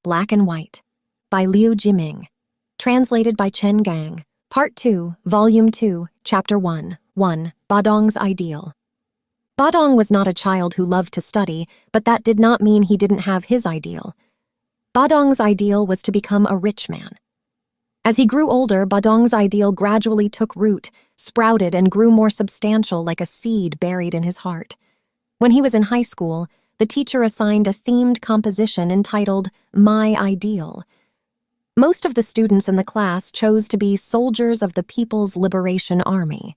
Black and White, by Liu Jiming. Translated by Chen Gang. Part 2, Volume 2, Chapter 1, Badong's Ideal. Badong was not a child who loved to study, but that did not mean he didn't have his ideal. Badong's ideal was to become a rich man. As he grew older, Badong's ideal gradually took root, sprouted, and grew more substantial like a seed buried in his heart. When he was in high school, the teacher assigned a themed composition entitled My Ideal. Most of the students in the class chose to be soldiers of the People's Liberation Army,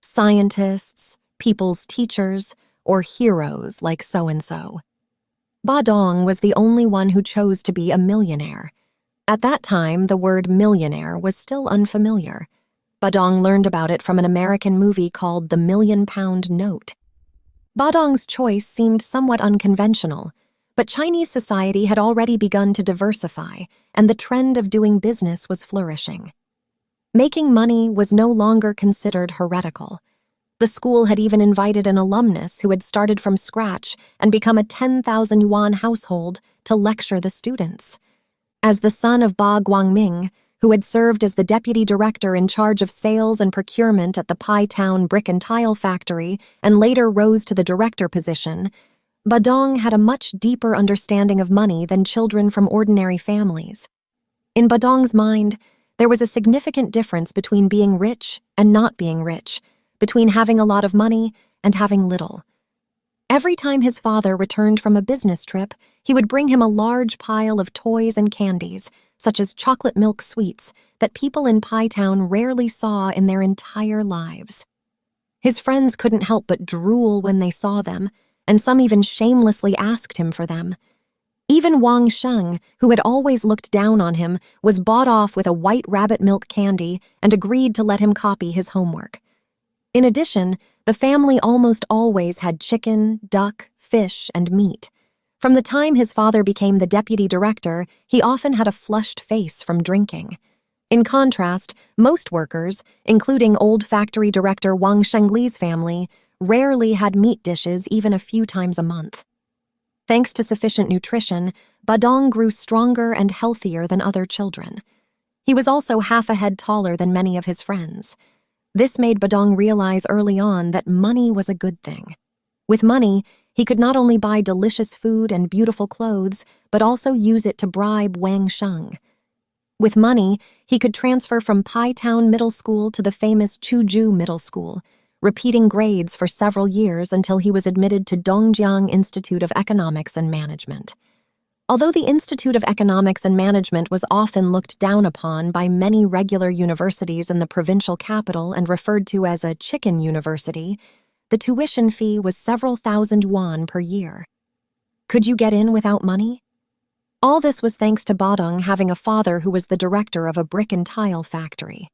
scientists, people's teachers, or heroes like so-and-so. Badong was the only one who chose to be a millionaire. At that time, the word millionaire was still unfamiliar. Badong learned about it from an American movie called The £1,000,000 Note. Badong's choice seemed somewhat unconventional, but Chinese society had already begun to diversify, and the trend of doing business was flourishing. Making money was no longer considered heretical. The school had even invited an alumnus who had started from scratch and become a 10,000 yuan household to lecture the students. As the son of Ba Guangming, who had served as the deputy director in charge of sales and procurement at the Pai Town brick and tile factory and later rose to the director position, Badong had a much deeper understanding of money than children from ordinary families. In Badong's mind, there was a significant difference between being rich and not being rich, between having a lot of money and having little. Every time his father returned from a business trip, he would bring him a large pile of toys and candies, such as chocolate milk sweets, that people in Pai Town rarely saw in their entire lives. His friends couldn't help but drool when they saw them, and some even shamelessly asked him for them. Even Wang Sheng, who had always looked down on him, was bought off with a white rabbit milk candy and agreed to let him copy his homework. In addition, the family almost always had chicken, duck, fish, and meat. From the time his father became the deputy director, he often had a flushed face from drinking. In contrast, most workers, including old factory director Wang Shengli's family, rarely had meat dishes even a few times a month. Thanks to sufficient nutrition, Badong grew stronger and healthier than other children. He was also half a head taller than many of his friends. This made Badong realize early on that money was a good thing. With money, he could not only buy delicious food and beautiful clothes, but also use it to bribe Wang Sheng. With money, he could transfer from Pai Town Middle School to the famous Chuzhou Middle School, repeating grades for several years until he was admitted to Dongjiang Institute of Economics and Management. Although the Institute of Economics and Management was often looked down upon by many regular universities in the provincial capital and referred to as a chicken university, the tuition fee was several thousand yuan per year. Could you get in without money? All this was thanks to Badong having a father who was the director of a brick and tile factory.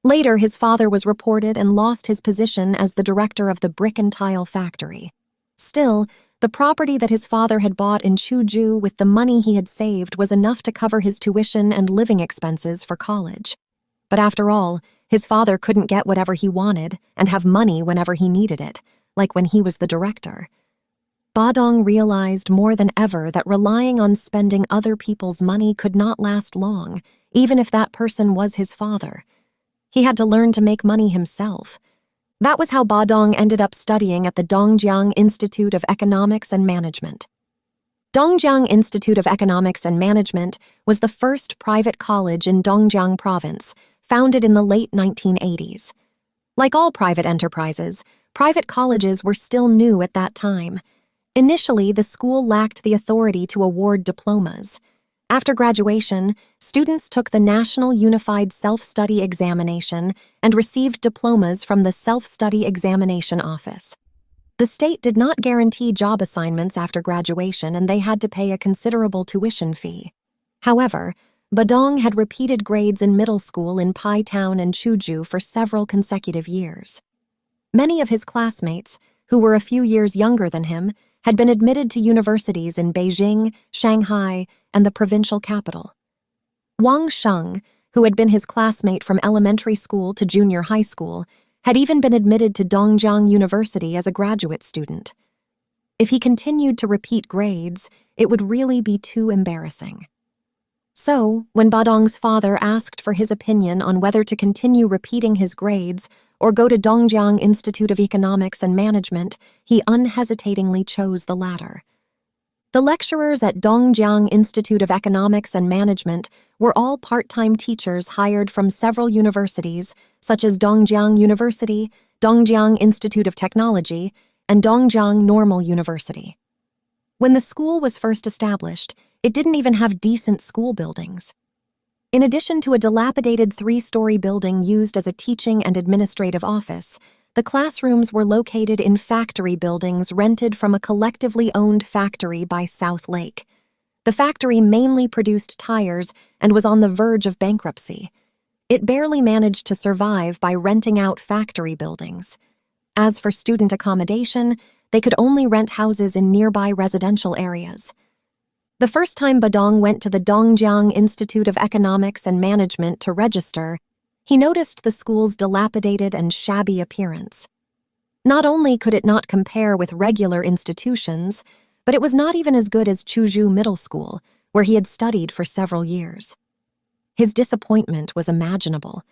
Later, his father was reported and lost his position as the director of the brick and tile factory. Still, the property that his father had bought in Chuzhou with the money he had saved was enough to cover his tuition and living expenses for college. But after all, his father couldn't get whatever he wanted and have money whenever he needed it, like when he was the director. Badong realized more than ever that relying on spending other people's money could not last long, even if that person was his father. He had to learn to make money himself. That was how Badong ended up studying at the Dongjiang Institute of Economics and Management. Dongjiang Institute of Economics and Management was the first private college in Dongjiang Province, founded in the late 1980s. Like all private enterprises, private colleges were still new at that time. Initially, the school lacked the authority to award diplomas. After graduation, students took the National Unified Self-Study Examination and received diplomas from the Self-Study Examination Office. The state did not guarantee job assignments after graduation, and they had to pay a considerable tuition fee. However, Badong had repeated grades in middle school in Pai Town and Chuzhou for several consecutive years. Many of his classmates, who were a few years younger than him, had been admitted to universities in Beijing, Shanghai, and the provincial capital. Wang Sheng, who had been his classmate from elementary school to junior high school, had even been admitted to Dongjiang University as a graduate student. If he continued to repeat grades, it would really be too embarrassing. So, when Badong's father asked for his opinion on whether to continue repeating his grades or go to Dongjiang Institute of Economics and Management, he unhesitatingly chose the latter. The lecturers at Dongjiang Institute of Economics and Management were all part-time teachers hired from several universities, such as Dongjiang University, Dongjiang Institute of Technology, and Dongjiang Normal University. When the school was first established, it didn't even have decent school buildings. In addition to a dilapidated 3-story building used as a teaching and administrative office, the classrooms were located in factory buildings rented from a collectively owned factory by South Lake. The factory mainly produced tires and was on the verge of bankruptcy. It barely managed to survive by renting out factory buildings. As for student accommodation, they could only rent houses in nearby residential areas. The first time Badong went to the Dongjiang Institute of Economics and Management to register, he noticed the school's dilapidated and shabby appearance. Not only could it not compare with regular institutions, but it was not even as good as Chuzhou Middle School, where he had studied for several years. His disappointment was imaginable.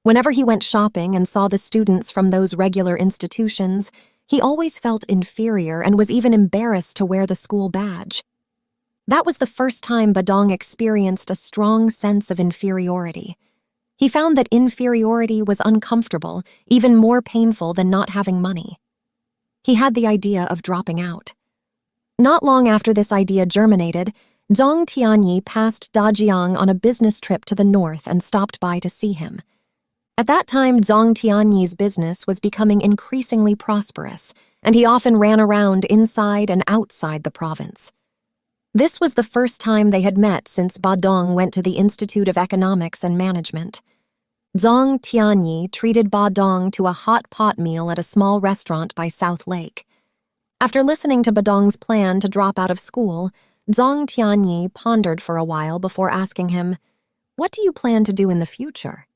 Whenever he went shopping and saw the students from those regular institutions, he always felt inferior and was even embarrassed to wear the school badge. That was the first time Badong experienced a strong sense of inferiority. He found that inferiority was uncomfortable, even more painful than not having money. He had the idea of dropping out. Not long after this idea germinated, Zhang Tianyi passed Dajiang on a business trip to the north and stopped by to see him. At that time, Zhang Tianyi's business was becoming increasingly prosperous, and he often ran around inside and outside the province. This was the first time they had met since Badong went to the Institute of Economics and Management. Zhang Tianyi treated Badong to a hot pot meal at a small restaurant by South Lake. After listening to Badong's plan to drop out of school, Zhang Tianyi pondered for a while before asking him, "What do you plan to do in the future?"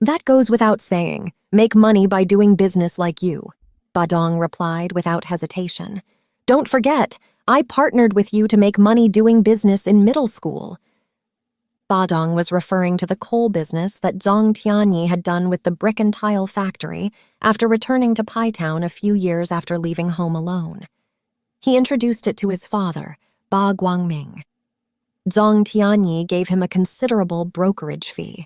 "That goes without saying. Make money by doing business like you," Badong replied without hesitation. "Don't forget, I partnered with you to make money doing business in middle school." Badong was referring to the coal business that Zhang Tianyi had done with the brick and tile factory after returning to Pai Town a few years after leaving home alone. He introduced it to his father, Ba Guangming. Zhang Tianyi gave him a considerable brokerage fee.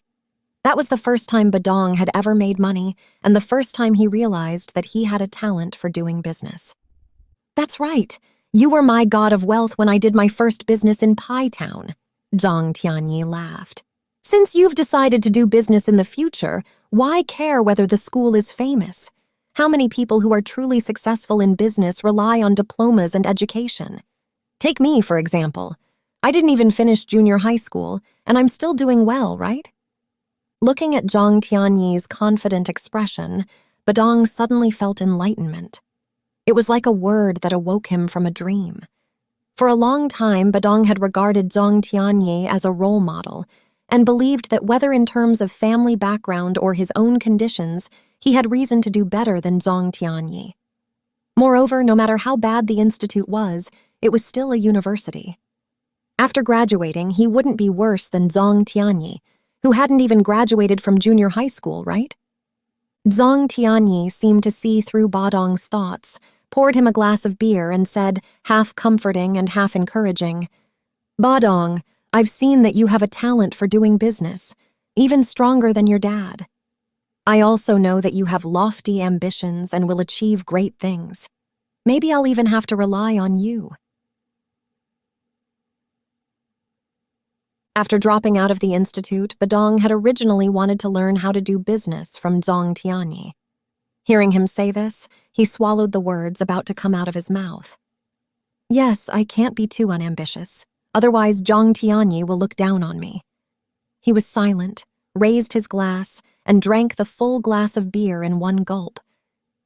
That was the first time Badong had ever made money, and the first time he realized that he had a talent for doing business. "That's right. You were my god of wealth when I did my first business in Pai Town," Zhang Tianyi laughed. "Since you've decided to do business in the future, why care whether the school is famous? How many people who are truly successful in business rely on diplomas and education? Take me, for example. I didn't even finish junior high school, and I'm still doing well, right?" Looking at Zhang Tianyi's confident expression, Badong suddenly felt enlightenment. It was like a word that awoke him from a dream. For a long time, Badong had regarded Zhang Tianyi as a role model and believed that whether in terms of family background or his own conditions, he had reason to do better than Zhang Tianyi. Moreover, no matter how bad the institute was, it was still a university. After graduating, he wouldn't be worse than Zhang Tianyi, who hadn't even graduated from junior high school, right? Zhang Tianyi seemed to see through Badong's thoughts, poured him a glass of beer, and said, half comforting and half encouraging, "Badong, I've seen that you have a talent for doing business, even stronger than your dad. I also know that you have lofty ambitions and will achieve great things. Maybe I'll even have to rely on you." After dropping out of the institute, Badong had originally wanted to learn how to do business from Zhang Tianyi. Hearing him say this, he swallowed the words about to come out of his mouth. "Yes, I can't be too unambitious. Otherwise, Zhang Tianyi will look down on me." He was silent, raised his glass, and drank the full glass of beer in one gulp.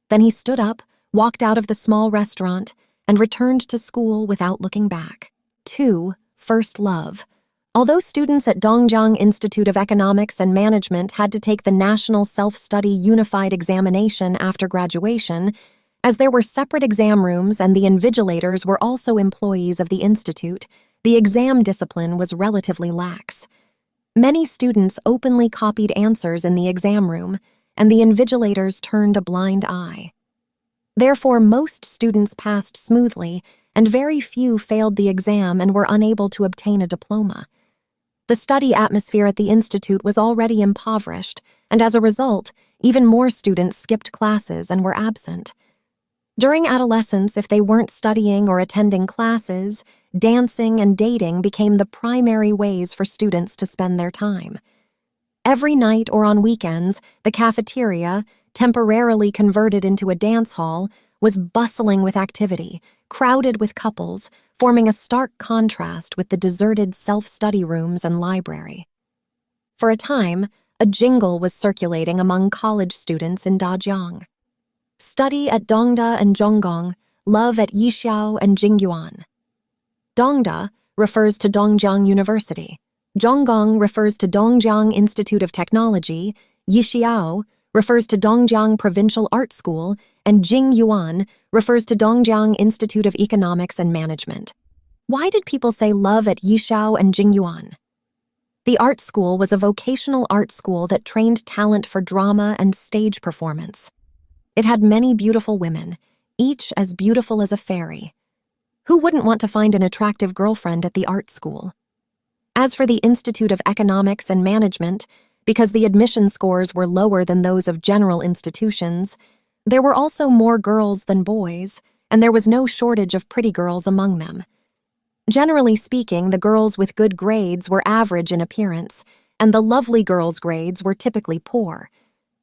Then he stood up, walked out of the small restaurant, and returned to school without looking back. 2. First love. Although students at Dongjiang Institute of Economics and Management had to take the National Self-Study Unified Examination after graduation, as there were separate exam rooms and the invigilators were also employees of the institute, The exam discipline was relatively lax. Many students openly copied answers in the exam room, and the invigilators turned a blind eye. Therefore, most students passed smoothly, and very few failed the exam and were unable to obtain a diploma. The study atmosphere at the institute was already impoverished, and as a result, even more students skipped classes and were absent. During adolescence, if they weren't studying or attending classes, dancing and dating became the primary ways for students to spend their time. Every night or on weekends, the cafeteria, temporarily converted into a dance hall, was bustling with activity, crowded with couples, forming a stark contrast with the deserted self-study rooms and library. For a time, a jingle was circulating among college students in Dajiang. Study at Dongda and Zhonggong, love at Yixiao and Jingyuan. Dongda refers to Dongjiang University. Zhonggong refers to Dongjiang Institute of Technology. Yixiao refers to Dongjiang Provincial Art School, and Jingyuan refers to Dongjiang Institute of Economics and Management. Why did people say love at Yixiao and Jingyuan? The art school was a vocational art school that trained talent for drama and stage performance. It had many beautiful women, each as beautiful as a fairy. Who wouldn't want to find an attractive girlfriend at the art school? As for the Institute of Economics and Management, because the admission scores were lower than those of general institutions, there were also more girls than boys, and there was no shortage of pretty girls among them. Generally speaking, the girls with good grades were average in appearance, and the lovely girls' grades were typically poor.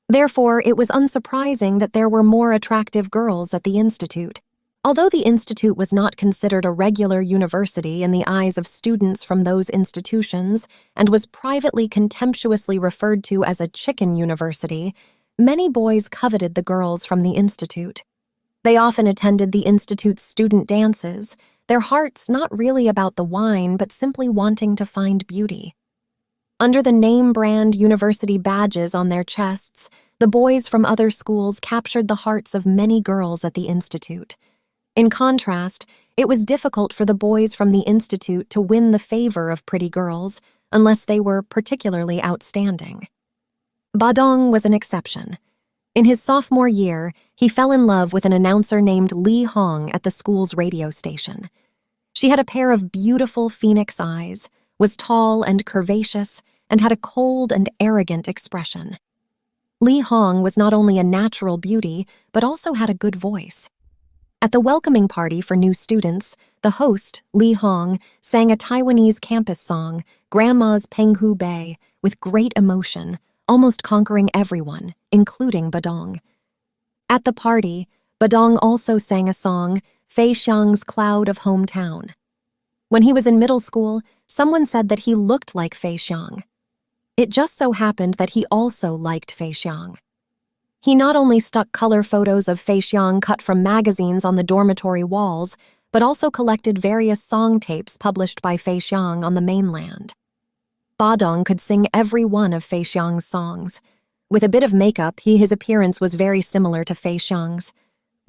Therefore, it was unsurprising that there were more attractive girls at the institute. Although the institute was not considered a regular university in the eyes of students from those institutions and was privately contemptuously referred to as a chicken university, many boys coveted the girls from the institute. They often attended the institute's student dances, their hearts not really about the wine but simply wanting to find beauty. Under the name-brand university badges on their chests, the boys from other schools captured the hearts of many girls at the institute. In contrast, it was difficult for the boys from the institute to win the favor of pretty girls unless they were particularly outstanding. Badong was an exception. In his sophomore year, he fell in love with an announcer named Li Hong at the school's radio station. She had a pair of beautiful phoenix eyes, was tall and curvaceous, and had a cold and arrogant expression. Li Hong was not only a natural beauty, but also had a good voice. At the welcoming party for new students, the host, Li Hong, sang a Taiwanese campus song, Grandma's Penghu Bei, with great emotion, almost conquering everyone, including Badong. At the party, Badong also sang a song, Fei Xiang's Cloud of Hometown. When he was in middle school, someone said that he looked like Fei Xiang. It just so happened that he also liked Fei Xiang. He not only stuck color photos of Fei Xiang cut from magazines on the dormitory walls, but also collected various song tapes published by Fei Xiang on the mainland. Badong could sing every one of Fei Xiang's songs. With a bit of makeup, his appearance was very similar to Fei Xiang's.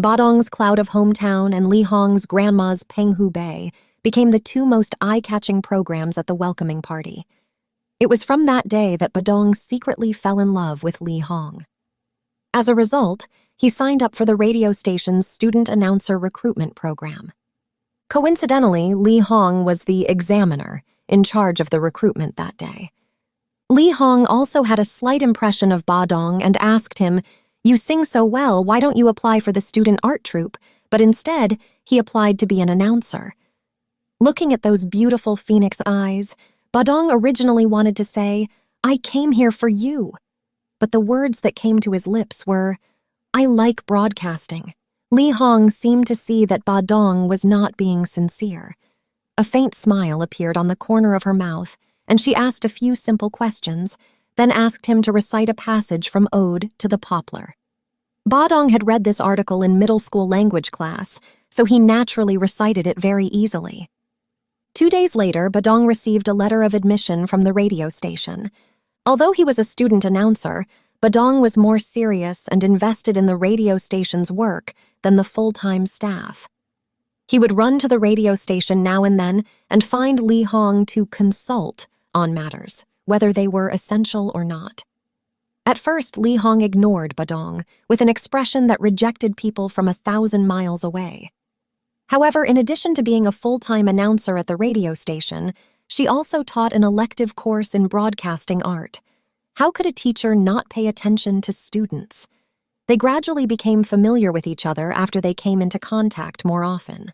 Badong's Cloud of Hometown and Li Hong's Grandma's Penghu Bei became the two most eye-catching programs at the welcoming party. It was from that day that Badong secretly fell in love with Li Hong. As a result, he signed up for the radio station's student announcer recruitment program. Coincidentally, Li Hong was the examiner in charge of the recruitment that day. Li Hong also had a slight impression of Badong and asked him, "You sing so well, why don't you apply for the student art troupe?" But instead, he applied to be an announcer. Looking at those beautiful phoenix eyes, Badong originally wanted to say, "I came here for you." But the words that came to his lips were, "I like broadcasting." Li Hong seemed to see that Badong was not being sincere. A faint smile appeared on the corner of her mouth, and she asked a few simple questions, then asked him to recite a passage from Ode to the Poplar. Badong had read this article in middle school language class, so he naturally recited it very easily. 2 days later, Badong received a letter of admission from the radio station. Although he was a student announcer, Badong was more serious and invested in the radio station's work than the full-time staff. He would run to the radio station now and then and find Li Hong to consult on matters, whether they were essential or not. At first, Li Hong ignored Badong with an expression that rejected people from 1,000 miles away. However, in addition to being a full-time announcer at the radio station, she also taught an elective course in broadcasting art. How could a teacher not pay attention to students? They gradually became familiar with each other after they came into contact more often.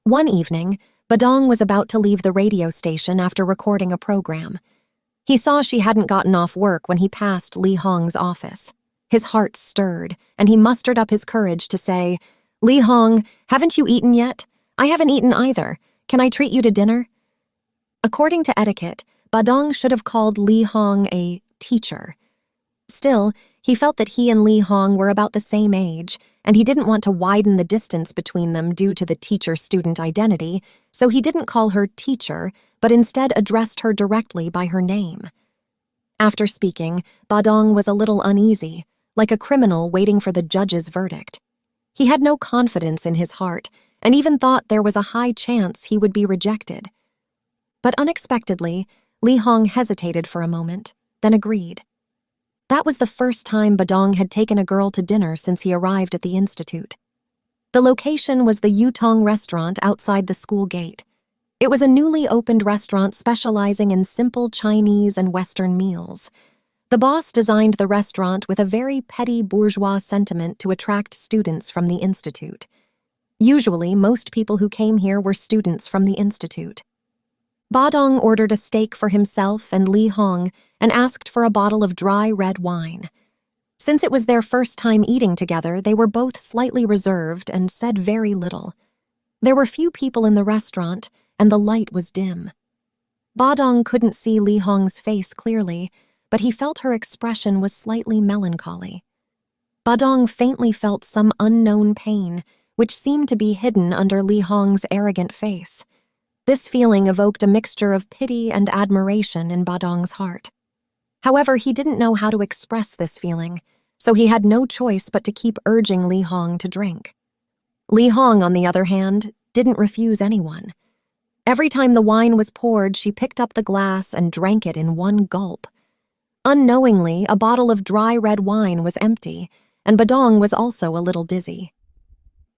One evening, Badong was about to leave the radio station after recording a program. He saw she hadn't gotten off work when he passed Li Hong's office. His heart stirred, and he mustered up his courage to say, "Li Hong, haven't you eaten yet? I haven't eaten either. Can I treat you to dinner?" According to etiquette, Badong should have called Li Hong a teacher. Still, he felt that he and Li Hong were about the same age, and he didn't want to widen the distance between them due to the teacher-student identity, so he didn't call her teacher, but instead addressed her directly by her name. After speaking, Badong was a little uneasy, like a criminal waiting for the judge's verdict. He had no confidence in his heart, and even thought there was a high chance he would be rejected. But unexpectedly, Li Hong hesitated for a moment, then agreed. That was the first time Badong had taken a girl to dinner since he arrived at the institute. The location was the Yutong restaurant outside the school gate. It was a newly opened restaurant specializing in simple Chinese and Western meals. The boss designed the restaurant with a very petty bourgeois sentiment to attract students from the institute. Usually, most people who came here were students from the institute. Badong ordered a steak for himself and Li Hong and asked for a bottle of dry red wine. Since it was their first time eating together, they were both slightly reserved and said very little. There were few people in the restaurant, and the light was dim. Badong couldn't see Li Hong's face clearly, but he felt her expression was slightly melancholy. Badong faintly felt some unknown pain, which seemed to be hidden under Li Hong's arrogant face. This feeling evoked a mixture of pity and admiration in Badong's heart. However, he didn't know how to express this feeling, so he had no choice but to keep urging Li Hong to drink. Li Hong, on the other hand, didn't refuse anyone. Every time the wine was poured, she picked up the glass and drank it in one gulp. Unknowingly, a bottle of dry red wine was empty, and Badong was also a little dizzy.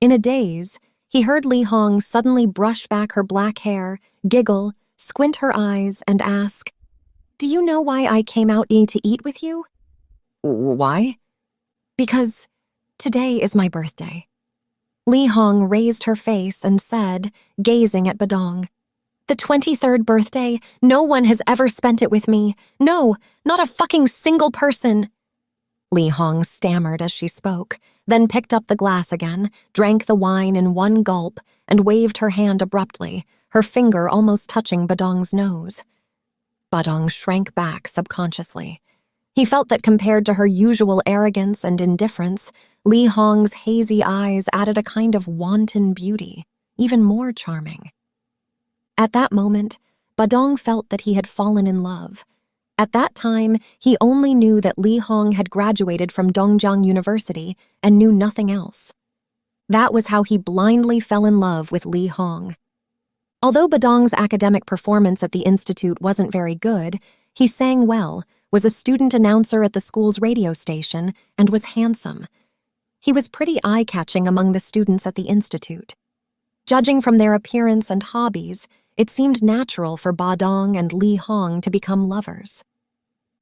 In a daze, he heard Li Hong suddenly brush back her black hair, giggle, squint her eyes, and ask, "Do you know why I came out to eat with you?" "Why?" "Because today is my birthday." Li Hong raised her face and said, gazing at Badong, "The 23rd birthday, no one has ever spent it with me. No, not a fucking single person." Li Hong stammered as she spoke, then picked up the glass again, drank the wine in one gulp, and waved her hand abruptly, her finger almost touching Badong's nose. Badong shrank back subconsciously. He felt that compared to her usual arrogance and indifference, Li Hong's hazy eyes added a kind of wanton beauty, even more charming. At that moment, Badong felt that he had fallen in love. At that time, he only knew that Li Hong had graduated from Dongjiang University and knew nothing else. That was how he blindly fell in love with Li Hong. Although Badong's academic performance at the institute wasn't very good, he sang well, was a student announcer at the school's radio station, and was handsome. He was pretty eye-catching among the students at the institute. Judging from their appearance and hobbies, it seemed natural for Badong and Li Hong to become lovers.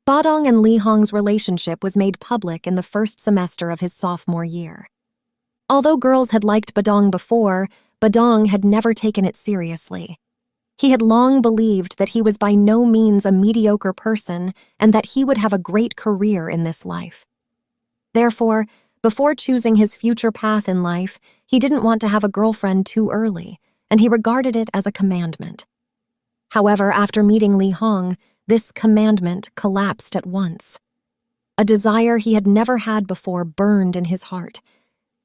Badong and Li Hong's relationship was made public in the first semester of his sophomore year. Although girls had liked Badong before, Badong had never taken it seriously. He had long believed that he was by no means a mediocre person and that he would have a great career in this life. Therefore, before choosing his future path in life, he didn't want to have a girlfriend too early, and he regarded it as a commandment. However, after meeting Li Hong, this commandment collapsed at once. A desire he had never had before burned in his heart.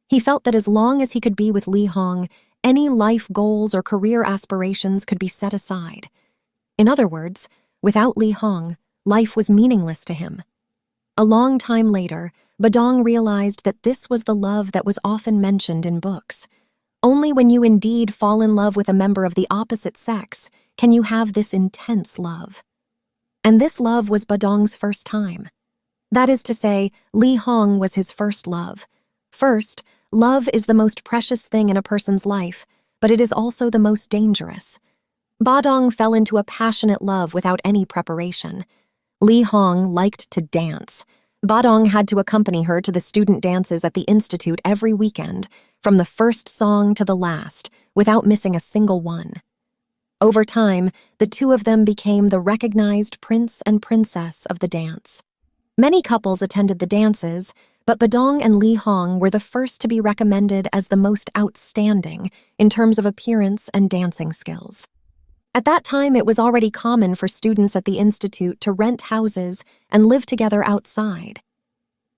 He felt that as long as he could be with Li Hong, any life goals or career aspirations could be set aside. In other words, without Li Hong, life was meaningless to him. A long time later, Badong realized that this was the love that was often mentioned in books. Only when you indeed fall in love with a member of the opposite sex can you have this intense love. And this love was Badong's first time. That is to say, Li Hong was his first love. First, love is the most precious thing in a person's life, but it is also the most dangerous. Badong fell into a passionate love without any preparation. Li Hong liked to dance. Badong had to accompany her to the student dances at the institute every weekend, from the first song to the last, without missing a single one. Over time, the two of them became the recognized prince and princess of the dance. Many couples attended the dances, but Badong and Li Hong were the first to be recommended as the most outstanding in terms of appearance and dancing skills. At that time, it was already common for students at the institute to rent houses and live together outside.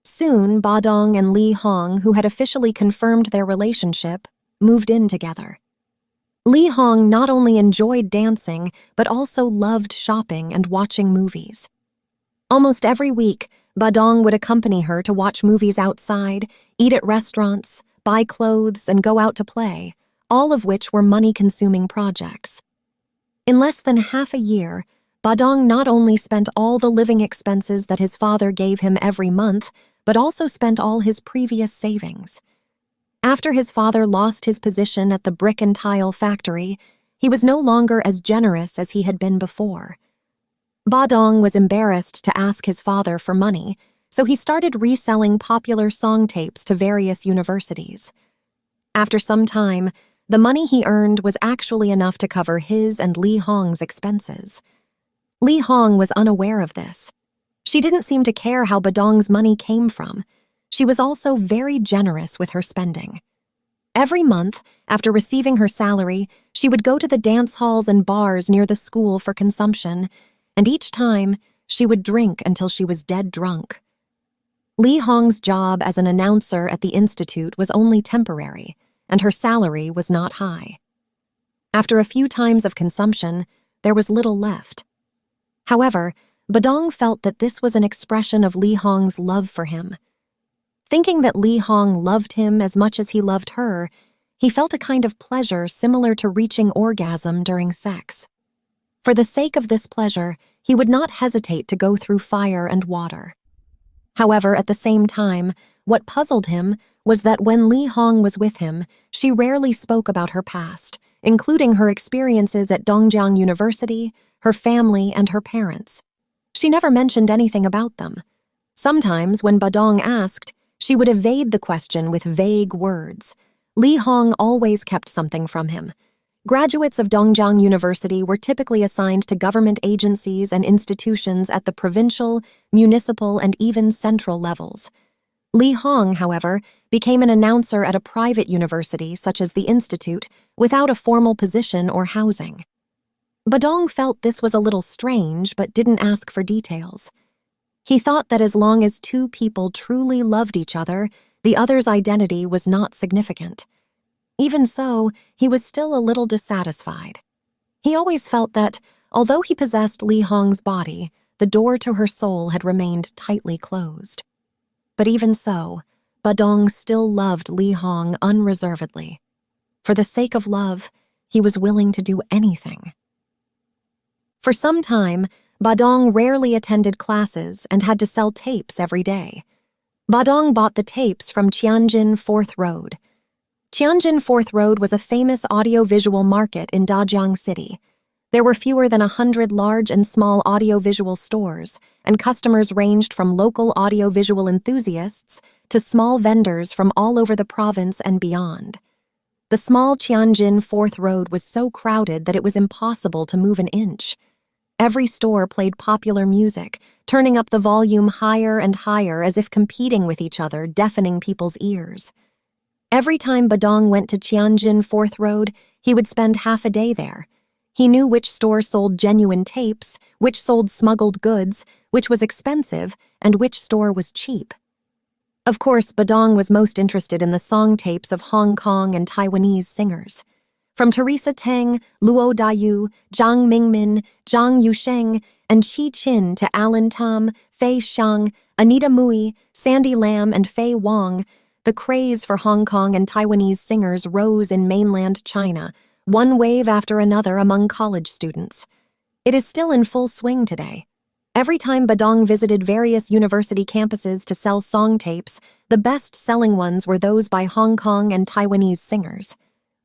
Soon, Badong and Li Hong, who had officially confirmed their relationship, moved in together. Li Hong not only enjoyed dancing, but also loved shopping and watching movies. Almost every week, Badong would accompany her to watch movies outside, eat at restaurants, buy clothes, and go out to play, all of which were money-consuming projects. In less than half a year, Badong not only spent all the living expenses that his father gave him every month, but also spent all his previous savings. After his father lost his position at the brick and tile factory, he was no longer as generous as he had been before. Badong was embarrassed to ask his father for money, so he started reselling popular song tapes to various universities. After some time, the money he earned was actually enough to cover his and Li Hong's expenses. Li Hong was unaware of this. She didn't seem to care how Badong's money came from. She was also very generous with her spending. Every month, after receiving her salary, she would go to the dance halls and bars near the school for consumption, and each time, she would drink until she was dead drunk. Li Hong's job as an announcer at the institute was only temporary, and her salary was not high. After a few times of consumption, there was little left. However, Badong felt that this was an expression of Li Hong's love for him. Thinking that Li Hong loved him as much as he loved her, he felt a kind of pleasure similar to reaching orgasm during sex. For the sake of this pleasure, he would not hesitate to go through fire and water. However, at the same time, what puzzled him was that when Li Hong was with him, she rarely spoke about her past, including her experiences at Dongjiang University, her family, and her parents. She never mentioned anything about them. Sometimes, when Badong asked, she would evade the question with vague words. Li Hong always kept something from him. Graduates of Dongjiang University were typically assigned to government agencies and institutions at the provincial, municipal, and even central levels. Li Hong, however, became an announcer at a private university such as the Institute without a formal position or housing. Badong felt this was a little strange but didn't ask for details. He thought that as long as two people truly loved each other, the other's identity was not significant. Even so, he was still a little dissatisfied. He always felt that, although he possessed Li Hong's body, the door to her soul had remained tightly closed. But even so, Badong still loved Li Hong unreservedly. For the sake of love, he was willing to do anything. For some time, Badong rarely attended classes and had to sell tapes every day. Badong bought the tapes from Tianjin 4th Road. Tianjin 4th Road was a famous audiovisual market in Dajiang City. There were fewer than 100 large and small audiovisual stores, and customers ranged from local audiovisual enthusiasts to small vendors from all over the province and beyond. The small Tianjin 4th Road was so crowded that it was impossible to move an inch. Every store played popular music, turning up the volume higher and higher as if competing with each other, deafening people's ears. Every time Badong went to Tianjin 4th Road, he would spend half a day there. He knew which store sold genuine tapes, which sold smuggled goods, which was expensive, and which store was cheap. Of course, Badong was most interested in the song tapes of Hong Kong and Taiwanese singers. From Teresa Teng, Luo Dayu, Zhang Mingmin, Zhang Yusheng, and Qi Qin to Alan Tam, Fei Xiang, Anita Mui, Sandy Lam, and Fei Wang, The craze for Hong Kong and Taiwanese singers rose in mainland China, one wave after another among college students. It is still in full swing today. Every time Badong visited various university campuses to sell song tapes, the best-selling ones were those by Hong Kong and Taiwanese singers.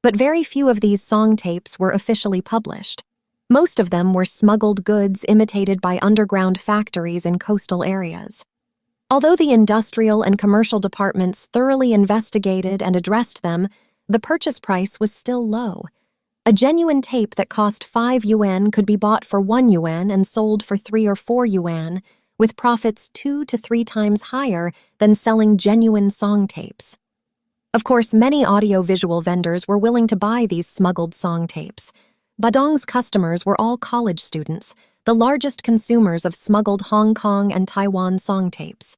But very few of these song tapes were officially published. Most of them were smuggled goods imitated by underground factories in coastal areas. Although the industrial and commercial departments thoroughly investigated and addressed them, the purchase price was still low. A genuine tape that cost 5 yuan could be bought for 1 yuan and sold for 3 or 4 yuan, with profits 2 to 3 times higher than selling genuine song tapes. Of course, many audio-visual vendors were willing to buy these smuggled song tapes. Badong's customers were all college students, the largest consumers of smuggled Hong Kong and Taiwan song tapes.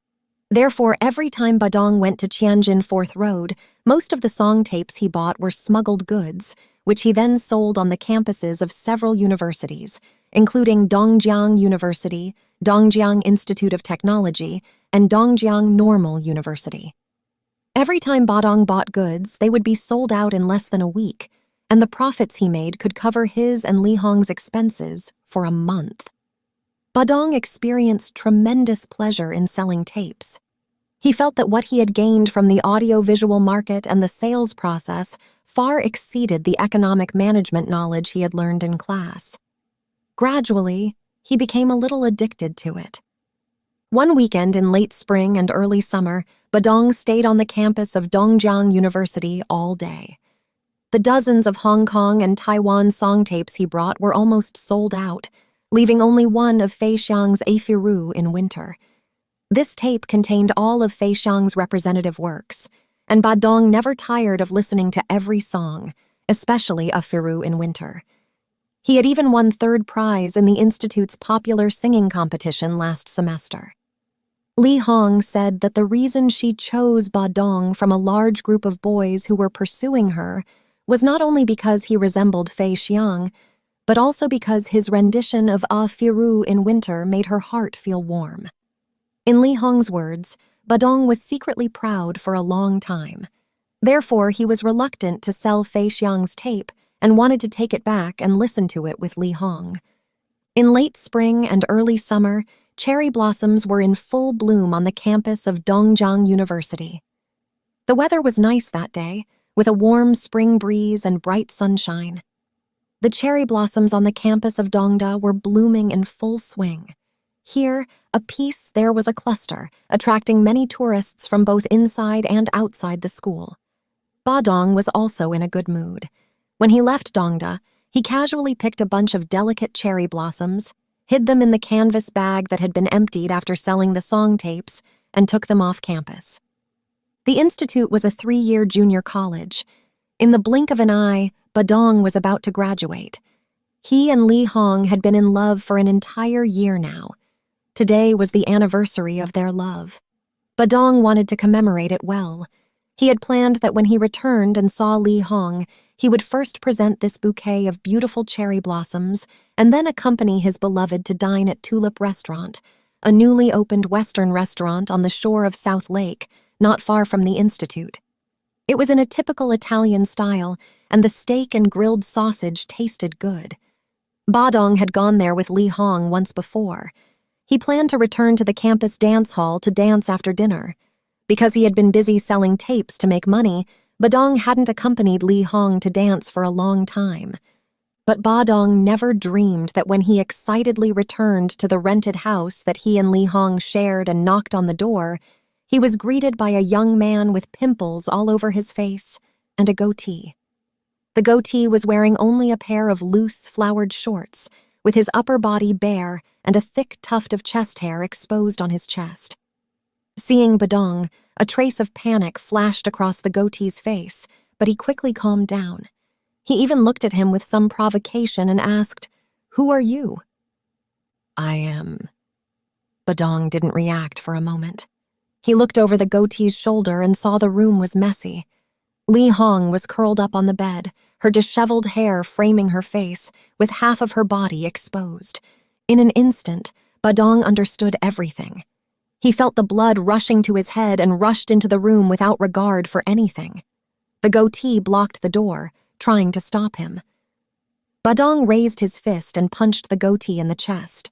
Therefore, every time Badong went to Tianjin 4th Road, most of the song tapes he bought were smuggled goods, which he then sold on the campuses of several universities, including Dongjiang University, Dongjiang Institute of Technology, and Dongjiang Normal University. Every time Badong bought goods, they would be sold out in less than a week, and the profits he made could cover his and Li Hong's expenses for a month. Badong experienced tremendous pleasure in selling tapes. He felt that what he had gained from the audio-visual market and the sales process far exceeded the economic management knowledge he had learned in class. Gradually, he became a little addicted to it. One weekend in late spring and early summer, Badong stayed on the campus of Dongjiang University all day. The dozens of Hong Kong and Taiwan song tapes he brought were almost sold out, leaving only one of Fei Xiang's A Firu in winter. This tape contained all of Fei Xiang's representative works, and Badong never tired of listening to every song, especially A Firu in winter. He had even won 3rd prize in the Institute's popular singing competition last semester. Li Hong said that the reason she chose Badong from a large group of boys who were pursuing her was not only because he resembled Fei Xiang, but also because his rendition of A Firu in winter made her heart feel warm. In Li Hong's words, Badong was secretly proud for a long time. Therefore, he was reluctant to sell Fei Xiang's tape and wanted to take it back and listen to it with Li Hong. In late spring and early summer, cherry blossoms were in full bloom on the campus of Dongjiang University. The weather was nice that day, with a warm spring breeze and bright sunshine. The cherry blossoms on the campus of Dongda were blooming in full swing. Here, a piece, there was a cluster, attracting many tourists from both inside and outside the school. Badong was also in a good mood. When he left Dongda, he casually picked a bunch of delicate cherry blossoms, hid them in the canvas bag that had been emptied after selling the song tapes, and took them off campus. The institute was a 3-year junior college. In the blink of an eye, Badong was about to graduate. He and Li Hong had been in love for an entire year now. Today was the anniversary of their love. Badong wanted to commemorate it well. He had planned that when he returned and saw Li Hong, he would first present this bouquet of beautiful cherry blossoms and then accompany his beloved to dine at Tulip Restaurant, a newly opened Western restaurant on the shore of South Lake, not far from the institute. It was in a typical Italian style, and the steak and grilled sausage tasted good. Badong had gone there with Li Hong once before. He planned to return to the campus dance hall to dance after dinner. Because he had been busy selling tapes to make money, Badong hadn't accompanied Li Hong to dance for a long time. But Badong never dreamed that when he excitedly returned to the rented house that he and Li Hong shared and knocked on the door, he was greeted by a young man with pimples all over his face and a goatee. The goatee was wearing only a pair of loose, flowered shorts, with his upper body bare and a thick tuft of chest hair exposed on his chest. Seeing Badong, a trace of panic flashed across the goatee's face, but he quickly calmed down. He even looked at him with some provocation and asked, "Who are you?" "I am." Badong didn't react for a moment. He looked over the goatee's shoulder and saw the room was messy. Li Hong was curled up on the bed, her disheveled hair framing her face, with half of her body exposed. In an instant, Badong understood everything. He felt the blood rushing to his head and rushed into the room without regard for anything. The goatee blocked the door, trying to stop him. Badong raised his fist and punched the goatee in the chest.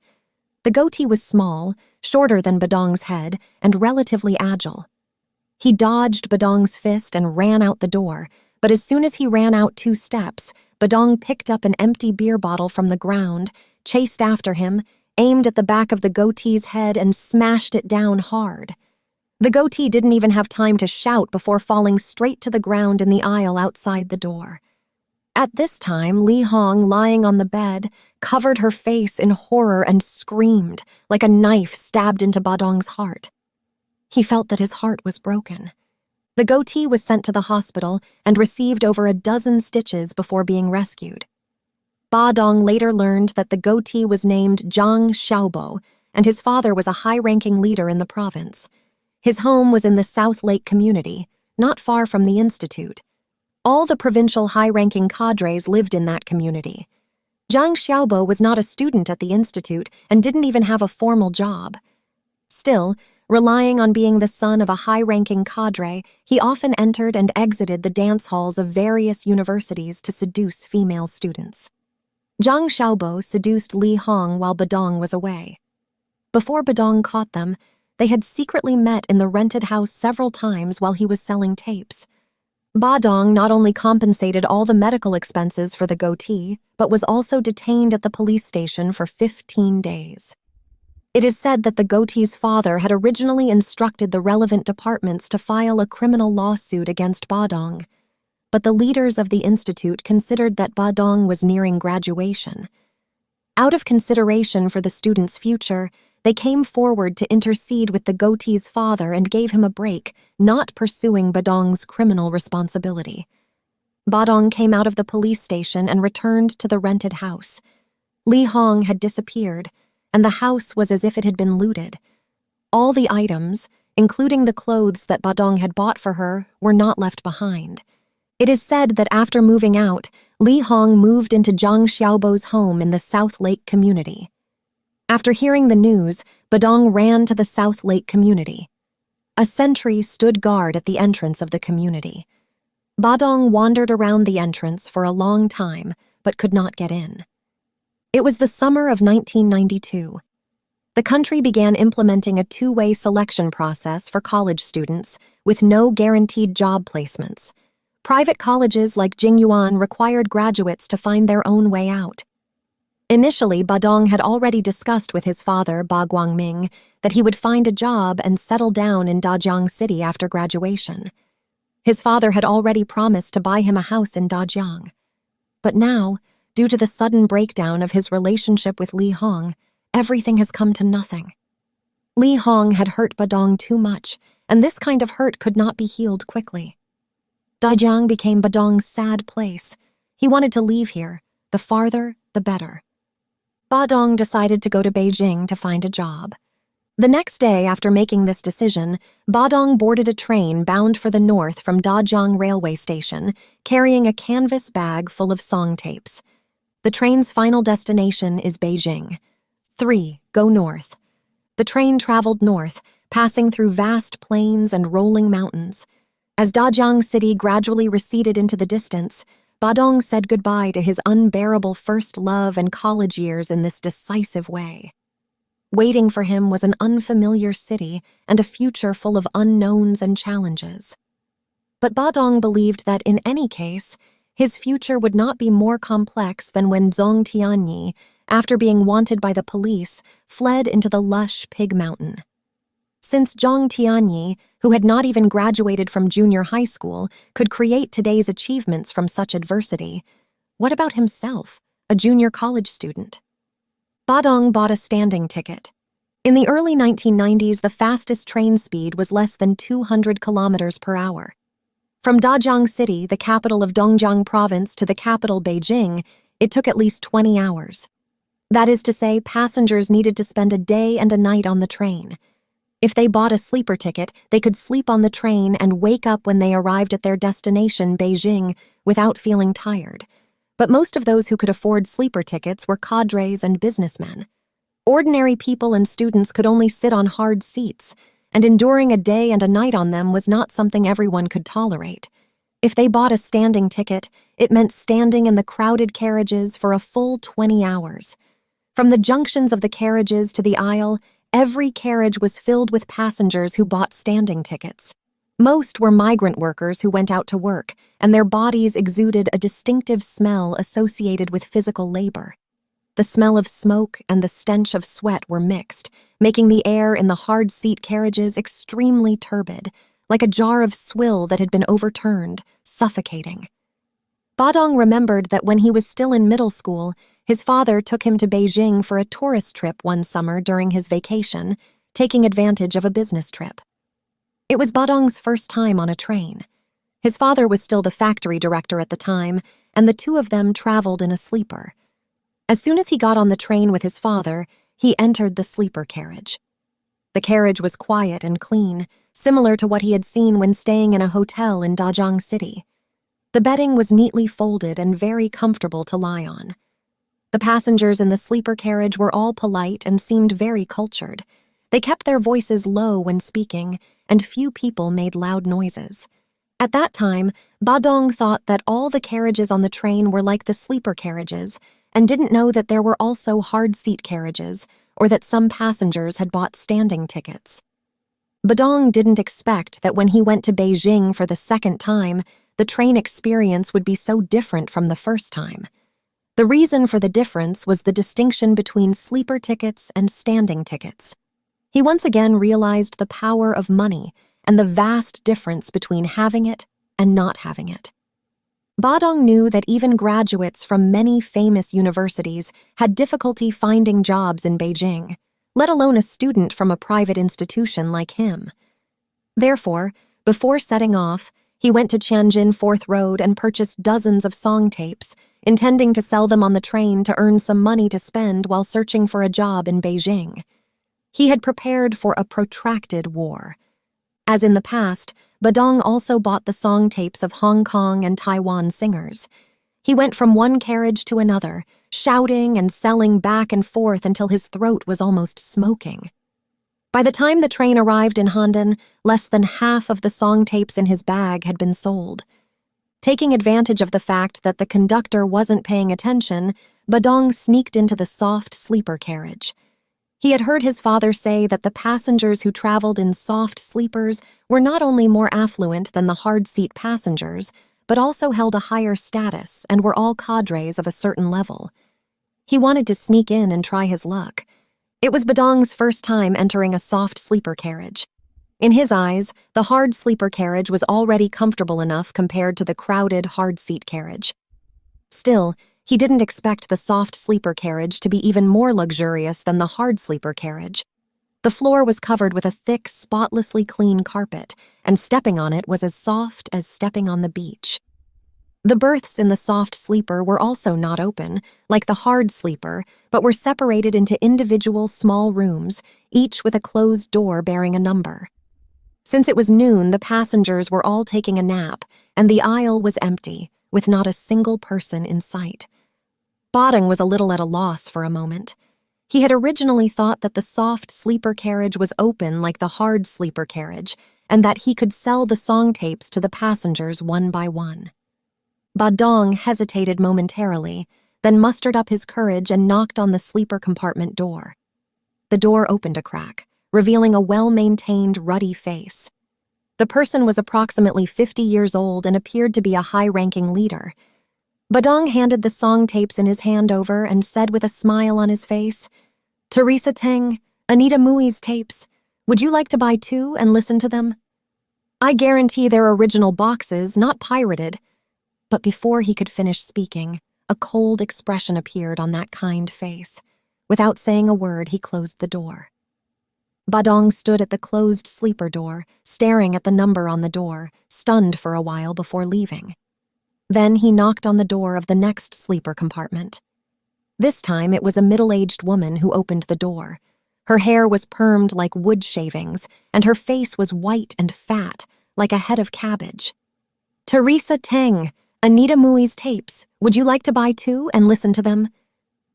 The goatee was small, shorter than Badong's head, and relatively agile. He dodged Badong's fist and ran out the door, but as soon as he ran out 2 steps, Badong picked up an empty beer bottle from the ground, chased after him, aimed at the back of the goatee's head and smashed it down hard. The goatee didn't even have time to shout before falling straight to the ground in the aisle outside the door. At this time, Li Hong, lying on the bed, covered her face in horror and screamed, like a knife stabbed into Badong's heart. He felt that his heart was broken. The goatee was sent to the hospital and received over a dozen stitches before being rescued. Badong later learned that the goatee was named Zhang Xiaobo, and his father was a high-ranking leader in the province. His home was in the South Lake community, not far from the institute. All the provincial high-ranking cadres lived in that community. Zhang Xiaobo was not a student at the institute and didn't even have a formal job. Still, relying on being the son of a high-ranking cadre, he often entered and exited the dance halls of various universities to seduce female students. Zhang Xiaobo seduced Li Hong while Badong was away. Before Badong caught them, they had secretly met in the rented house several times while he was selling tapes. Badong not only compensated all the medical expenses for the goatee, but was also detained at the police station for 15 days. It is said that the goatee's father had originally instructed the relevant departments to file a criminal lawsuit against Badong, but the leaders of the institute considered that Badong was nearing graduation. Out of consideration for the student's future, they came forward to intercede with the goatee's father and gave him a break, not pursuing Badong's criminal responsibility. Badong came out of the police station and returned to the rented house. Li Hong had disappeared, and the house was as if it had been looted. All the items, including the clothes that Badong had bought for her, were not left behind. It is said that after moving out, Li Hong moved into Zhang Xiaobo's home in the South Lake community. After hearing the news, Badong ran to the South Lake community. A sentry stood guard at the entrance of the community. Badong wandered around the entrance for a long time, but could not get in. It was the summer of 1992. The country began implementing a 2-way selection process for college students with no guaranteed job placements. Private colleges like Jingyuan required graduates to find their own way out. Initially, Badong had already discussed with his father, Ba Guangming, that he would find a job and settle down in Dajiang City after graduation. His father had already promised to buy him a house in Dajiang. But now, due to the sudden breakdown of his relationship with Li Hong, everything has come to nothing. Li Hong had hurt Badong too much, and this kind of hurt could not be healed quickly. Dajiang became Badong's sad place. He wanted to leave here. The farther, the better. Badong decided to go to Beijing to find a job. The next day after making this decision, Badong boarded a train bound for the north from Dajiang railway station, carrying a canvas bag full of song tapes. The train's final destination is Beijing. 3. Go north. The train traveled north, passing through vast plains and rolling mountains. As Dajiang City gradually receded into the distance, Badong said goodbye to his unbearable first love and college years in this decisive way. Waiting for him was an unfamiliar city and a future full of unknowns and challenges. But Badong believed that in any case, his future would not be more complex than when Zhong Tianyi, after being wanted by the police, fled into the lush Pig Mountain. Since Zhong Tianyi, who had not even graduated from junior high school, could create today's achievements from such adversity, what about himself, a junior college student? Badong bought a standing ticket. In the early 1990s, the fastest train speed was less than 200 kilometers per hour. From Dajiang City, the capital of Dongjiang Province, to the capital Beijing, it took at least 20 hours. That is to say, passengers needed to spend a day and a night on the train. If they bought a sleeper ticket, they could sleep on the train and wake up when they arrived at their destination, Beijing, without feeling tired. But most of those who could afford sleeper tickets were cadres and businessmen. Ordinary people and students could only sit on hard seats, and enduring a day and a night on them was not something everyone could tolerate. If they bought a standing ticket, it meant standing in the crowded carriages for a full 20 hours. From the junctions of the carriages to the aisle, every carriage was filled with passengers who bought standing tickets. Most were migrant workers who went out to work, and their bodies exuded a distinctive smell associated with physical labor. The smell of smoke and the stench of sweat were mixed, making the air in the hard-seat carriages extremely turbid, like a jar of swill that had been overturned, suffocating. Badong remembered that when he was still in middle school, his father took him to Beijing for a tourist trip one summer during his vacation, taking advantage of a business trip. It was Badong's first time on a train. His father was still the factory director at the time, and the two of them traveled in a sleeper. As soon as he got on the train with his father, he entered the sleeper carriage. The carriage was quiet and clean, similar to what he had seen when staying in a hotel in Dajang City. The bedding was neatly folded and very comfortable to lie on. The passengers in the sleeper carriage were all polite and seemed very cultured. They kept their voices low when speaking, and few people made loud noises. At that time, Badong thought that all the carriages on the train were like the sleeper carriages, and didn't know that there were also hard-seat carriages, or that some passengers had bought standing tickets. Badong didn't expect that when he went to Beijing for the second time, the train experience would be so different from the first time. The reason for the difference was the distinction between sleeper tickets and standing tickets. He once again realized the power of money and the vast difference between having it and not having it. Badong knew that even graduates from many famous universities had difficulty finding jobs in Beijing, let alone a student from a private institution like him. Therefore, before setting off, he went to Tianjin 4th Road and purchased dozens of song tapes, intending to sell them on the train to earn some money to spend while searching for a job in Beijing. He had prepared for a protracted war. As in the past, Badong also bought the song tapes of Hong Kong and Taiwan singers. He went from one carriage to another, shouting and selling back and forth until his throat was almost smoking. By the time the train arrived in Handan, less than half of the song tapes in his bag had been sold. Taking advantage of the fact that the conductor wasn't paying attention, Badong sneaked into the soft sleeper carriage. He had heard his father say that the passengers who traveled in soft sleepers were not only more affluent than the hard-seat passengers, but also held a higher status and were all cadres of a certain level. He wanted to sneak in and try his luck. It was Badong's first time entering a soft sleeper carriage. In his eyes, the hard sleeper carriage was already comfortable enough compared to the crowded hard-seat carriage. Still, he didn't expect the soft sleeper carriage to be even more luxurious than the hard sleeper carriage. The floor was covered with a thick, spotlessly clean carpet, and stepping on it was as soft as stepping on the beach. The berths in the soft sleeper were also not open, like the hard sleeper, but were separated into individual small rooms, each with a closed door bearing a number. Since it was noon, the passengers were all taking a nap, and the aisle was empty, with not a single person in sight. Badong was a little at a loss for a moment. He had originally thought that the soft sleeper carriage was open like the hard sleeper carriage, and that he could sell the song tapes to the passengers one by one. Badong hesitated momentarily, then mustered up his courage and knocked on the sleeper compartment door. The door opened a crack, revealing a well-maintained, ruddy face. The person was approximately 50 years old and appeared to be a high-ranking leader. Badong handed the song tapes in his hand over and said with a smile on his face, "Teresa Teng, Anita Mui's tapes. Would you like to buy 2 and listen to them? I guarantee they're original boxes, not pirated." But before he could finish speaking, a cold expression appeared on that kind face. Without saying a word, he closed the door. Badong stood at the closed sleeper door, staring at the number on the door, stunned for a while before leaving. Then he knocked on the door of the next sleeper compartment. This time it was a middle-aged woman who opened the door. Her hair was permed like wood shavings, and her face was white and fat, like a head of cabbage. "Teresa Teng, Anita Mui's tapes. Would you like to buy 2 and listen to them?"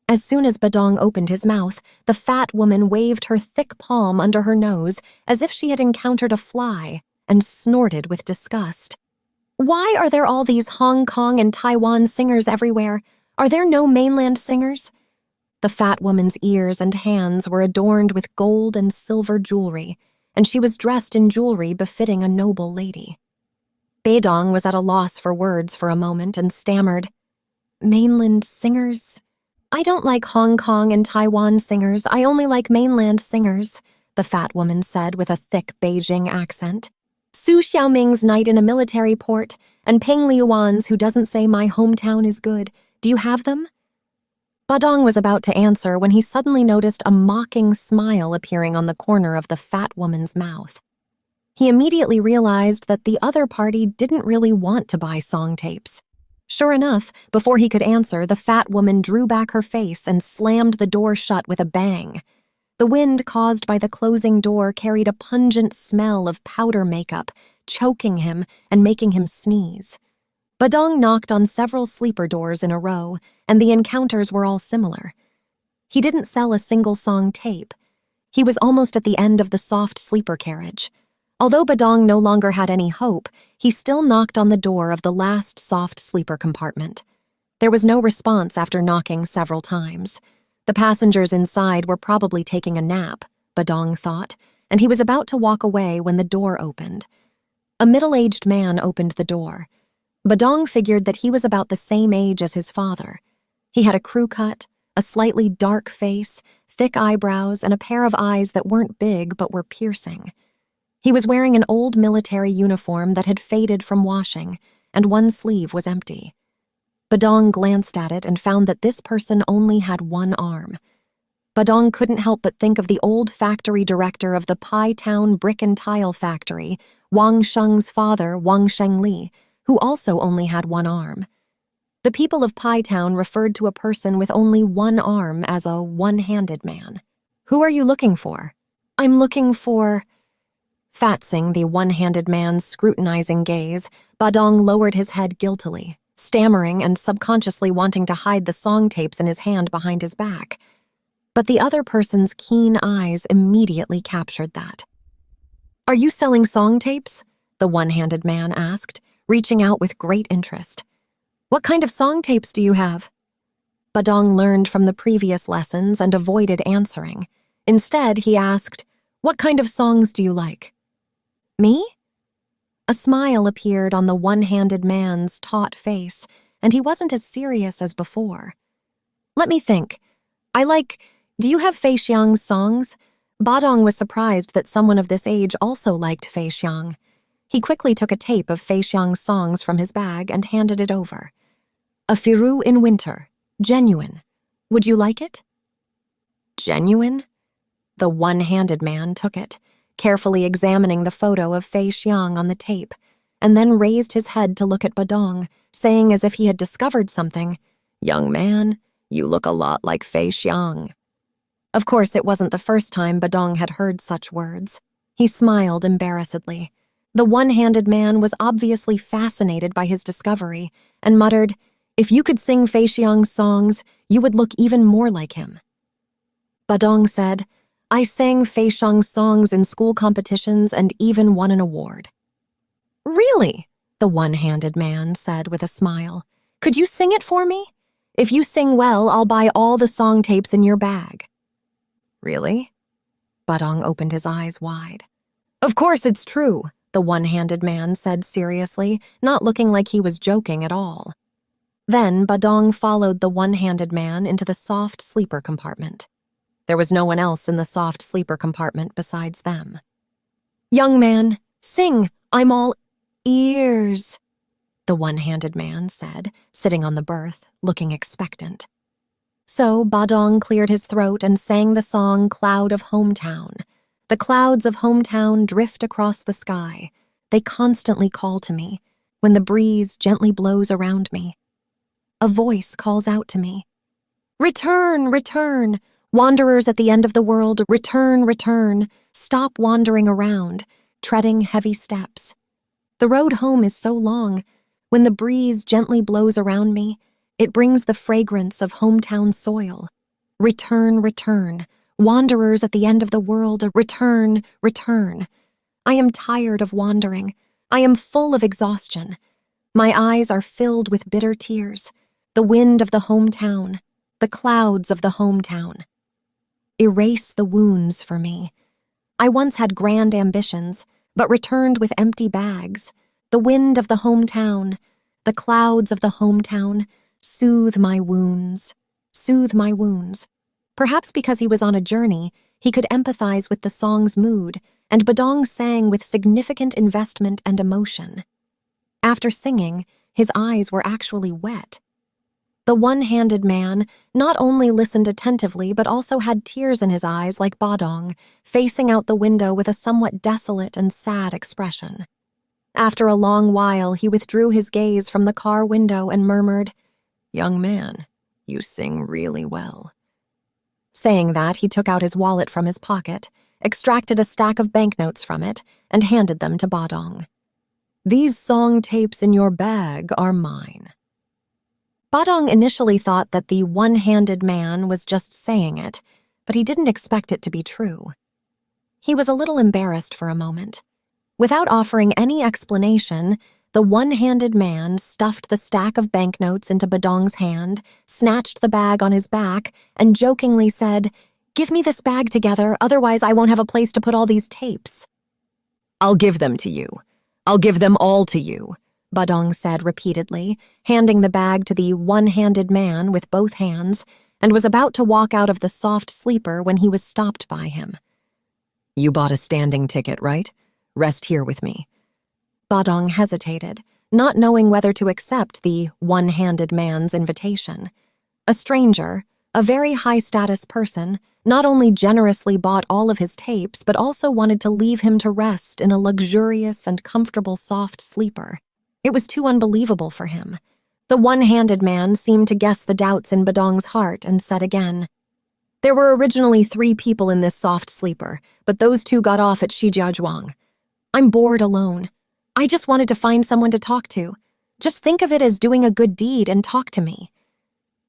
As soon as Badong opened his mouth, the fat woman waved her thick palm under her nose as if she had encountered a fly and snorted with disgust. Why are there all these Hong Kong and Taiwan singers everywhere? Are there no mainland singers? The fat woman's ears and hands were adorned with gold and silver jewelry, and she was dressed in jewelry befitting a noble lady. Badong was at a loss for words for a moment and stammered, "Mainland singers? I don't like Hong Kong and Taiwan singers, I only like mainland singers," the fat woman said with a thick Beijing accent. "Su Xiaoming's Night in a Military Port, and Peng Liuan's Who Doesn't Say My Hometown is Good. Do you have them?" Badong was about to answer when he suddenly noticed a mocking smile appearing on the corner of the fat woman's mouth. He immediately realized that the other party didn't really want to buy song tapes. Sure enough, before he could answer, the fat woman drew back her face and slammed the door shut with a bang. The wind caused by the closing door carried a pungent smell of powder makeup, choking him and making him sneeze. Badong knocked on several sleeper doors in a row, and the encounters were all similar. He didn't sell a single song tape. He was almost at the end of the soft sleeper carriage. Although Badong no longer had any hope, he still knocked on the door of the last soft sleeper compartment. There was no response after knocking several times. The passengers inside were probably taking a nap, Badong thought, and he was about to walk away when the door opened. A middle-aged man opened the door. Badong figured that he was about the same age as his father. He had a crew cut, a slightly dark face, thick eyebrows, and a pair of eyes that weren't big but were piercing. He was wearing an old military uniform that had faded from washing, and one sleeve was empty. Badong glanced at it and found that this person only had one arm. Badong couldn't help but think of the old factory director of the Pai Town brick and tile factory, Wang Sheng's father, Wang Shengli, who also only had one arm. The people of Pai Town referred to a person with only one arm as a one-handed man. "Who are you looking for?" "I'm looking for..." Fatsing the one-handed man's scrutinizing gaze, Badong lowered his head guiltily, stammering and subconsciously wanting to hide the song tapes in his hand behind his back. But the other person's keen eyes immediately captured that. "Are you selling song tapes?" the one-handed man asked, reaching out with great interest. "What kind of song tapes do you have?" Badong learned from the previous lessons and avoided answering. Instead, he asked, "What kind of songs do you like?" "Me?" A smile appeared on the one-handed man's taut face, and he wasn't as serious as before. "Let me think. Do you have Fei Xiang's songs?" Badong was surprised that someone of this age also liked Fei Xiang. He quickly took a tape of Fei Xiang's songs from his bag and handed it over. "A Firu in Winter. Genuine. Would you like it?" "Genuine?" The one-handed man took it, carefully examining the photo of Fei Xiang on the tape, and then raised his head to look at Badong, saying as if he had discovered something, "Young man, you look a lot like Fei Xiang." Of course, it wasn't the first time Badong had heard such words. He smiled embarrassedly. The one-handed man was obviously fascinated by his discovery and muttered, "If you could sing Fei Xiang's songs, you would look even more like him." Badong said, "I sang Fei Xiang's songs in school competitions and even won an award." "Really?" the one-handed man said with a smile. "Could you sing it for me? If you sing well, I'll buy all the song tapes in your bag." "Really?" Badong opened his eyes wide. "Of course it's true," the one-handed man said seriously, not looking like he was joking at all. Then Badong followed the one-handed man into the soft sleeper compartment. There was no one else in the soft sleeper compartment besides them. "Young man, sing, I'm all ears," the one-handed man said, sitting on the berth, looking expectant. So Badong cleared his throat and sang the song Cloud of Hometown. The clouds of hometown drift across the sky. They constantly call to me when the breeze gently blows around me. A voice calls out to me, "Return, return, wanderers at the end of the world, return, return, stop wandering around, treading heavy steps. The road home is so long. When the breeze gently blows around me, It brings the fragrance of hometown soil. Return, return. Wanderers at the end of the world, return, return. I am tired of wandering. I am full of exhaustion. My eyes are filled with bitter tears. The wind of the hometown, the clouds of the hometown. Erase the wounds for me. I once had grand ambitions, but returned with empty bags. The wind of the hometown, the clouds of the hometown, soothe my wounds, soothe my wounds. Perhaps because he was on a journey, he could empathize with the song's mood, and Badong sang with significant investment and emotion. After singing, his eyes were actually wet. The one-handed man not only listened attentively but also had tears in his eyes like Badong, facing out the window with a somewhat desolate and sad expression. After a long while, he withdrew his gaze from the car window and murmured, "Young man, you sing really well." Saying that, he took out his wallet from his pocket, extracted a stack of banknotes from it, and handed them to Badong. "These song tapes in your bag are mine." Badong initially thought that the one-handed man was just saying it, but he didn't expect it to be true. He was a little embarrassed for a moment. Without offering any explanation, the one-handed man stuffed the stack of banknotes into Badong's hand, snatched the bag on his back, and jokingly said, "Give me this bag together, otherwise I won't have a place to put all these tapes." "I'll give them to you. I'll give them all to you," Badong said repeatedly, handing the bag to the one-handed man with both hands, and was about to walk out of the soft sleeper when he was stopped by him. "You bought a standing ticket, right? Rest here with me." Badong hesitated, not knowing whether to accept the one-handed man's invitation. A stranger, a very high-status person, not only generously bought all of his tapes but also wanted to leave him to rest in a luxurious and comfortable soft sleeper. It was too unbelievable for him. The one-handed man seemed to guess the doubts in Badong's heart and said again, "There were originally 3 people in this soft sleeper, but those 2 got off at Shijiazhuang. I'm bored alone. I just wanted to find someone to talk to. Just think of it as doing a good deed and talk to me."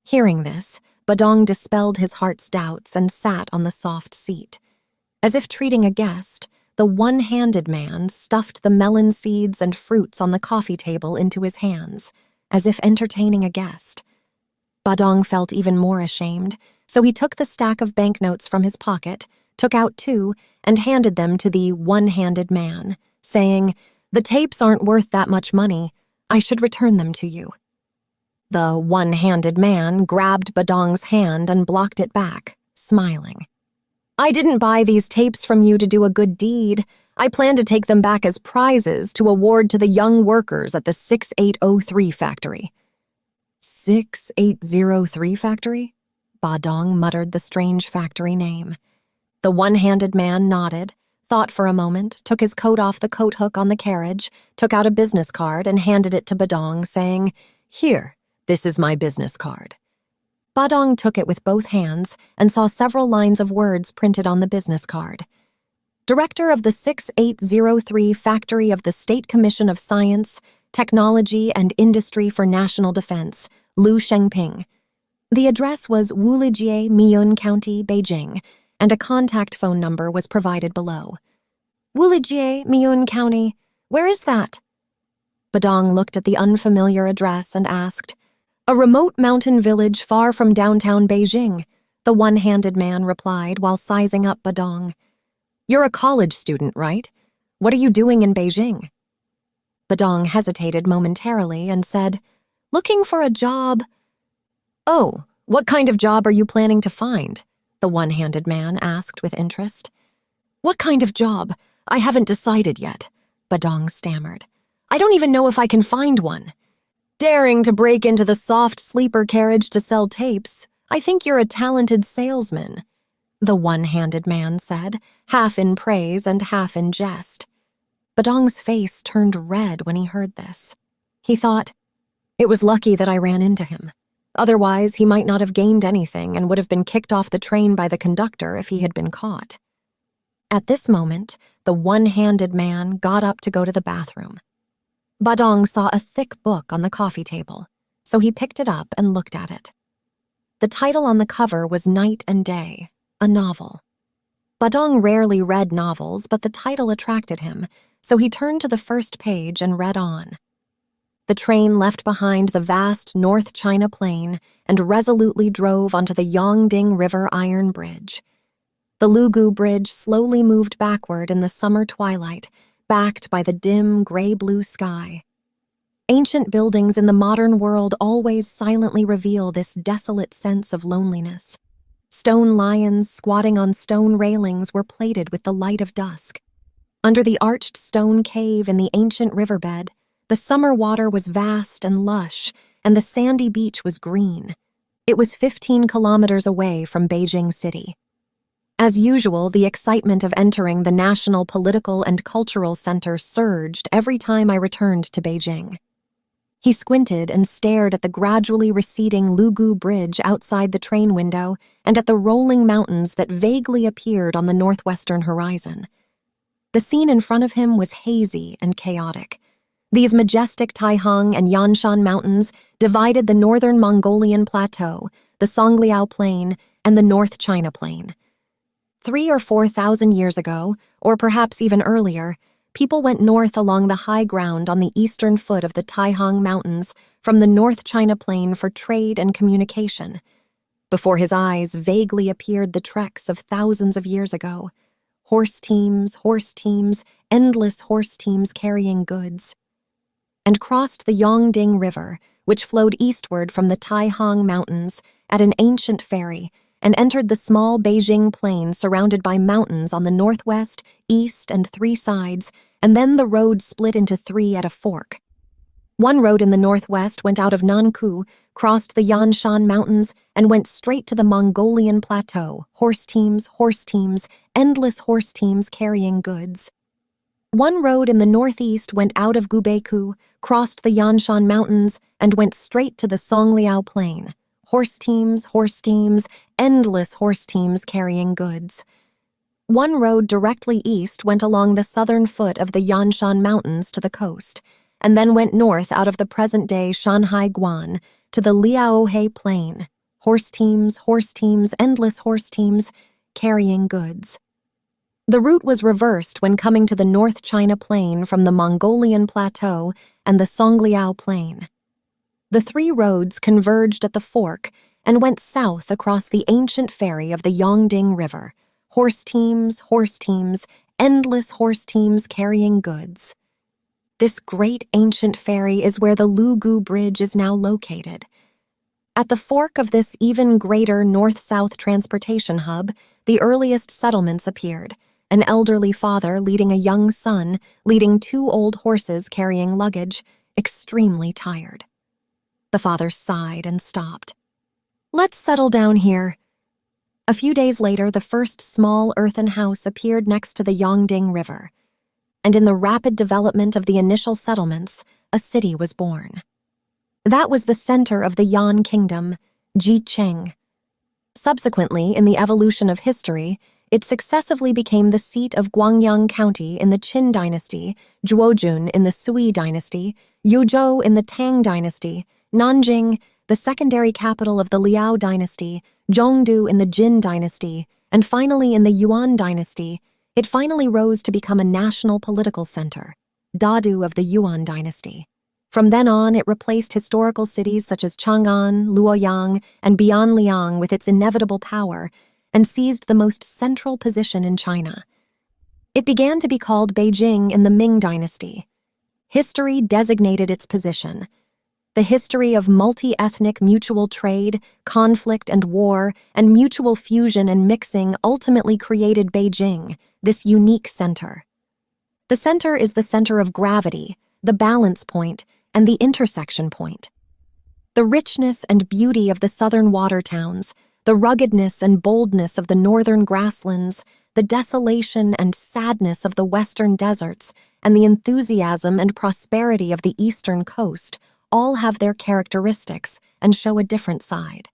Hearing this, Badong dispelled his heart's doubts and sat on the soft seat. As if treating a guest, the one-handed man stuffed the melon seeds and fruits on the coffee table into his hands, as if entertaining a guest. Badong felt even more ashamed, so he took the stack of banknotes from his pocket, took out 2, and handed them to the one-handed man, saying, "The tapes aren't worth that much money. I should return them to you." The one-handed man grabbed Badong's hand and blocked it back, smiling. "I didn't buy these tapes from you to do a good deed. I plan to take them back as prizes to award to the young workers at the 6803 factory." 6803 factory? Badong muttered the strange factory name. The one-handed man nodded, thought for a moment, took his coat off the coat hook on the carriage, took out a business card and handed it to Badong, saying, "Here, this is my business card." Badong took it with both hands and saw several lines of words printed on the business card. Director of the 6803 Factory of the State Commission of Science, Technology, and Industry for National Defense, Liu Jiming. The address was Wulijie, Miyun County, Beijing, and a contact phone number was provided below. "Wulijie, Miyun County, where is that?" Badong looked at the unfamiliar address and asked, "A remote mountain village far from downtown Beijing," the one-handed man replied while sizing up Badong. "You're a college student, right? What are you doing in Beijing?" Badong hesitated momentarily and said, "Looking for a job." "Oh, what kind of job are you planning to find?" the one-handed man asked with interest. "What kind of job? I haven't decided yet," Badong stammered. "I don't even know if I can find one. Daring to break into the soft sleeper carriage to sell tapes, I think you're a talented salesman," the one-handed man said, half in praise and half in jest. Badong's face turned red when he heard this. He thought, "It was lucky that I ran into him. Otherwise, he might not have gained anything and would have been kicked off the train by the conductor if he had been caught." At this moment, the one-handed man got up to go to the bathroom. Badong saw a thick book on the coffee table. so he picked it up and looked at it. The title on the cover was Night and Day, a novel. Badong rarely read novels, but the title attracted him, so he turned to the first page and read on. The train left behind the vast North China Plain and resolutely drove onto the Yongding River Iron Bridge. The Lugu Bridge slowly moved backward in the summer twilight, backed by the dim gray-blue sky. Ancient buildings in the modern world always silently reveal this desolate sense of loneliness. Stone lions squatting on stone railings were plated with the light of dusk. Under the arched stone cave in the ancient riverbed, the summer water was vast and lush, and the sandy beach was green. It was 15 kilometers away from Beijing City. As usual, the excitement of entering the national political and cultural center surged every time I returned to Beijing. He squinted and stared at the gradually receding Lugu Bridge outside the train window and at the rolling mountains that vaguely appeared on the northwestern horizon. The scene in front of him was hazy and chaotic. These majestic Taihang and Yanshan mountains divided the northern Mongolian plateau, the Songliao Plain, and the North China Plain. 3,000 or 4,000 years ago, or perhaps even earlier, people went north along the high ground on the eastern foot of the Taihang Mountains from the North China Plain for trade and communication. Before his eyes vaguely appeared the treks of thousands of years ago. Horse teams, endless horse teams carrying goods. And crossed the Yongding River, which flowed eastward from the Taihang Mountains at an ancient ferry, and entered the small Beijing plain surrounded by mountains on the northwest, east, and 3 sides, and then the road split into 3 at a fork. One road in the northwest went out of Nankou, crossed the Yanshan Mountains, and went straight to the Mongolian plateau, horse teams, endless horse teams carrying goods. One road in the northeast went out of Gubeikou, crossed the Yanshan Mountains, and went straight to the Songliao Plain. Horse teams, endless horse teams carrying goods. One road directly east went along the southern foot of the Yanshan Mountains to the coast, and then went north out of the present-day Shanhai Guan to the Liaohe Plain. Horse teams, endless horse teams carrying goods. The route was reversed when coming to the North China Plain from the Mongolian Plateau and the Songliao Plain. The 3 roads converged at the fork and went south across the ancient ferry of the Yongding River. Horse teams, endless horse teams carrying goods. This great ancient ferry is where the Lugu Bridge is now located. At the fork of this even greater north-south transportation hub, the earliest settlements appeared. An elderly father leading a young son, leading 2 old horses carrying luggage, extremely tired. The father sighed and stopped. "Let's settle down here." A few days later, the first small earthen house appeared next to the Yongding River. And in the rapid development of the initial settlements, a city was born. That was the center of the Yan Kingdom, Jicheng. Subsequently, in the evolution of history, it successively became the seat of Guangyang County in the Qin dynasty, Zhuozhun in the Sui dynasty, Yuzhou in the Tang dynasty, Nanjing, the secondary capital of the Liao dynasty, Zhongdu in the Jin dynasty, and finally in the Yuan dynasty, it finally rose to become a national political center, Dadu of the Yuan dynasty. From then on, it replaced historical cities such as Chang'an, Luoyang, and Bianliang with its inevitable power, and seized the most central position in China. It began to be called Beijing in the Ming dynasty. History designated its position. The history of multi-ethnic mutual trade, conflict and war, and mutual fusion and mixing ultimately created Beijing, this unique center. The center is the center of gravity, the balance point, and the intersection point. The richness and beauty of the southern water towns, the ruggedness and boldness of the northern grasslands, the desolation and sadness of the western deserts, and the enthusiasm and prosperity of the eastern coast all have their characteristics and show a different side.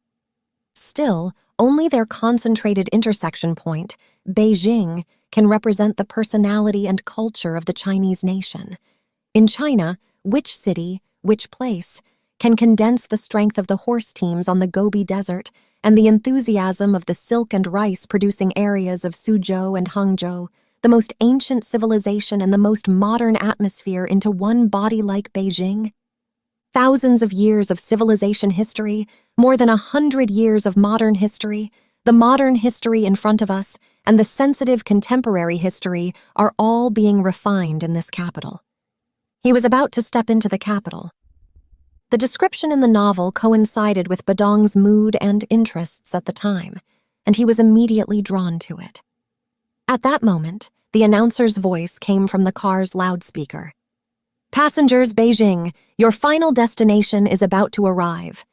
Still, only their concentrated intersection point, Beijing, can represent the personality and culture of the Chinese nation. In China, which city, which place, can condense the strength of the horse teams on the Gobi Desert and the enthusiasm of the silk and rice-producing areas of Suzhou and Hangzhou, the most ancient civilization and the most modern atmosphere, into one body like Beijing? Thousands of years of civilization history, more than 100 years of modern history, the modern history in front of us, and the sensitive contemporary history are all being refined in this capital. He was about to step into the capital. The description in the novel coincided with Badong's mood and interests at the time, and he was immediately drawn to it. At that moment, the announcer's voice came from the car's loudspeaker. "Passengers, Beijing, your final destination is about to arrive.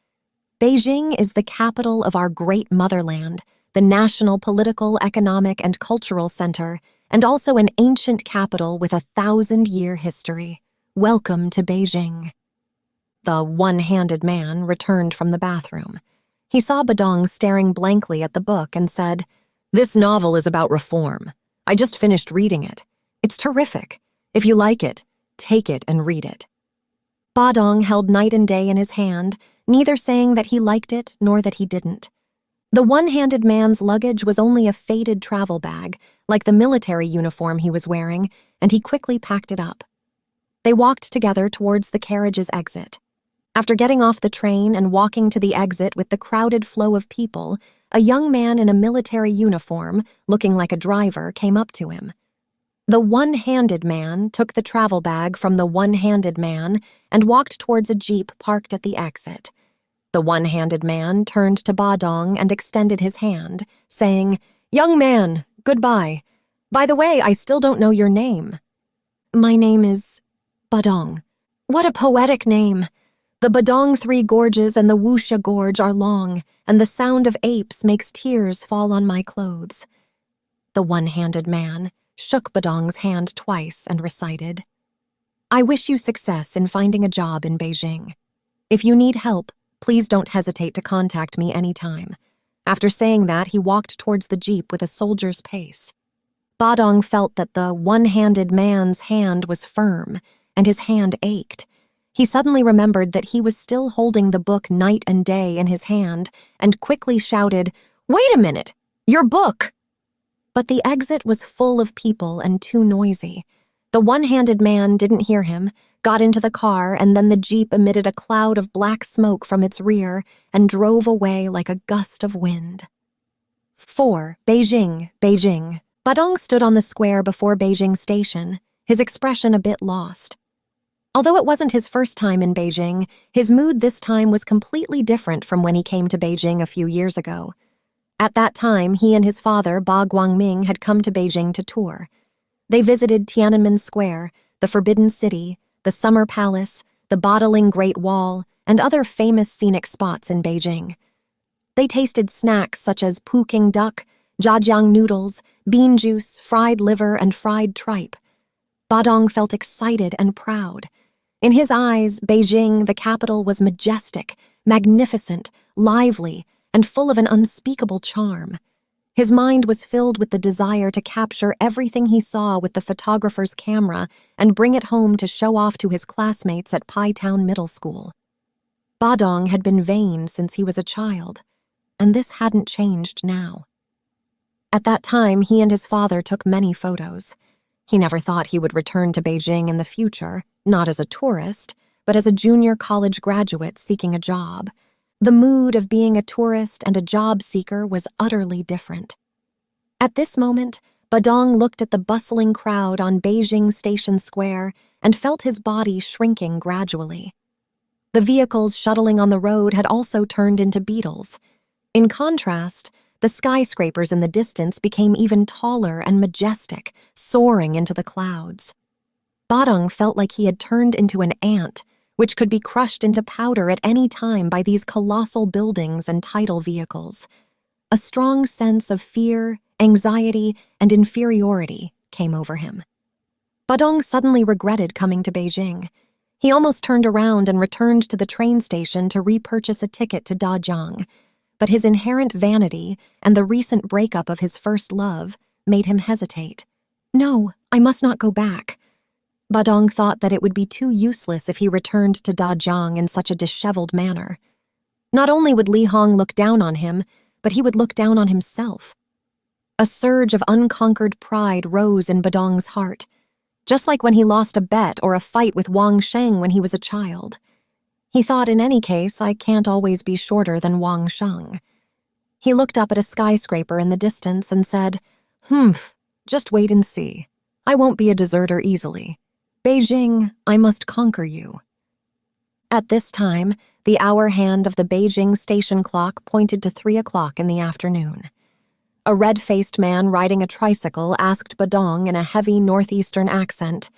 Beijing is the capital of our great motherland, the national political, economic, and cultural center, and also an ancient capital with a 1,000-year history. Welcome to Beijing." The one-handed man returned from the bathroom. He saw Badong staring blankly at the book and said, "This novel is about reform. I just finished reading it. It's terrific. If you like it, take it and read it." Badong held Night and Day in his hand, neither saying that he liked it nor that he didn't. The one-handed man's luggage was only a faded travel bag, like the military uniform he was wearing, and he quickly packed it up. They walked together towards the carriage's exit. After getting off the train and walking to the exit with the crowded flow of people, a young man in a military uniform, looking like a driver, came up to him. The one-handed man took the travel bag from the one-handed man and walked towards a jeep parked at the exit. The one-handed man turned to Badong and extended his hand, saying, "Young man, goodbye. By the way, I still don't know your name." "My name is Badong." "What a poetic name. The Badong Three Gorges and the Wuxia Gorge are long, and the sound of apes makes tears fall on my clothes." The one-handed man shook Badong's hand twice and recited, "I wish you success in finding a job in Beijing. If you need help, please don't hesitate to contact me anytime." After saying that, he walked towards the jeep with a soldier's pace. Badong felt that the one-handed man's hand was firm, and his hand ached. He suddenly remembered that he was still holding the book Night and Day in his hand and quickly shouted, "Wait a minute! Your book!" But the exit was full of people and too noisy. The one-handed man didn't hear him, got into the car, and then the jeep emitted a cloud of black smoke from its rear and drove away like a gust of wind. 4. Beijing, Beijing. Badong stood on the square before Beijing Station, his expression a bit lost. Although it wasn't his first time in Beijing, his mood this time was completely different from when he came to Beijing a few years ago. At that time, he and his father, Ba Guangming, had come to Beijing to tour. They visited Tiananmen Square, the Forbidden City, the Summer Palace, the Bottling Great Wall, and other famous scenic spots in Beijing. They tasted snacks such as Peking duck, jjiang noodles, bean juice, fried liver, and fried tripe. Badong felt excited and proud. In his eyes, Beijing, the capital, was majestic, magnificent, lively, and full of an unspeakable charm. His mind was filled with the desire to capture everything he saw with the photographer's camera and bring it home to show off to his classmates at Pai Town Middle School. Badong had been vain since he was a child, and this hadn't changed now. At that time, he and his father took many photos. He never thought he would return to Beijing in the future, not as a tourist, but as a junior college graduate seeking a job. The mood of being a tourist and a job seeker was utterly different. At this moment, Badong looked at the bustling crowd on Beijing Station Square and felt his body shrinking gradually. The vehicles shuttling on the road had also turned into beetles. In contrast, the skyscrapers in the distance became even taller and majestic, soaring into the clouds. Badong felt like he had turned into an ant, which could be crushed into powder at any time by these colossal buildings and tidal vehicles. A strong sense of fear, anxiety, and inferiority came over him. Badong suddenly regretted coming to Beijing. He almost turned around and returned to the train station to repurchase a ticket to Dajiang, but his inherent vanity and the recent breakup of his first love made him hesitate. "No, I must not go back." Badong thought that it would be too useless if he returned to Dajiang in such a disheveled manner. Not only would Li Hong look down on him, but he would look down on himself. A surge of unconquered pride rose in Badong's heart, just like when he lost a bet or a fight with Wang Sheng when he was a child. He thought, in any case, I can't always be shorter than Wang Sheng. He looked up at a skyscraper in the distance and said, just wait and see. I won't be a deserter easily. Beijing, I must conquer you. At this time, the hour hand of the Beijing station clock pointed to 3 o'clock in the afternoon. A red-faced man riding a tricycle asked Badong in a heavy northeastern accent,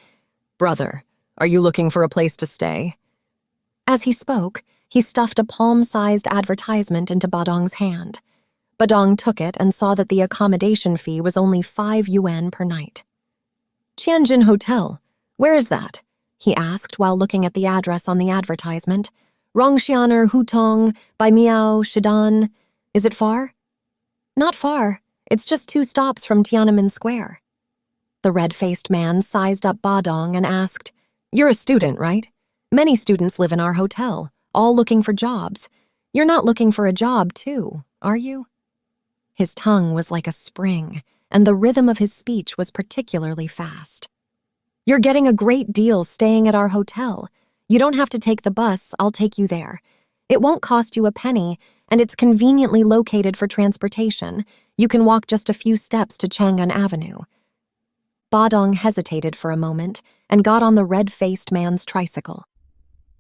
"Brother, are you looking for a place to stay?" As he spoke, he stuffed a palm-sized advertisement into Badong's hand. Badong took it and saw that the accommodation fee was only 5 yuan per night. "Tianjin Hotel, where is that?" he asked while looking at the address on the advertisement. "Rongxianer Hutong, by Miao, Shidan. Is it far?" "Not far. It's just 2 stops from Tiananmen Square." The red-faced man sized up Badong and asked, "You're a student, right? Many students live in our hotel, all looking for jobs. You're not looking for a job, too, are you?" His tongue was like a spring, and the rhythm of his speech was particularly fast. "You're getting a great deal staying at our hotel. You don't have to take the bus, I'll take you there. It won't cost you a penny, and it's conveniently located for transportation. You can walk just a few steps to Chang'an Avenue." Badong hesitated for a moment and got on the red-faced man's tricycle.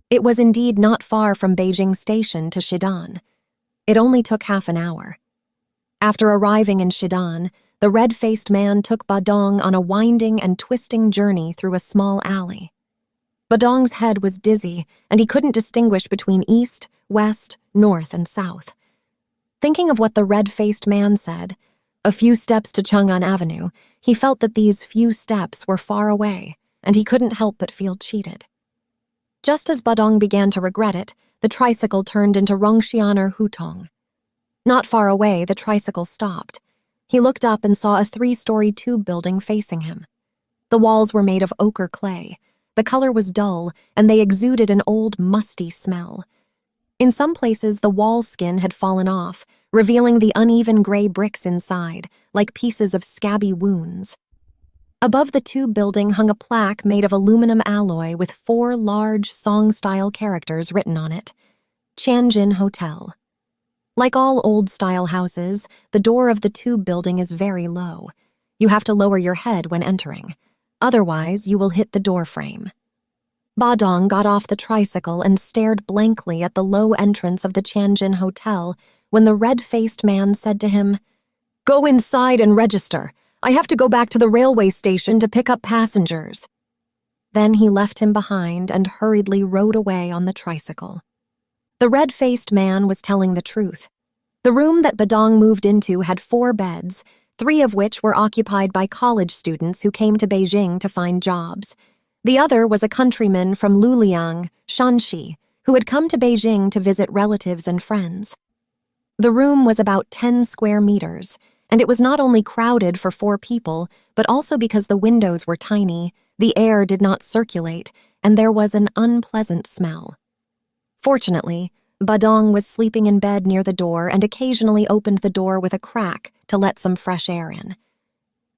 It was indeed not far from Beijing Station to Shidan. It only took half an hour. After arriving in Shidan, the red-faced man took Badong on a winding and twisting journey through a small alley. Badong's head was dizzy, and he couldn't distinguish between east, west, north, and south. Thinking of what the red-faced man said, a few steps to Chang'an Avenue, he felt that these few steps were far away, and he couldn't help but feel cheated. Just as Badong began to regret it, the tricycle turned into Rongxianer Hutong. Not far away, the tricycle stopped. He looked up and saw a 3-story tube building facing him. The walls were made of ochre clay. The color was dull, and they exuded an old, musty smell. In some places, the wall skin had fallen off, revealing the uneven gray bricks inside, like pieces of scabby wounds. Above the tube building hung a plaque made of aluminum alloy with 4 large Song-style characters written on it. Tianjin Hotel. Like all old-style houses, the door of the tube building is very low. You have to lower your head when entering. Otherwise, you will hit the door frame. Badong got off the tricycle and stared blankly at the low entrance of the Tianjin Hotel when the red-faced man said to him, "Go inside and register. I have to go back to the railway station to pick up passengers." Then he left him behind and hurriedly rode away on the tricycle. The red-faced man was telling the truth. The room that Badong moved into had 4 beds, 3 of which were occupied by college students who came to Beijing to find jobs. The other was a countryman from Luliang, Shanxi, who had come to Beijing to visit relatives and friends. The room was about 10 square meters, and it was not only crowded for 4 people, but also because the windows were tiny, the air did not circulate, and there was an unpleasant smell. Fortunately, Badong was sleeping in bed near the door and occasionally opened the door with a crack to let some fresh air in.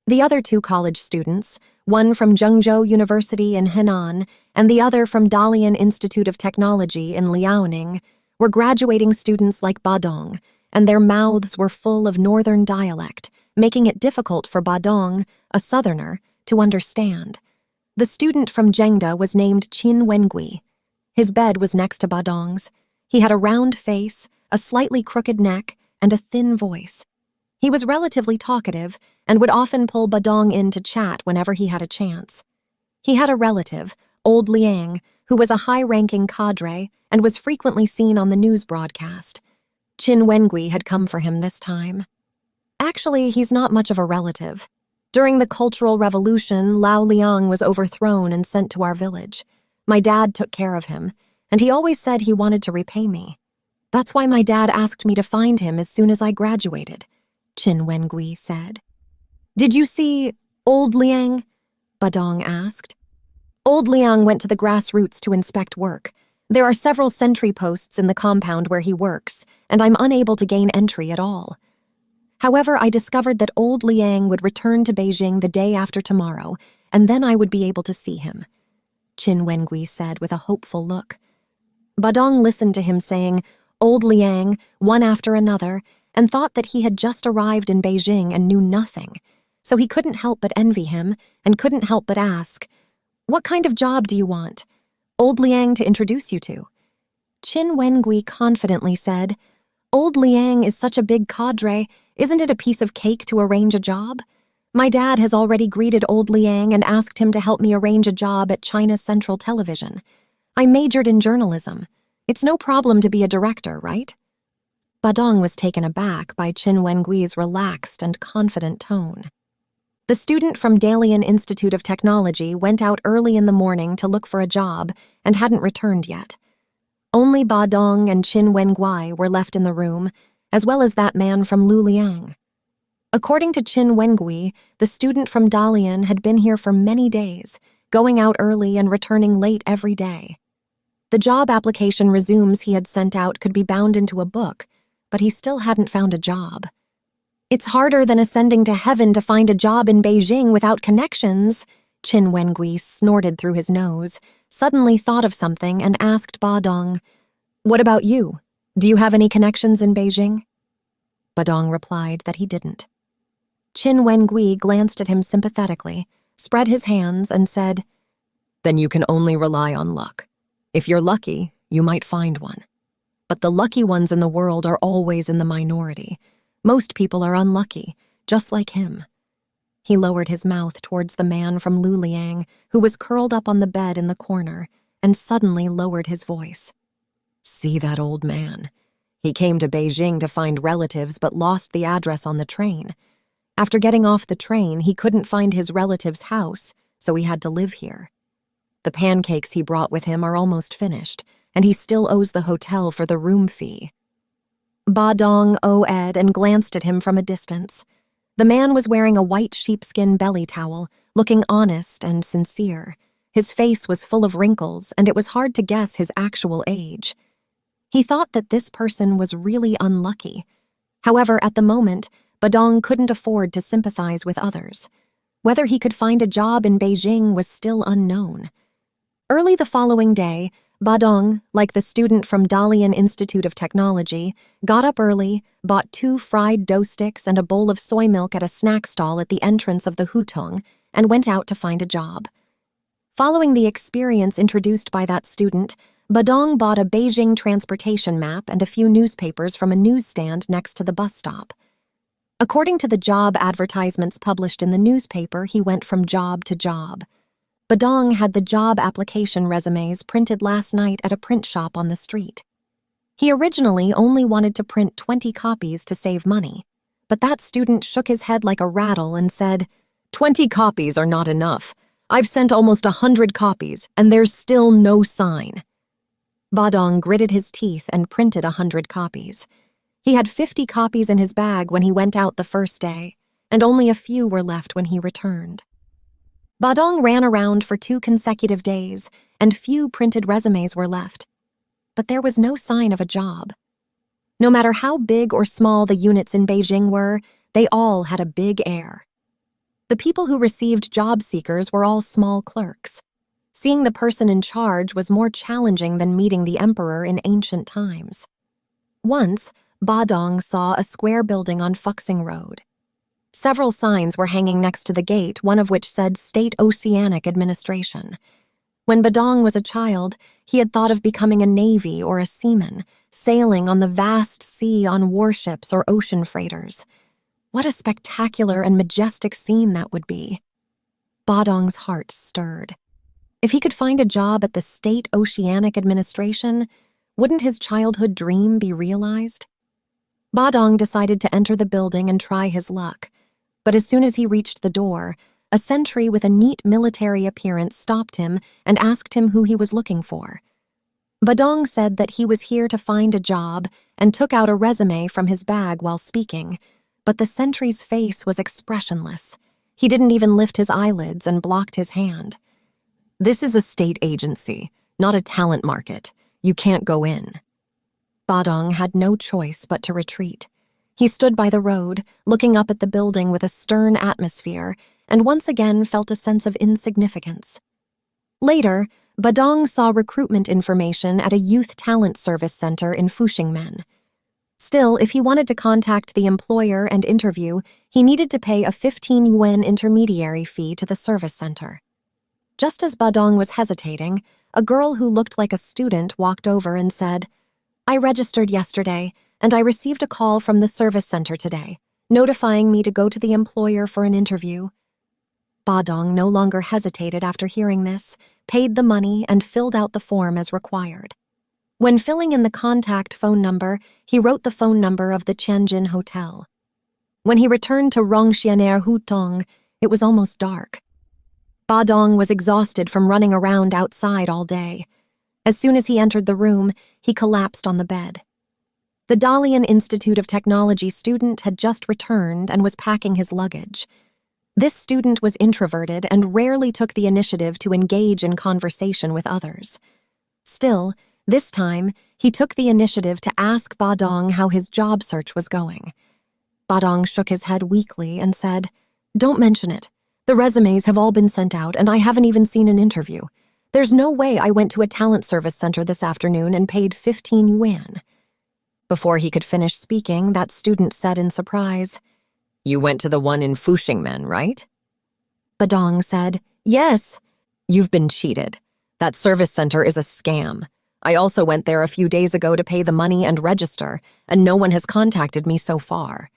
The other 2 college students, one from Zhengzhou University in Henan and the other from Dalian Institute of Technology in Liaoning, were graduating students like Badong, and their mouths were full of northern dialect, making it difficult for Badong, a southerner, to understand. The student from Zhengda was named Qin Wengui. His bed was next to Badong's. He had a round face, a slightly crooked neck, and a thin voice. He was relatively talkative and would often pull Badong in to chat whenever he had a chance. He had a relative, old Liang, who was a high-ranking cadre and was frequently seen on the news broadcast. Qin Wengui had come for him this time. Actually, he's not much of a relative. During the Cultural Revolution, Lao Liang was overthrown and sent to our village. My dad took care of him, and he always said he wanted to repay me. That's why my dad asked me to find him as soon as I graduated, Qin Wengui said. "Did you see Old Liang?" Badong asked. Old Liang went to the grassroots to inspect work. There are several sentry posts in the compound where he works, and I'm unable to gain entry at all. However, I discovered that old Liang would return to Beijing the day after tomorrow, and then I would be able to see him, Qin Wengui said with a hopeful look. Badong listened to him saying, old Liang, one after another, and thought that he had just arrived in Beijing and knew nothing, so he couldn't help but envy him and couldn't help but ask, what kind of job do you want? Old Liang to introduce you to. Qin Wengui confidently said, old Liang is such a big cadre, isn't it a piece of cake to arrange a job? My dad has already greeted old Liang and asked him to help me arrange a job at China Central Television. I majored in journalism. It's no problem to be a director, right? Badong was taken aback by Qin Wengui's relaxed and confident tone. The student from Dalian Institute of Technology went out early in the morning to look for a job and hadn't returned yet. Only Badong and Qin Wengui were left in the room, as well as that man from Luliang. According to Qin Wengui, the student from Dalian had been here for many days, going out early and returning late every day. The job application resumes he had sent out could be bound into a book, but he still hadn't found a job. It's harder than ascending to heaven to find a job in Beijing without connections, Qin Wengui snorted through his nose, suddenly thought of something and asked Badong, what about you? Do you have any connections in Beijing? Badong replied that he didn't. Qin Wengui glanced at him sympathetically, spread his hands, and said, then you can only rely on luck. If you're lucky, you might find one. But the lucky ones in the world are always in the minority. Most people are unlucky, just like him. He lowered his mouth towards the man from Luliang, who was curled up on the bed in the corner, and suddenly lowered his voice. See that old man. He came to Beijing to find relatives but lost the address on the train. After getting off the train, he couldn't find his relative's house, so he had to live here. The pancakes he brought with him are almost finished, and he still owes the hotel for the room fee. Badong oh-ed and glanced at him from a distance. The man was wearing a white sheepskin belly towel, looking honest and sincere. His face was full of wrinkles, and it was hard to guess his actual age. He thought that this person was really unlucky. However, at the moment, Badong couldn't afford to sympathize with others. Whether he could find a job in Beijing was still unknown. Early the following day, Badong, like the student from Dalian Institute of Technology, got up early, bought 2 fried dough sticks and a bowl of soy milk at a snack stall at the entrance of the hutong, and went out to find a job. Following the experience introduced by that student, Badong bought a Beijing transportation map and a few newspapers from a newsstand next to the bus stop. According to the job advertisements published in the newspaper, he went from job to job. Badong had the job application resumes printed last night at a print shop on the street. He originally only wanted to print 20 copies to save money, but that student shook his head like a rattle and said, 20 copies are not enough. I've sent almost 100 copies, and there's still no sign. Badong gritted his teeth and printed 100 copies. He had 50 copies in his bag when he went out the first day, and only a few were left when he returned. Badong ran around for 2 consecutive days, and few printed resumes were left. But there was no sign of a job. No matter how big or small the units in Beijing were, they all had a big air. The people who received job seekers were all small clerks. Seeing the person in charge was more challenging than meeting the emperor in ancient times. Once, Badong saw a square building on Fuxing Road. Several signs were hanging next to the gate, one of which said State Oceanic Administration. When Badong was a child, he had thought of becoming a navy or a seaman, sailing on the vast sea on warships or ocean freighters. What a spectacular and majestic scene that would be. Badong's heart stirred. If he could find a job at the State Oceanic Administration, wouldn't his childhood dream be realized? Badong decided to enter the building and try his luck. But as soon as he reached the door, a sentry with a neat military appearance stopped him and asked him who he was looking for. Badong said that he was here to find a job and took out a resume from his bag while speaking, but the sentry's face was expressionless. He didn't even lift his eyelids and blocked his hand. This is a state agency, not a talent market. You can't go in. Badong had no choice but to retreat. He stood by the road, looking up at the building with a stern atmosphere, and once again felt a sense of insignificance. Later, Badong saw recruitment information at a youth talent service center in Fuxingmen. Still, if he wanted to contact the employer and interview, he needed to pay a 15 yuan intermediary fee to the service center. Just as Badong was hesitating, a girl who looked like a student walked over and said, "I registered yesterday, and I received a call from the service center today, notifying me to go to the employer for an interview." Badong no longer hesitated after hearing this, paid the money, and filled out the form as required. When filling in the contact phone number, he wrote the phone number of the Tianjin Hotel. When he returned to Rongxianer Hutong, it was almost dark. Badong was exhausted from running around outside all day. As soon as he entered the room, he collapsed on the bed. The Dalian Institute of Technology student had just returned and was packing his luggage. This student was introverted and rarely took the initiative to engage in conversation with others. Still, this time, he took the initiative to ask Badong how his job search was going. Badong shook his head weakly and said, "Don't mention it. The resumes have all been sent out, and I haven't even seen an interview. There's no way I went to a talent service center this afternoon and paid 15 yuan. Before he could finish speaking, that student said in surprise, "You went to the one in Fuxingmen, right?" Badong said, "Yes." "You've been cheated. That service center is a scam. I also went there a few days ago to pay the money and register, and no one has contacted me so far."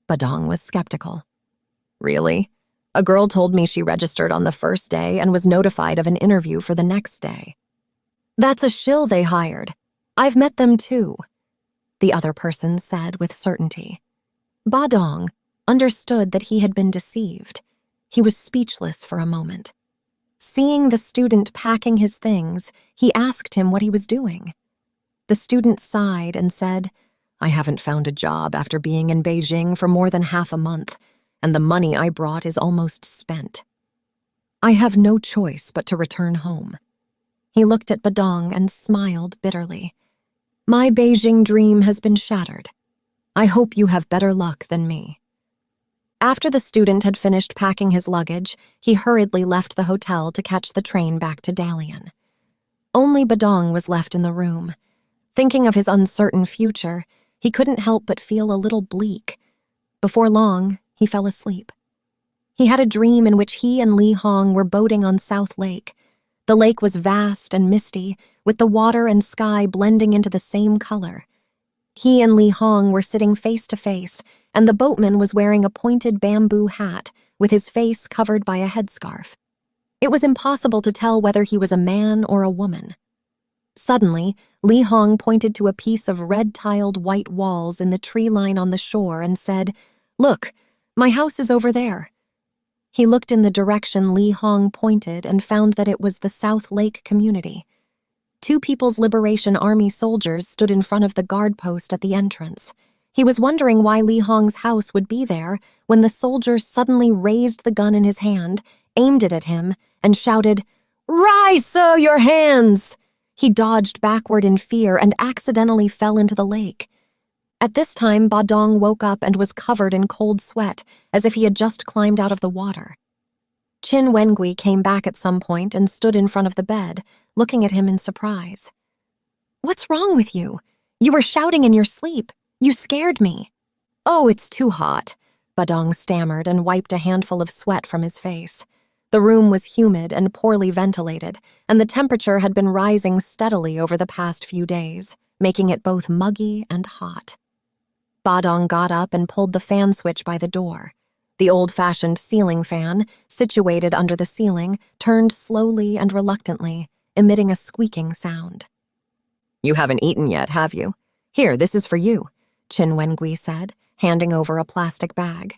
Badong was skeptical. "Really? A girl told me she registered on the first day and was notified of an interview for the next day." "That's a shill they hired. I've met them too," the other person said with certainty. Badong understood that he had been deceived. He was speechless for a moment. Seeing the student packing his things, he asked him what he was doing. The student sighed and said, "I haven't found a job after being in Beijing for more than half a month, and the money I brought is almost spent. I have no choice but to return home." He looked at Badong and smiled bitterly. "My Beijing dream has been shattered. I hope you have better luck than me." After the student had finished packing his luggage, he hurriedly left the hotel to catch the train back to Dalian. Only Badong was left in the room. Thinking of his uncertain future, he couldn't help but feel a little bleak. Before long, he fell asleep. He had a dream in which he and Li Hong were boating on South Lake. The lake was vast and misty, with the water and sky blending into the same color. He and Li Hong were sitting face to face, and the boatman was wearing a pointed bamboo hat with his face covered by a headscarf. It was impossible to tell whether he was a man or a woman. Suddenly, Li Hong pointed to a piece of red-tiled white walls in the tree line on the shore and said, "Look, my house is over there." He looked in the direction Li Hong pointed and found that it was the South Lake community. Two People's Liberation Army soldiers stood in front of the guard post at the entrance. He was wondering why Li Hong's house would be there when the soldier suddenly raised the gun in his hand, aimed it at him, and shouted, "Rise, sir, your hands!" He dodged backward in fear and accidentally fell into the lake. At this time, Badong woke up and was covered in cold sweat, as if he had just climbed out of the water. Qin Wengui came back at some point and stood in front of the bed, looking at him in surprise. "What's wrong with you? You were shouting in your sleep. You scared me." "Oh, it's too hot," Badong stammered and wiped a handful of sweat from his face. The room was humid and poorly ventilated, and the temperature had been rising steadily over the past few days, making it both muggy and hot. Badong got up and pulled the fan switch by the door. The old-fashioned ceiling fan, situated under the ceiling, turned slowly and reluctantly, emitting a squeaking sound. "You haven't eaten yet, have you? Here, this is for you," Qin Wengui said, handing over a plastic bag.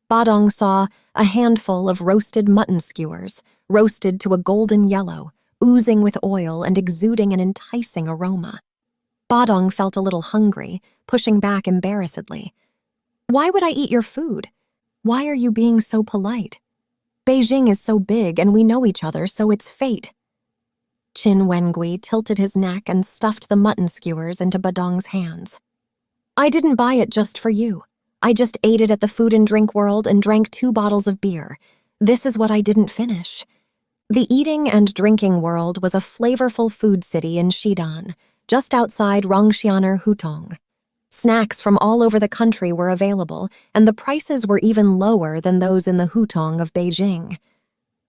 Badong saw a handful of roasted mutton skewers, roasted to a golden yellow, oozing with oil and exuding an enticing aroma. Badong felt a little hungry, pushing back embarrassedly. "Why would I eat your food? Why are you being so polite?" Beijing is so big and we know each other, so it's fate. Chen Wengui tilted his neck and stuffed the mutton skewers into Badong's hands. I didn't buy it just for you. I just ate it at the food and drink world and drank 2 bottles of beer. This is what I didn't finish. The eating and drinking world was a flavorful food city in Xidan, just outside Rongxianer Hutong. Snacks from all over the country were available, and the prices were even lower than those in the Hutong of Beijing.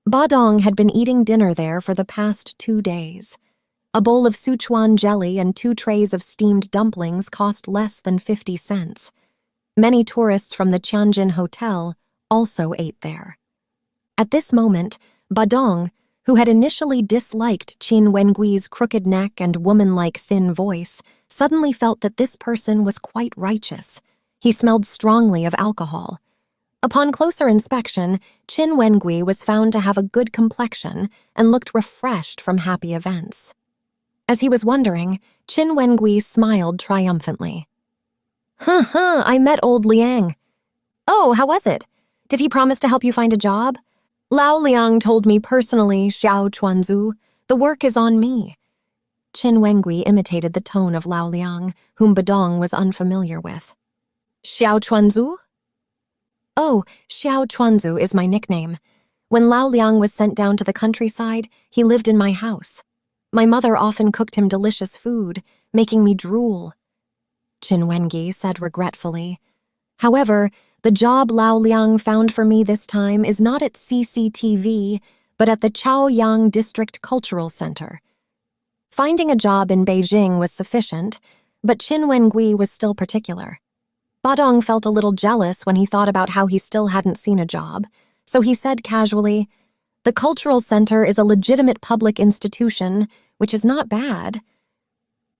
Badong had been eating dinner there for the past 2 days. A bowl of Sichuan jelly and 2 trays of steamed dumplings cost less than 50 cents. Many tourists from the Tianjin Hotel also ate there. At this moment, Badong, who had initially disliked Chen Wengui's crooked neck and woman-like thin voice, suddenly felt that this person was quite righteous. He smelled strongly of alcohol. Upon closer inspection, Chen Wengui was found to have a good complexion and looked refreshed from happy events. As he was wondering, Chen Wengui smiled triumphantly. I met old Liang. Oh, how was it? Did he promise to help you find a job? Lao Liang told me personally, Xiao Chuanzu, the work is on me. Chen Wengui imitated the tone of Lao Liang, whom Badong was unfamiliar with. Xiao Chuanzu? Oh, Xiao Chuanzu is my nickname. When Lao Liang was sent down to the countryside, he lived in my house. My mother often cooked him delicious food, making me drool. Chen Wengui said regretfully. However, the job Lao Liang found for me this time is not at CCTV, but at the Chaoyang District Cultural Center. Finding a job in Beijing was sufficient, but Chen Wengui was still particular. Badong felt a little jealous when he thought about how he still hadn't seen a job, so he said casually, "The cultural center is a legitimate public institution, which is not bad."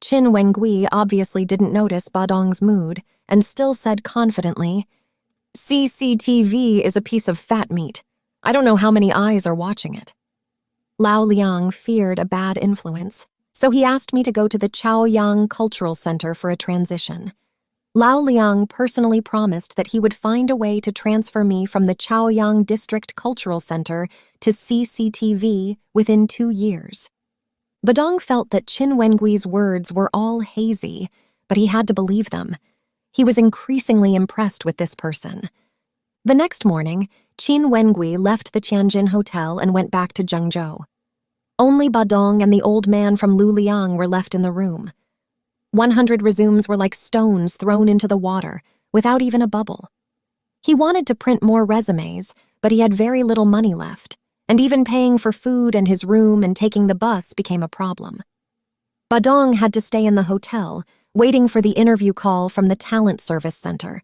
Chen Wengui obviously didn't notice Badong's mood and still said confidently, "CCTV is a piece of fat meat. I don't know how many eyes are watching it." Lao Liang feared a bad influence, so he asked me to go to the Chaoyang Cultural Center for a transition. Lao Liang personally promised that he would find a way to transfer me from the Chaoyang District Cultural Center to CCTV within 2 years. Badong felt that Chen Wengui's words were all hazy, but he had to believe them. He was increasingly impressed with this person. The next morning, Chen Wengui left the Tianjin Hotel and went back to Zhengzhou. Only Badong and the old man from Luliang were left in the room. 100 resumes were like stones thrown into the water, without even a bubble. He wanted to print more resumes, but he had very little money left, and even paying for food and his room and taking the bus became a problem. Badong had to stay in the hotel, waiting for the interview call from the talent service center.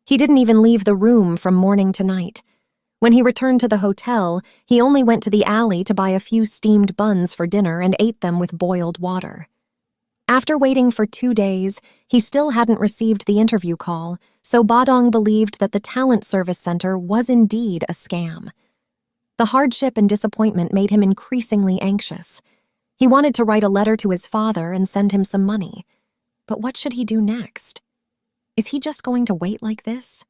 He didn't even leave the room from morning to night. When he returned to the hotel, he only went to the alley to buy a few steamed buns for dinner and ate them with boiled water. After waiting for 2 days, he still hadn't received the interview call, so Badong believed that the talent service center was indeed a scam. The hardship and disappointment made him increasingly anxious. He wanted to write a letter to his father and send him some money. But what should he do next? Is he just going to wait like this?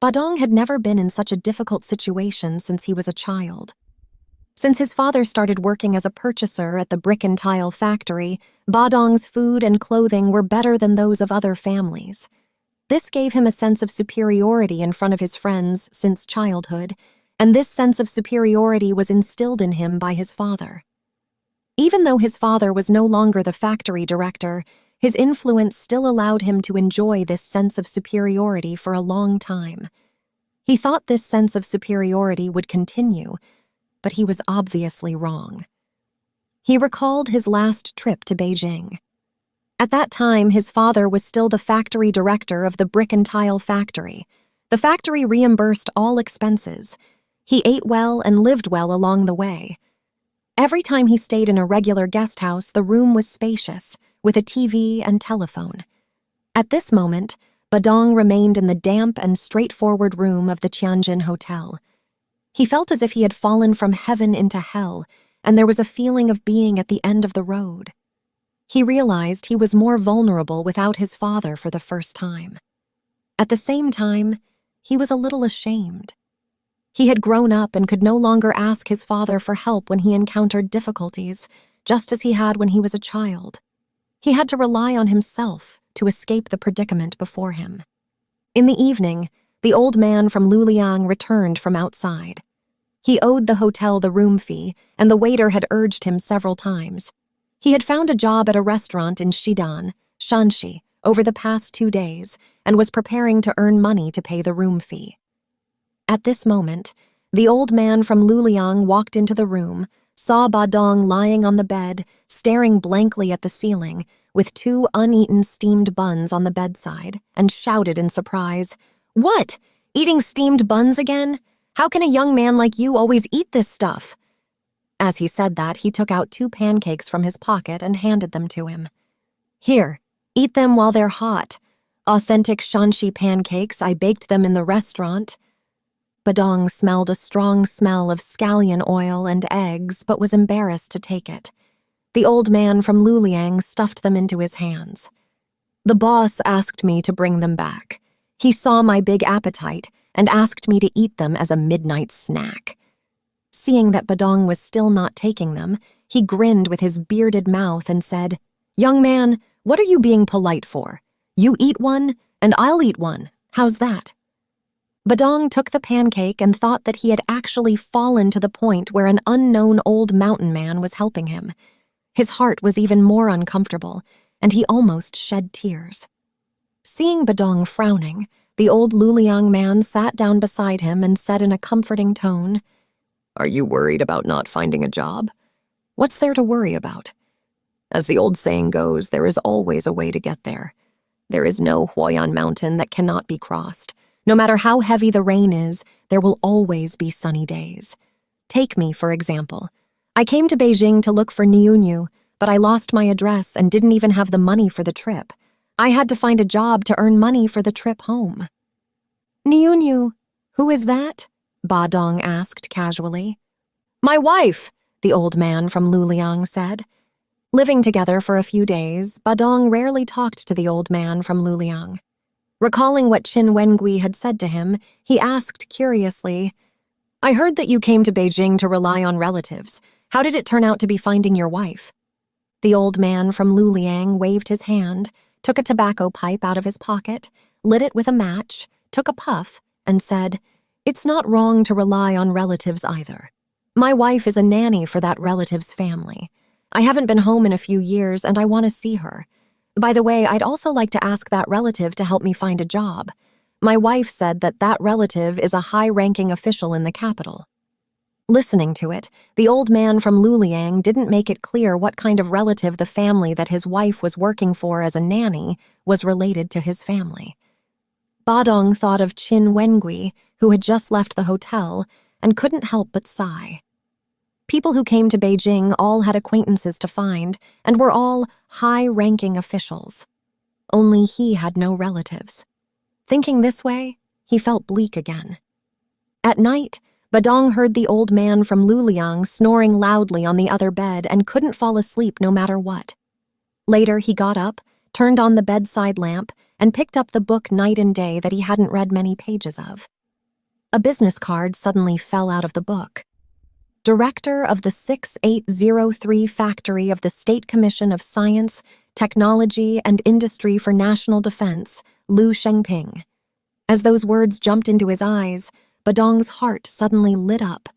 Badong had never been in such a difficult situation since he was a child. Since his father started working as a purchaser at the brick and tile factory, Badong's food and clothing were better than those of other families. This gave him a sense of superiority in front of his friends since childhood, and this sense of superiority was instilled in him by his father. Even though his father was no longer the factory director, his influence still allowed him to enjoy this sense of superiority for a long time. He thought this sense of superiority would continue, but he was obviously wrong. He recalled his last trip to Beijing. At that time, his father was still the factory director of the brick and tile factory. The factory reimbursed all expenses. He ate well and lived well along the way. Every time he stayed in a regular guest house, the room was spacious, with a TV and telephone. At this moment, Badong remained in the damp and straightforward room of the Tianjin Hotel. He felt as if he had fallen from heaven into hell, and there was a feeling of being at the end of the road. He realized he was more vulnerable without his father for the first time. At the same time, he was a little ashamed. He had grown up and could no longer ask his father for help when he encountered difficulties, just as he had when he was a child. He had to rely on himself to escape the predicament before him. In the evening, the old man from Luliang returned from outside. He owed the hotel the room fee, and the waiter had urged him several times. He had found a job at a restaurant in Xidan, Shanxi, over the past 2 days, and was preparing to earn money to pay the room fee. At this moment, the old man from Luliang walked into the room, saw Badong lying on the bed, staring blankly at the ceiling, with 2 uneaten steamed buns on the bedside, and shouted in surprise, "What? Eating steamed buns again? How can a young man like you always eat this stuff?" As he said that, he took out 2 pancakes from his pocket and handed them to him. "Here, eat them while they're hot. Authentic Shanxi pancakes, I baked them in the restaurant." Badong smelled a strong smell of scallion oil and eggs, but was embarrassed to take it. The old man from Luliang stuffed them into his hands. "The boss asked me to bring them back. He saw my big appetite and asked me to eat them as a midnight snack." Seeing that Badong was still not taking them, he grinned with his bearded mouth and said, "Young man, what are you being polite for? You eat one, and I'll eat one. How's that?" Badong took the pancake and thought that he had actually fallen to the point where an unknown old mountain man was helping him. His heart was even more uncomfortable, and he almost shed tears. Seeing Badong frowning, the old Luliang man sat down beside him and said in a comforting tone, "Are you worried about not finding a job? What's there to worry about? As the old saying goes, there is always a way to get there. There is no Huayan mountain that cannot be crossed. No matter how heavy the rain is, there will always be sunny days. Take me, for example. I came to Beijing to look for Miyun, but I lost my address and didn't even have the money for the trip. I had to find a job to earn money for the trip home." "Miyun, who is that?" Badong asked casually. "My wife," the old man from Luliang said. Living together for a few days, Badong rarely talked to the old man from Luliang. Recalling what Qin Wengui had said to him, he asked curiously, "I heard that you came to Beijing to rely on relatives. How did it turn out to be finding your wife?" The old man from Luliang waved his hand, took a tobacco pipe out of his pocket, lit it with a match, took a puff, and said, "It's not wrong to rely on relatives either. My wife is a nanny for that relative's family. I haven't been home in a few years and I want to see her. By the way, I'd also like to ask that relative to help me find a job. My wife said that that relative is a high-ranking official in the capital." Listening to it, the old man from Luliang didn't make it clear what kind of relative the family that his wife was working for as a nanny was related to his family. Badong thought of Qin Wengui, who had just left the hotel, and couldn't help but sigh. People who came to Beijing all had acquaintances to find, and were all high-ranking officials. Only he had no relatives. Thinking this way, he felt bleak again. At night, Badong heard the old man from Luliang snoring loudly on the other bed and couldn't fall asleep no matter what. Later, he got up, turned on the bedside lamp, and picked up the book Night and Day that he hadn't read many pages of. A business card suddenly fell out of the book. Director of the 6803 Factory of the State Commission of Science, Technology, and Industry for National Defense, Liu Jiming. As those words jumped into his eyes, Badong's heart suddenly lit up.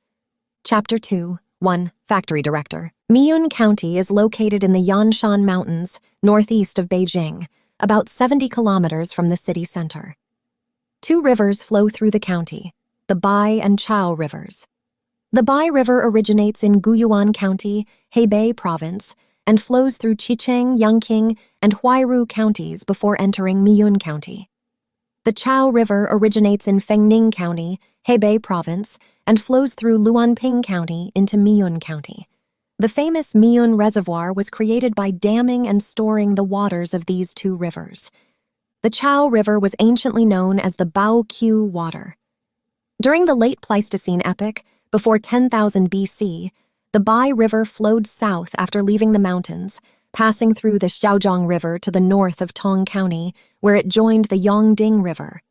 Chapter 2, 1. Factory Director. Miyun County is located in the Yanshan Mountains, northeast of Beijing, about 70 kilometers from the city center. 2 rivers flow through the county, the Bai and Chao rivers. The Bai River originates in Guyuan County, Hebei Province, and flows through Qicheng, Yangqing, and Huairu counties before entering Miyun County. The Chao River originates in Fengning County, Hebei Province, and flows through Luanping County into Miyun County. The famous Miyun Reservoir was created by damming and storing the waters of these 2 rivers. The Chao River was anciently known as the Baoqiu Water. During the late Pleistocene epoch, before 10,000 BC, the Bai River flowed south after leaving the mountains, passing through the Xiaozhong River to the north of Tong County, where it joined the Yongding River.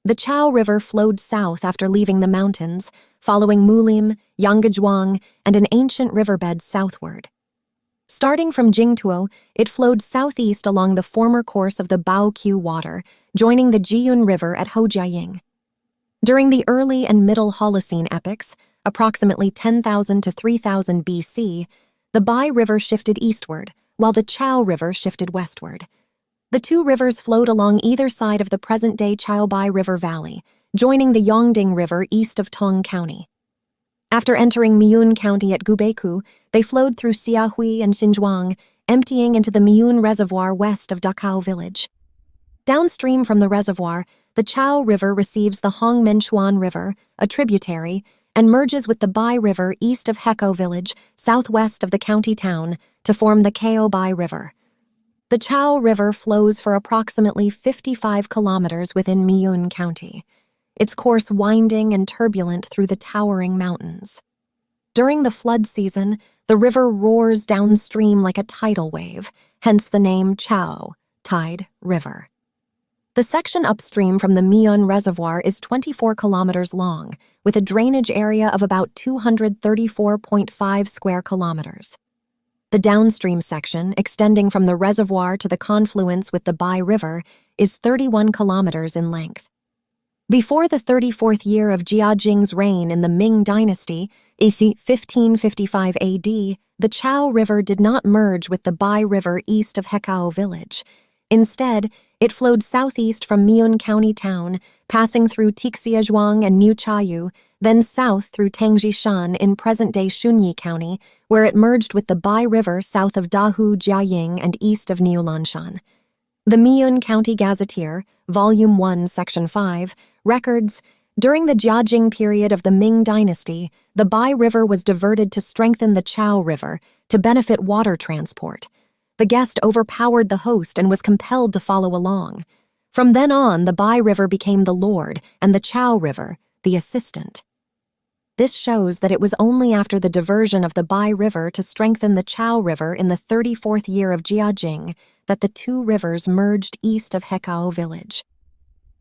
The Chao River flowed south after leaving the mountains, following Mulim, Yangazhuang, and an ancient riverbed southward. Starting from Jingtuo, it flowed southeast along the former course of the Baoqiu Water, joining the Jiyun River at Hojiaying. During the early and middle Holocene epochs, approximately 10,000 to 3,000 BC, the Bai River shifted eastward, while the Chao River shifted westward. The two rivers flowed along either side of the present-day Chaobai River Valley, joining the Yongding River east of Tong County. After entering Miyun County at Gubeiku, they flowed through Xiahui and Xinzhuang, emptying into the Miyun Reservoir west of Dakao Village. Downstream from the reservoir, the Chao River receives the Hongmenchuan River, a tributary, and merges with the Bai River east of Heko Village, southwest of the county town, to form the Chaobai River. The Chao River flows for approximately 55 kilometers within Miyun County, its course winding and turbulent through the towering mountains. During the flood season, the river roars downstream like a tidal wave, hence the name Chao, Tide River. The section upstream from the Miyun Reservoir is 24 kilometers long, with a drainage area of about 234.5 square kilometers. The downstream section, extending from the reservoir to the confluence with the Bai River, is 31 kilometers in length. Before the 34th year of Jiajing's reign in the Ming Dynasty, AC 1555 AD, the Chao River did not merge with the Bai River east of Hekao Village. Instead, it flowed southeast from Miyun County town, passing through Tixiazhuang and New Chayu, then south through Tangjishan in present-day Shunyi County, where it merged with the Bai River south of Dahu Jiaying and east of Niulanshan. The Miyun County Gazetteer, Volume 1, Section 5, records, during the Jiajing period of the Ming Dynasty, the Bai River was diverted to strengthen the Chao River to benefit water transport. The guest overpowered the host and was compelled to follow along. From then on, the Bai River became the lord and the Chao River, the assistant. This shows that it was only after the diversion of the Bai River to strengthen the Chao River in the 34th year of Jiajing that the two rivers merged east of Hekao Village.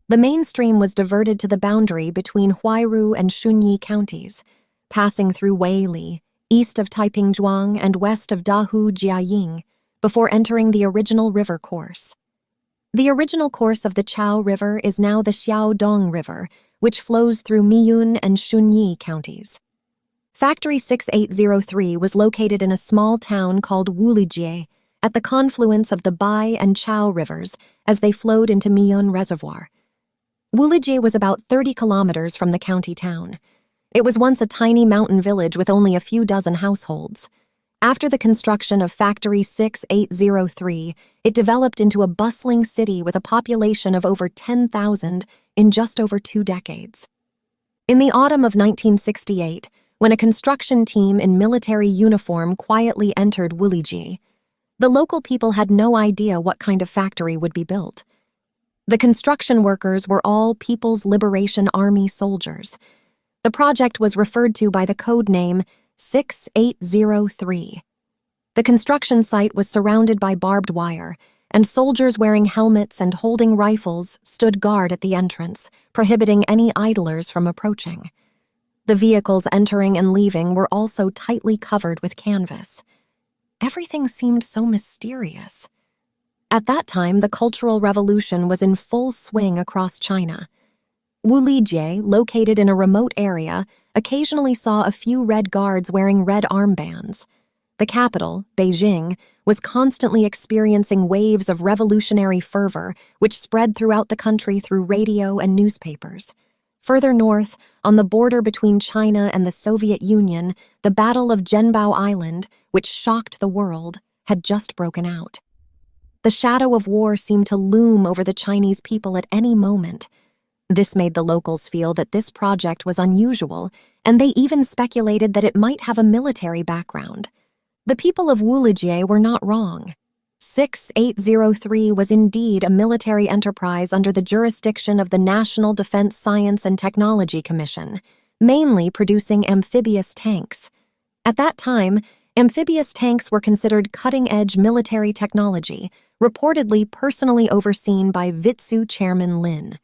The main stream was diverted to the boundary between Huairu and Shunyi counties, passing through Weili, east of Taipingzhuang and west of Dahu Jiaying, before entering the original river course. The original course of the Chao River is now the Xiaodong River, which flows through Miyun and Shunyi counties. Factory 6803 was located in a small town called Wulijie, at the confluence of the Bai and Chao rivers as they flowed into Miyun Reservoir. Wulijie was about 30 kilometers from the county town. It was once a tiny mountain village with only a few dozen households. After the construction of Factory 6803, it developed into a bustling city with a population of over 10,000 in just over 2 decades. In the autumn of 1968, when a construction team in military uniform quietly entered Wulijie, the local people had no idea what kind of factory would be built. The construction workers were all People's Liberation Army soldiers. The project was referred to by the code name 6803. The construction site was surrounded by barbed wire, and soldiers wearing helmets and holding rifles stood guard at the entrance, prohibiting any idlers from approaching. The vehicles entering and leaving were also tightly covered with canvas. Everything seemed so mysterious. At that time, the Cultural Revolution was in full swing across China. Wulijie, located in a remote area, occasionally saw a few red guards wearing red armbands. The capital, Beijing, was constantly experiencing waves of revolutionary fervor, which spread throughout the country through radio and newspapers. Further north, on the border between China and the Soviet Union, the Battle of Zhenbao Island, which shocked the world, had just broken out. The shadow of war seemed to loom over the Chinese people at any moment. This made the locals feel that this project was unusual, and they even speculated that it might have a military background. The people of Wulijie were not wrong. 6803 was indeed a military enterprise under the jurisdiction of the National Defense Science and Technology Commission, mainly producing amphibious tanks. At that time, amphibious tanks were considered cutting-edge military technology, reportedly personally overseen by Vitsu Chairman Lin.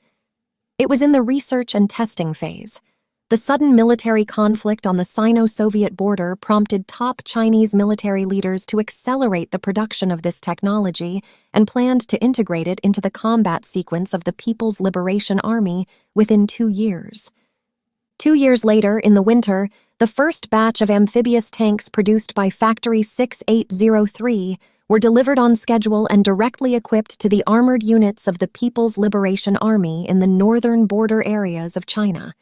It was in the research and testing phase. The sudden military conflict on the Sino-Soviet border prompted top Chinese military leaders to accelerate the production of this technology and planned to integrate it into the combat sequence of the People's Liberation Army within 2 years. 2 years later, in the winter, the first batch of amphibious tanks produced by Factory 6803 were delivered on schedule and directly equipped to the armored units of the People's Liberation Army in the northern border areas of China.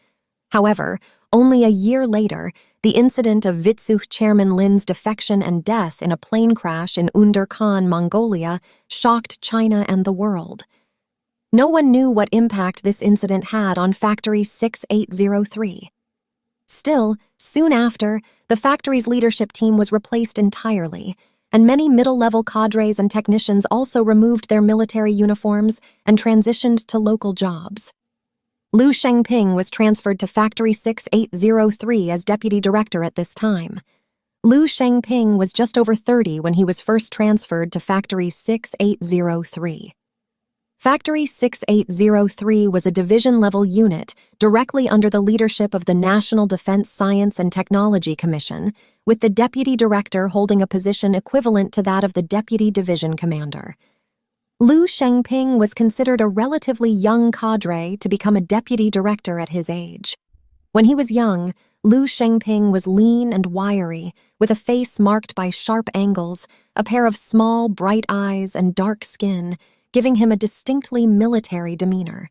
However, only a year later, the incident of Vitsukh Chairman Lin's defection and death in a plane crash in Underkan, Mongolia, shocked China and the world. No one knew what impact this incident had on Factory 6803. Still, soon after, the factory's leadership team was replaced entirely, and many middle-level cadres and technicians also removed their military uniforms and transitioned to local jobs. Liu Shengping was transferred to Factory 6803 as deputy director at this time. Liu Shengping was just over 30 when he was first transferred to Factory 6803. Factory 6803 was a division-level unit directly under the leadership of the National Defense Science and Technology Commission, with the deputy director holding a position equivalent to that of the deputy division commander. Liu Shengping was considered a relatively young cadre to become a deputy director at his age. When he was young, Liu Shengping was lean and wiry, with a face marked by sharp angles, a pair of small, bright eyes, and dark skin, giving him a distinctly military demeanor.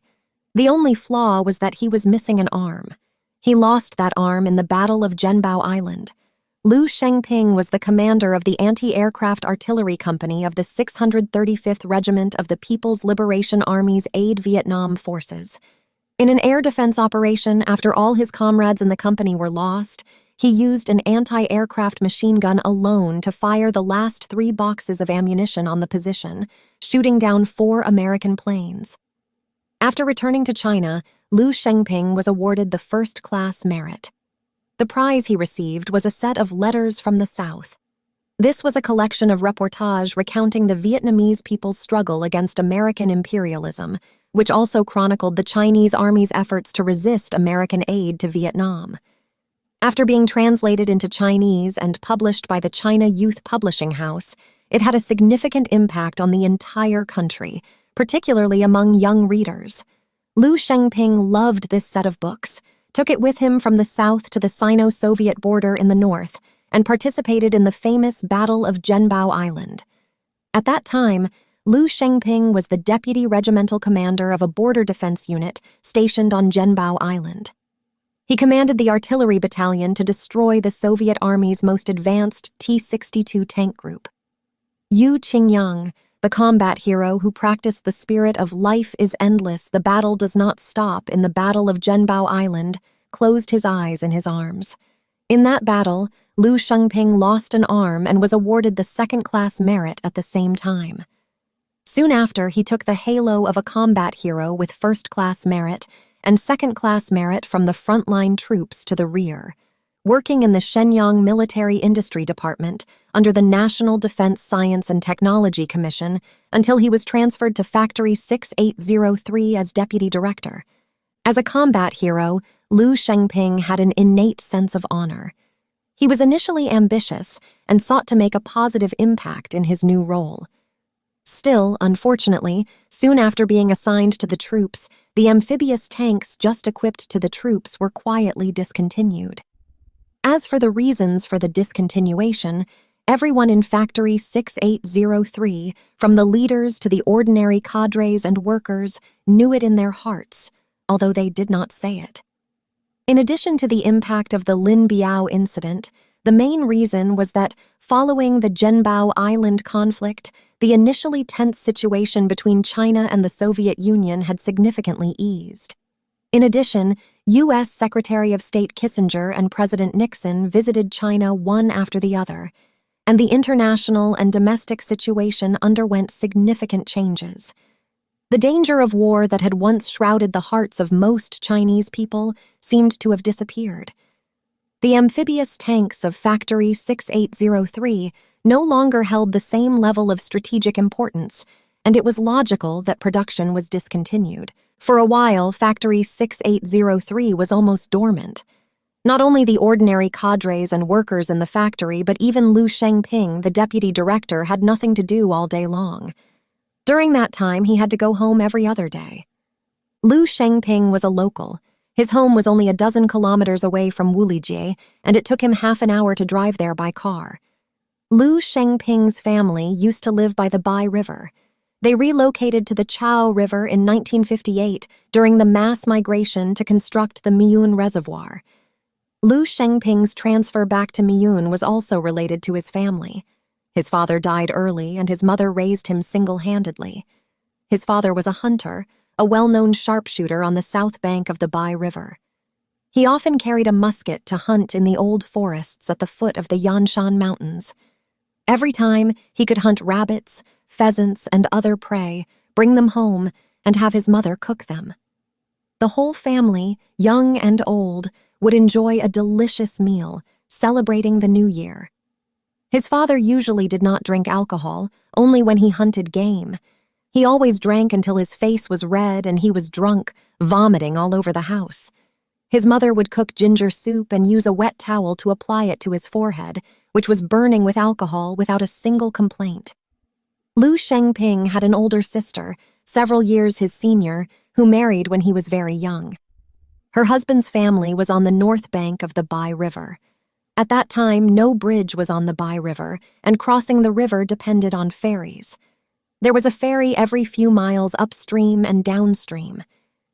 The only flaw was that he was missing an arm. He lost that arm in the Battle of Zhenbao Island. Liu Shengping was the commander of the Anti-Aircraft Artillery Company of the 635th Regiment of the People's Liberation Army's Aid Vietnam Forces. In an air defense operation, after all his comrades in the company were lost, he used an anti-aircraft machine gun alone to fire the last 3 boxes of ammunition on the position, shooting down 4 American planes. After returning to China, Liu Shengping was awarded the first-class merit. The prize he received was a set of letters from the South. This was a collection of reportage recounting the Vietnamese people's struggle against American imperialism, which also chronicled the Chinese Army's efforts to resist American aid to Vietnam. After being translated into Chinese and published by the China Youth Publishing House, it had a significant impact on the entire country, particularly among young readers. Liu Shengping loved this set of books, took it with him from the south to the Sino-Soviet border in the north, and participated in the famous Battle of Zhenbao Island. At that time, Liu Shengping was the deputy regimental commander of a border defense unit stationed on Zhenbao Island. He commanded the artillery battalion to destroy the Soviet Army's most advanced T-62 tank group. Yu Qingyang, the combat hero who practiced the spirit of "life is endless, the battle does not stop" in the Battle of Zhenbao Island, closed his eyes in his arms. In that battle, Liu Shengping lost an arm and was awarded the second-class merit at the same time. Soon after, he took the halo of a combat hero with first-class merit and second-class merit from the frontline troops to the rear, working in the Shenyang Military Industry Department under the National Defense Science and Technology Commission until he was transferred to Factory 6803 as deputy director. As a combat hero, Liu Shengping had an innate sense of honor. He was initially ambitious and sought to make a positive impact in his new role. Still, unfortunately, soon after being assigned to the troops, the amphibious tanks just equipped to the troops were quietly discontinued. As for the reasons for the discontinuation, everyone in Factory 6803, from the leaders to the ordinary cadres and workers, knew it in their hearts, although they did not say it. In addition to the impact of the Lin Biao incident, the main reason was that, following the Zhenbao Island conflict, the initially tense situation between China and the Soviet Union had significantly eased. In addition, U.S. Secretary of State Kissinger and President Nixon visited China one after the other, and the international and domestic situation underwent significant changes. The danger of war that had once shrouded the hearts of most Chinese people seemed to have disappeared. The amphibious tanks of Factory 6803 no longer held the same level of strategic importance, and it was logical that production was discontinued. For a while, Factory 6803 was almost dormant. Not only the ordinary cadres and workers in the factory, but even Liu Jiming, the deputy director, had nothing to do all day long. During that time, he had to go home every other day. Liu Jiming was a local. His home was only a dozen kilometers away from Wulijie, and it took him half an hour to drive there by car. Liu Jiming's family used to live by the Bai River. They relocated to the Chao River in 1958 during the mass migration to construct the Miyun Reservoir. Liu Jiming's transfer back to Miyun was also related to his family. His father died early, and his mother raised him single-handedly. His father was a hunter, a well-known sharpshooter on the south bank of the Bai River. He often carried a musket to hunt in the old forests at the foot of the Yanshan Mountains. Every time, he could hunt rabbits, pheasants, and other prey, bring them home, and have his mother cook them. The whole family, young and old, would enjoy a delicious meal, celebrating the new year. His father usually did not drink alcohol, only when he hunted game. He always drank until his face was red and he was drunk, vomiting all over the house. His mother would cook ginger soup and use a wet towel to apply it to his forehead, which was burning with alcohol without a single complaint. Liu Jiming had an older sister, several years his senior, who married when he was very young. Her husband's family was on the north bank of the Bai River. At that time, no bridge was on the Bai River, and crossing the river depended on ferries. There was a ferry every few miles upstream and downstream.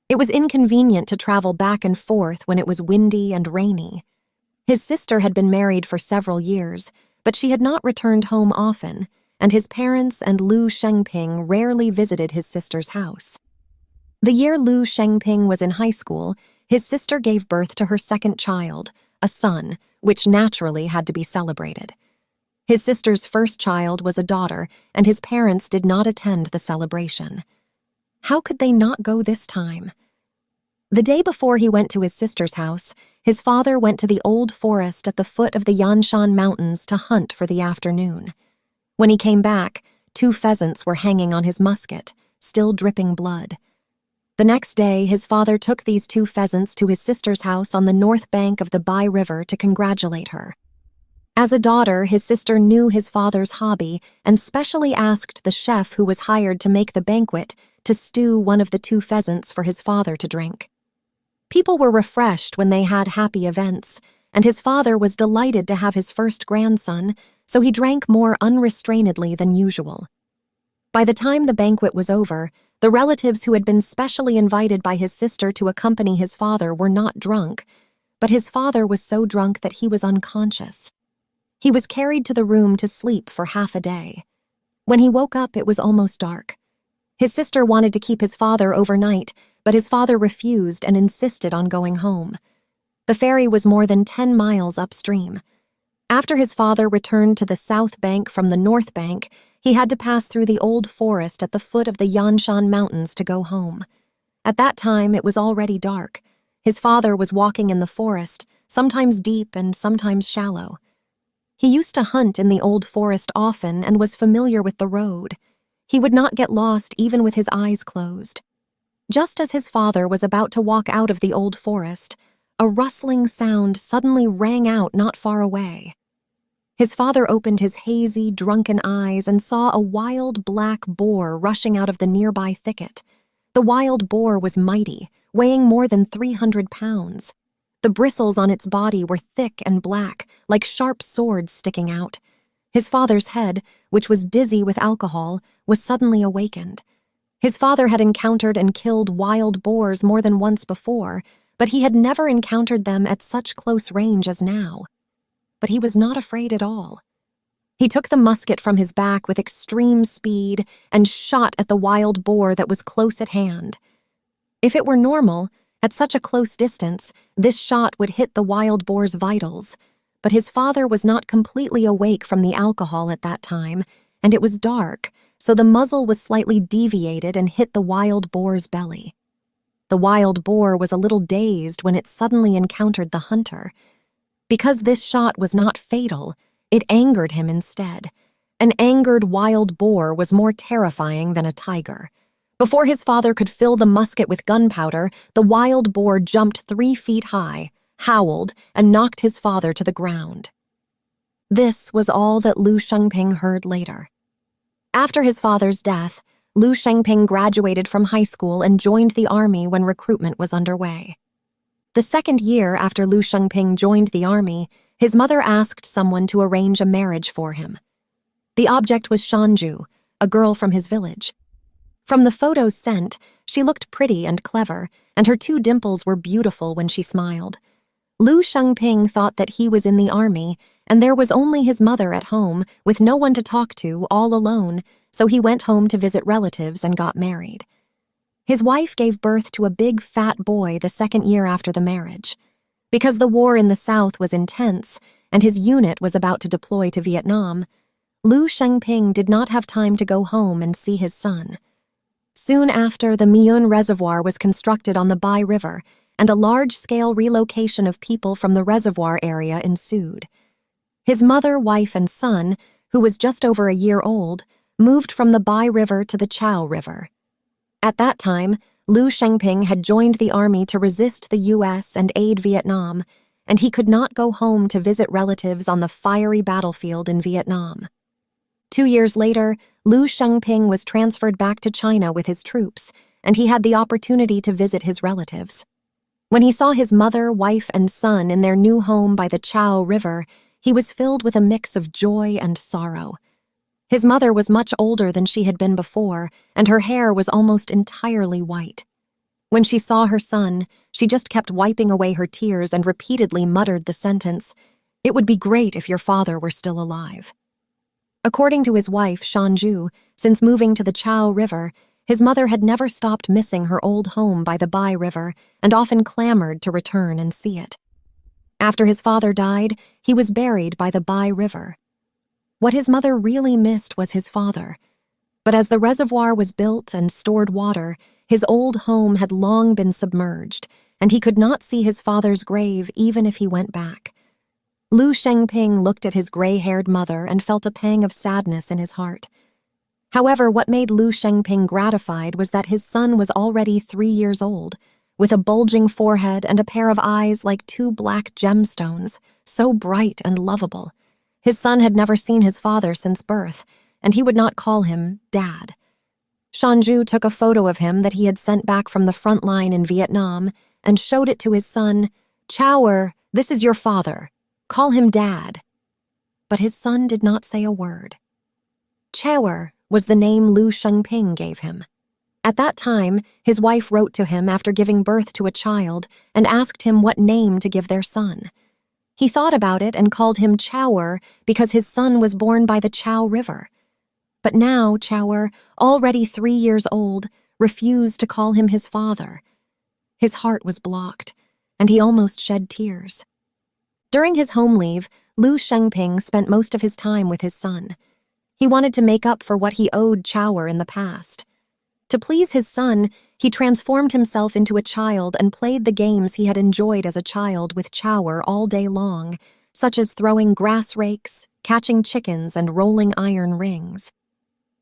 It was inconvenient to travel back and forth when it was windy and rainy. His sister had been married for several years, but she had not returned home often, and his parents and Liu Jiming rarely visited his sister's house. The year Liu Jiming was in high school, his sister gave birth to her second child, a son, which naturally had to be celebrated. His sister's first child was a daughter, and his parents did not attend the celebration. How could they not go this time? The day before he went to his sister's house, his father went to the old forest at the foot of the Yanshan Mountains to hunt for the afternoon. When he came back, 2 pheasants were hanging on his musket, still dripping blood. The next day, his father took these 2 pheasants to his sister's house on the north bank of the Bai River to congratulate her. As a daughter, his sister knew his father's hobby and specially asked the chef who was hired to make the banquet to stew one of the 2 pheasants for his father to drink. People were refreshed when they had happy events, and his father was delighted to have his first grandson, so he drank more unrestrainedly than usual. By the time the banquet was over, the relatives who had been specially invited by his sister to accompany his father were not drunk, but his father was so drunk that he was unconscious. He was carried to the room to sleep for half a day. When he woke up, it was almost dark. His sister wanted to keep his father overnight, but his father refused and insisted on going home. The ferry was more than 10 miles upstream. After his father returned to the south bank from the north bank, he had to pass through the old forest at the foot of the Yanshan Mountains to go home. At that time, it was already dark. His father was walking in the forest, sometimes deep and sometimes shallow. He used to hunt in the old forest often and was familiar with the road. He would not get lost even with his eyes closed. Just as his father was about to walk out of the old forest, a rustling sound suddenly rang out not far away. His father opened his hazy, drunken eyes and saw a wild black boar rushing out of the nearby thicket. The wild boar was mighty, weighing more than 300 pounds. The bristles on its body were thick and black, like sharp swords sticking out. His father's head, which was dizzy with alcohol, was suddenly awakened. His father had encountered and killed wild boars more than once before, but he had never encountered them at such close range as now. But he was not afraid at all. He took the musket from his back with extreme speed and shot at the wild boar that was close at hand. If it were normal, at such a close distance, this shot would hit the wild boar's vitals, but his father was not completely awake from the alcohol at that time, and it was dark, so the muzzle was slightly deviated and hit the wild boar's belly. The wild boar was a little dazed when it suddenly encountered the hunter. Because this shot was not fatal, it angered him instead, An angered wild boar was more terrifying than a tiger. Before his father could fill the musket with gunpowder, the wild boar jumped 3 feet high, howled, and knocked his father to the ground. This was all that Liu Shengping heard later. After his father's death, Liu Shengping graduated from high school and joined the army when recruitment was underway. The second year after Liu Shengping joined the army, his mother asked someone to arrange a marriage for him. The object was Shanju, a girl from his village. From the photos sent, she looked pretty and clever, and her 2 dimples were beautiful when she smiled. Liu Shengping thought that he was in the army, and there was only his mother at home, with no one to talk to, all alone, so he went home to visit relatives and got married. His wife gave birth to a big fat boy the second year after the marriage. Because the war in the south was intense, and his unit was about to deploy to Vietnam, Liu Shengping did not have time to go home and see his son. Soon after, the Miyun Reservoir was constructed on the Bai River, and a large-scale relocation of people from the reservoir area ensued. His mother, wife, and son, who was just over a year old, moved from the Bai River to the Chao River. At that time, Liu Shengping had joined the army to resist the U.S. and aid Vietnam, and he could not go home to visit relatives on the fiery battlefield in Vietnam. 2 years later, Liu Shengping was transferred back to China with his troops, and he had the opportunity to visit his relatives. When he saw his mother, wife, and son in their new home by the Chao River, he was filled with a mix of joy and sorrow. His mother was much older than she had been before, and her hair was almost entirely white. When she saw her son, she just kept wiping away her tears and repeatedly muttered the sentence, "It would be great if your father were still alive." According to his wife, Shanju, since moving to the Chao River, his mother had never stopped missing her old home by the Bai River and often clamored to return and see it. After his father died, he was buried by the Bai River. What his mother really missed was his father. But as the reservoir was built and stored water, his old home had long been submerged, and he could not see his father's grave even if he went back. Liu Shengping looked at his gray-haired mother and felt a pang of sadness in his heart. However, what made Liu Shengping gratified was that his son was already 3 years old, with a bulging forehead and a pair of eyes like 2 black gemstones, so bright and lovable. His son had never seen his father since birth, and he would not call him Dad. Shanju took a photo of him that he had sent back from the front line in Vietnam and showed it to his son. "Chower, this is your father. Call him Dad." But his son did not say a word. Chower was the name Liu Shengping gave him. At that time, his wife wrote to him after giving birth to a child and asked him what name to give their son. He thought about it and called him Chower because his son was born by the Chao River. But now Chower, already 3 years old, refused to call him his father. His heart was blocked, and he almost shed tears. During his home leave, Liu Shengping spent most of his time with his son. He wanted to make up for what he owed Chower in the past. To please his son, he transformed himself into a child and played the games he had enjoyed as a child with Chower all day long, such as throwing grass rakes, catching chickens, and rolling iron rings.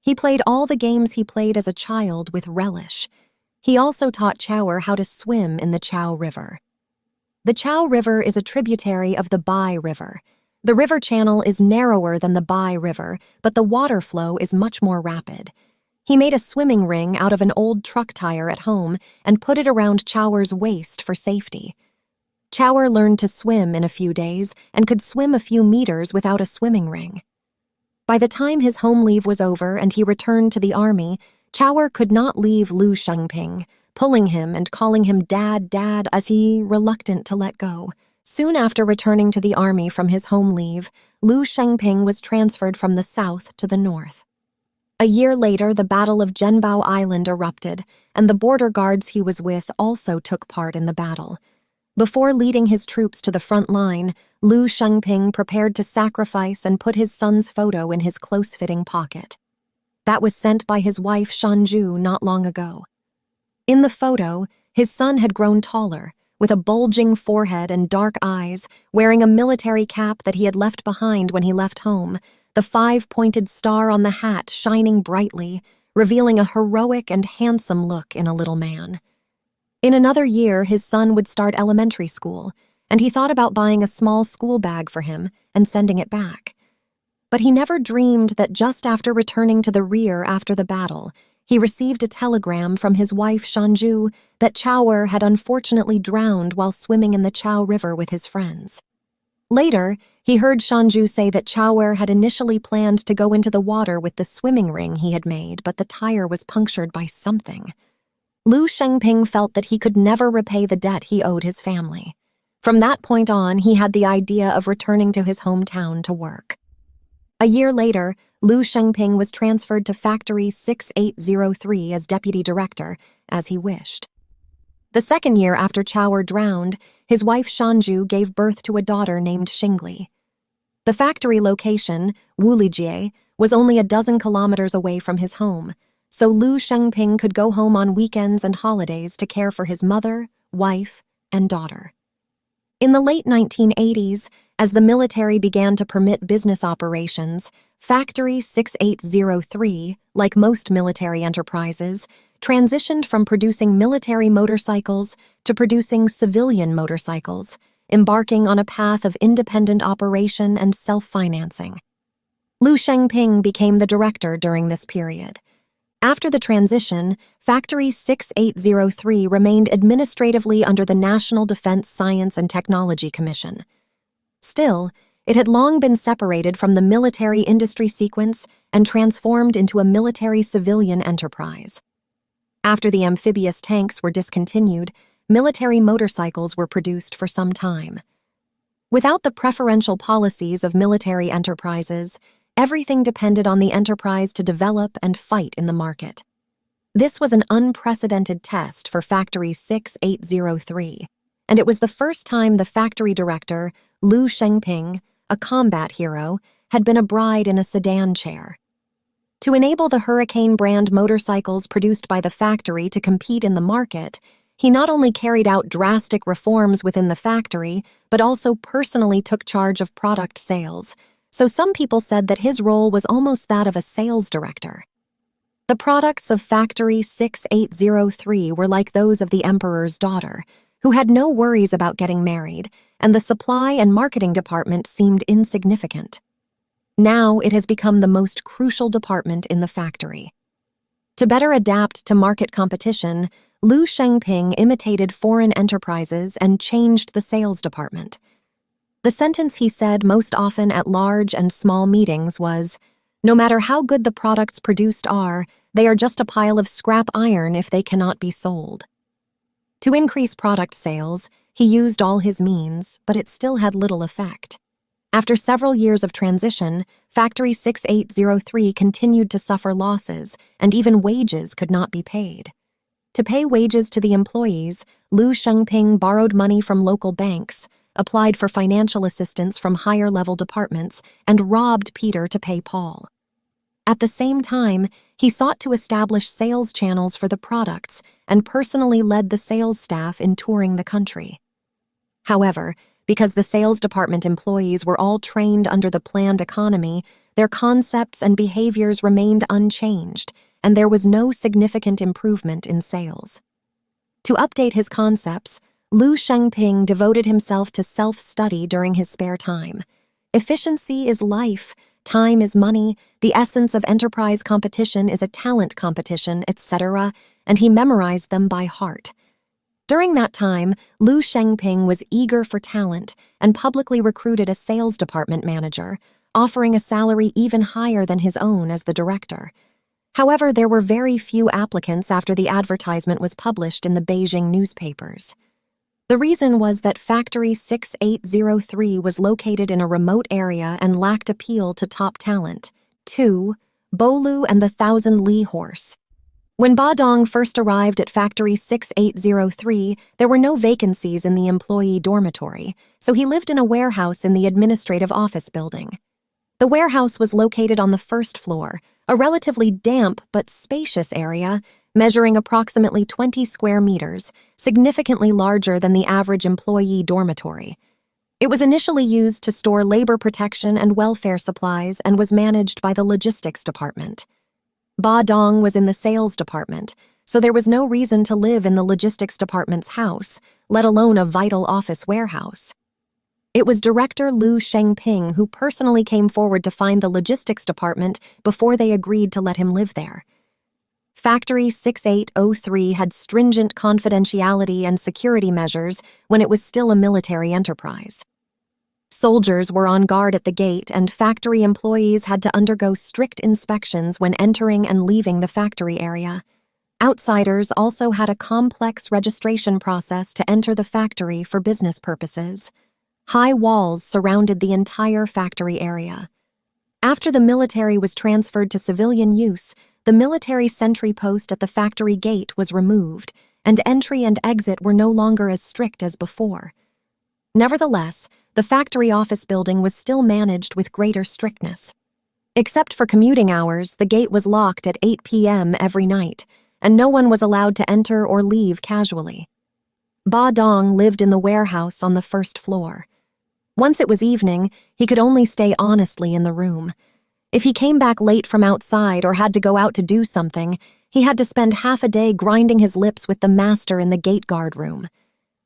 He played all the games he played as a child with relish. He also taught Chower how to swim in the Chao River. The Chao River is a tributary of the Bai River. The river channel is narrower than the Bai River, but the water flow is much more rapid. He made a swimming ring out of an old truck tire at home and put it around Chower's waist for safety. Chower learned to swim in a few days and could swim a few meters without a swimming ring. By the time his home leave was over and he returned to the army, Chower could not leave Liu Shengping, pulling him and calling him Dad, Dad, as he reluctant to let go. Soon after returning to the army from his home leave, Liu Shengping was transferred from the south to the north. A year later, the Battle of Zhenbao Island erupted, and the border guards he was with also took part in the battle. Before leading his troops to the front line, Liu Shengping prepared to sacrifice and put his son's photo in his close-fitting pocket. That was sent by his wife Shanju not long ago. In the photo, his son had grown taller, with a bulging forehead and dark eyes, wearing a military cap that he had left behind when he left home, the 5-pointed star on the hat shining brightly, revealing a heroic and handsome look in a little man. In another year, his son would start elementary school, and he thought about buying a small school bag for him and sending it back. But he never dreamed that just after returning to the rear after the battle, he received a telegram from his wife Shanju that Chao had unfortunately drowned while swimming in the Chao River with his friends. Later, he heard Shanju say that Chao had initially planned to go into the water with the swimming ring he had made, but the tire was punctured by something. Liu Shengping felt that he could never repay the debt he owed his family. From that point on, he had the idea of returning to his hometown to work. A year later, Liu Shengping was transferred to Factory 6803 as deputy director, as he wished. The second year after Chao drowned, his wife Shanju gave birth to a daughter named Xingli. The factory location, Wulijie, was only a dozen kilometers away from his home, so Liu Shengping could go home on weekends and holidays to care for his mother, wife, and daughter. In the late 1980s, as the military began to permit business operations, Factory 6803, like most military enterprises, transitioned from producing military motorcycles to producing civilian motorcycles, embarking on a path of independent operation and self-financing. Liu Shengping became the director during this period. After the transition, Factory 6803 remained administratively under the National Defense Science and Technology Commission. Still, it had long been separated from the military industry sequence and transformed into a military-civilian enterprise. After the amphibious tanks were discontinued, military motorcycles were produced for some time. Without the preferential policies of military enterprises, everything depended on the enterprise to develop and fight in the market. This was an unprecedented test for Factory 6803, and it was the first time the factory director, Liu Shengping, a combat hero, had been a bride in a sedan chair. To enable the Hurricane brand motorcycles produced by the factory to compete in the market, he not only carried out drastic reforms within the factory, but also personally took charge of product sales, so some people said that his role was almost that of a sales director. The products of Factory 6803 were like those of the Emperor's daughter, who had no worries about getting married, and the supply and marketing department seemed insignificant. Now it has become the most crucial department in the factory. To better adapt to market competition, Liu Shengping imitated foreign enterprises and changed the sales department. The sentence he said most often at large and small meetings was, "No matter how good the products produced are, they are just a pile of scrap iron if they cannot be sold." To increase product sales, he used all his means, but it still had little effect. After several years of transition, Factory 6803 continued to suffer losses, and even wages could not be paid. To pay wages to the employees, Liu Shengping borrowed money from local banks, applied for financial assistance from higher-level departments, and robbed Peter to pay Paul. At the same time, he sought to establish sales channels for the products and personally led the sales staff in touring the country. However, because the sales department employees were all trained under the planned economy, their concepts and behaviors remained unchanged, and there was no significant improvement in sales. To update his concepts, Liu Shengping devoted himself to self-study during his spare time. Efficiency is life, time is money, the essence of enterprise competition is a talent competition, etc., and he memorized them by heart. During that time, Liu Shengping was eager for talent and publicly recruited a sales department manager, offering a salary even higher than his own as the director. However, there were very few applicants after the advertisement was published in the Beijing newspapers. The reason was that Factory 6803 was located in a remote area and lacked appeal to top talent. 2. Bole and the Thousand Li Horse. When Badong first arrived at Factory 6803, there were no vacancies in the employee dormitory, so he lived in a warehouse in the administrative office building. The warehouse was located on the first floor, a relatively damp but spacious area, measuring approximately 20 square meters, significantly larger than the average employee dormitory. It was initially used to store labor protection and welfare supplies and was managed by the logistics department. Badong was in the sales department, so there was no reason to live in the logistics department's house, let alone a vital office warehouse. It was Director Liu Jiming who personally came forward to find the logistics department before they agreed to let him live there. Factory 6803 had stringent confidentiality and security measures when it was still a military enterprise. Soldiers were on guard at the gate, and factory employees had to undergo strict inspections when entering and leaving the factory area. Outsiders also had a complex registration process to enter the factory for business purposes. High walls surrounded the entire factory area. After the military was transferred to civilian use, the military sentry post at the factory gate was removed, and entry and exit were no longer as strict as before. Nevertheless, the factory office building was still managed with greater strictness. Except for commuting hours, the gate was locked at 8 p.m. every night, and no one was allowed to enter or leave casually. Badong lived in the warehouse on the first floor. Once it was evening, he could only stay honestly in the room. If he came back late from outside or had to go out to do something, he had to spend half a day grinding his lips with the master in the gate guard room.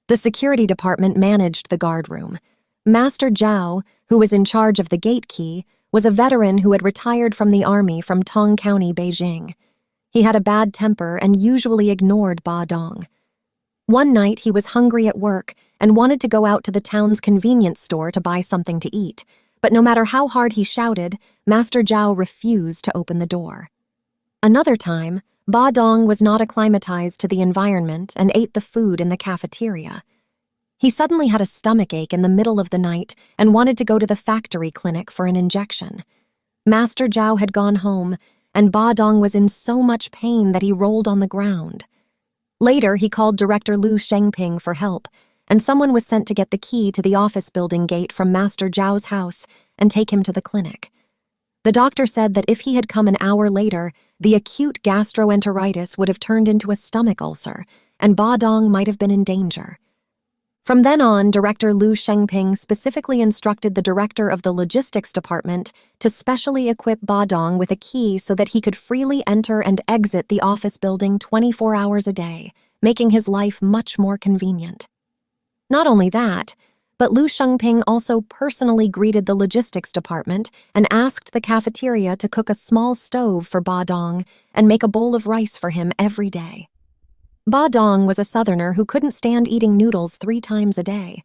The security department managed the guard room. Master Zhao, who was in charge of the gate key, was a veteran who had retired from the army from Tong County, Beijing. He had a bad temper and usually ignored Badong. One night he was hungry at work and wanted to go out to the town's convenience store to buy something to eat, but no matter how hard he shouted, Master Zhao refused to open the door. Another time, Badong was not acclimatized to the environment and ate the food in the cafeteria. He suddenly had a stomachache in the middle of the night and wanted to go to the factory clinic for an injection. Master Zhao had gone home, and Badong was in so much pain that he rolled on the ground. Later, he called Director Liu Jiming for help, and someone was sent to get the key to the office building gate from Master Zhao's house and take him to the clinic. The doctor said that if he had come an hour later, the acute gastroenteritis would have turned into a stomach ulcer, and Badong might have been in danger. From then on, Director Liu Jiming specifically instructed the director of the logistics department to specially equip Badong with a key so that he could freely enter and exit the office building 24 hours a day, making his life much more convenient. Not only that, but Liu Jiming also personally greeted the logistics department and asked the cafeteria to cook a small stove for Badong and make a bowl of rice for him every day. Badong was a southerner who couldn't stand eating noodles 3 times a day.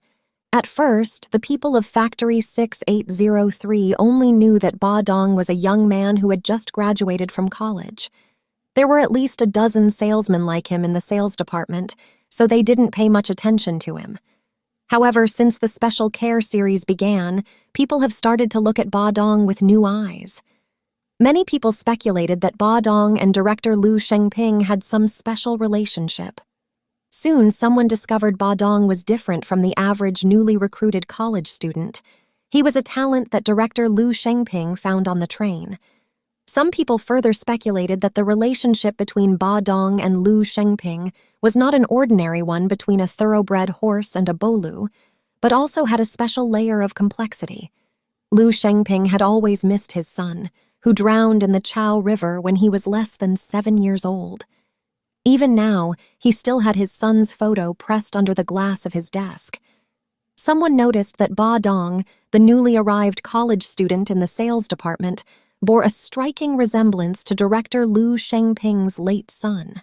At first, the people of Factory 6803 only knew that Badong was a young man who had just graduated from college. There were at least a dozen salesmen like him in the sales department, so they didn't pay much attention to him. However, since the Special Care series began, people have started to look at Badong with new eyes. Many people speculated that Badong and Director Liu Jiming had some special relationship. Soon, someone discovered Badong was different from the average newly recruited college student. He was a talent that Director Liu Jiming found on the train. Some people further speculated that the relationship between Badong and Liu Jiming was not an ordinary one between a thoroughbred horse and a bolu, but also had a special layer of complexity. Liu Jiming had always missed his son, who drowned in the Chao River when he was less than 7 years old. Even now, he still had his son's photo pressed under the glass of his desk. Someone noticed that Badong, the newly arrived college student in the sales department, bore a striking resemblance to Director Liu Jiming's late son.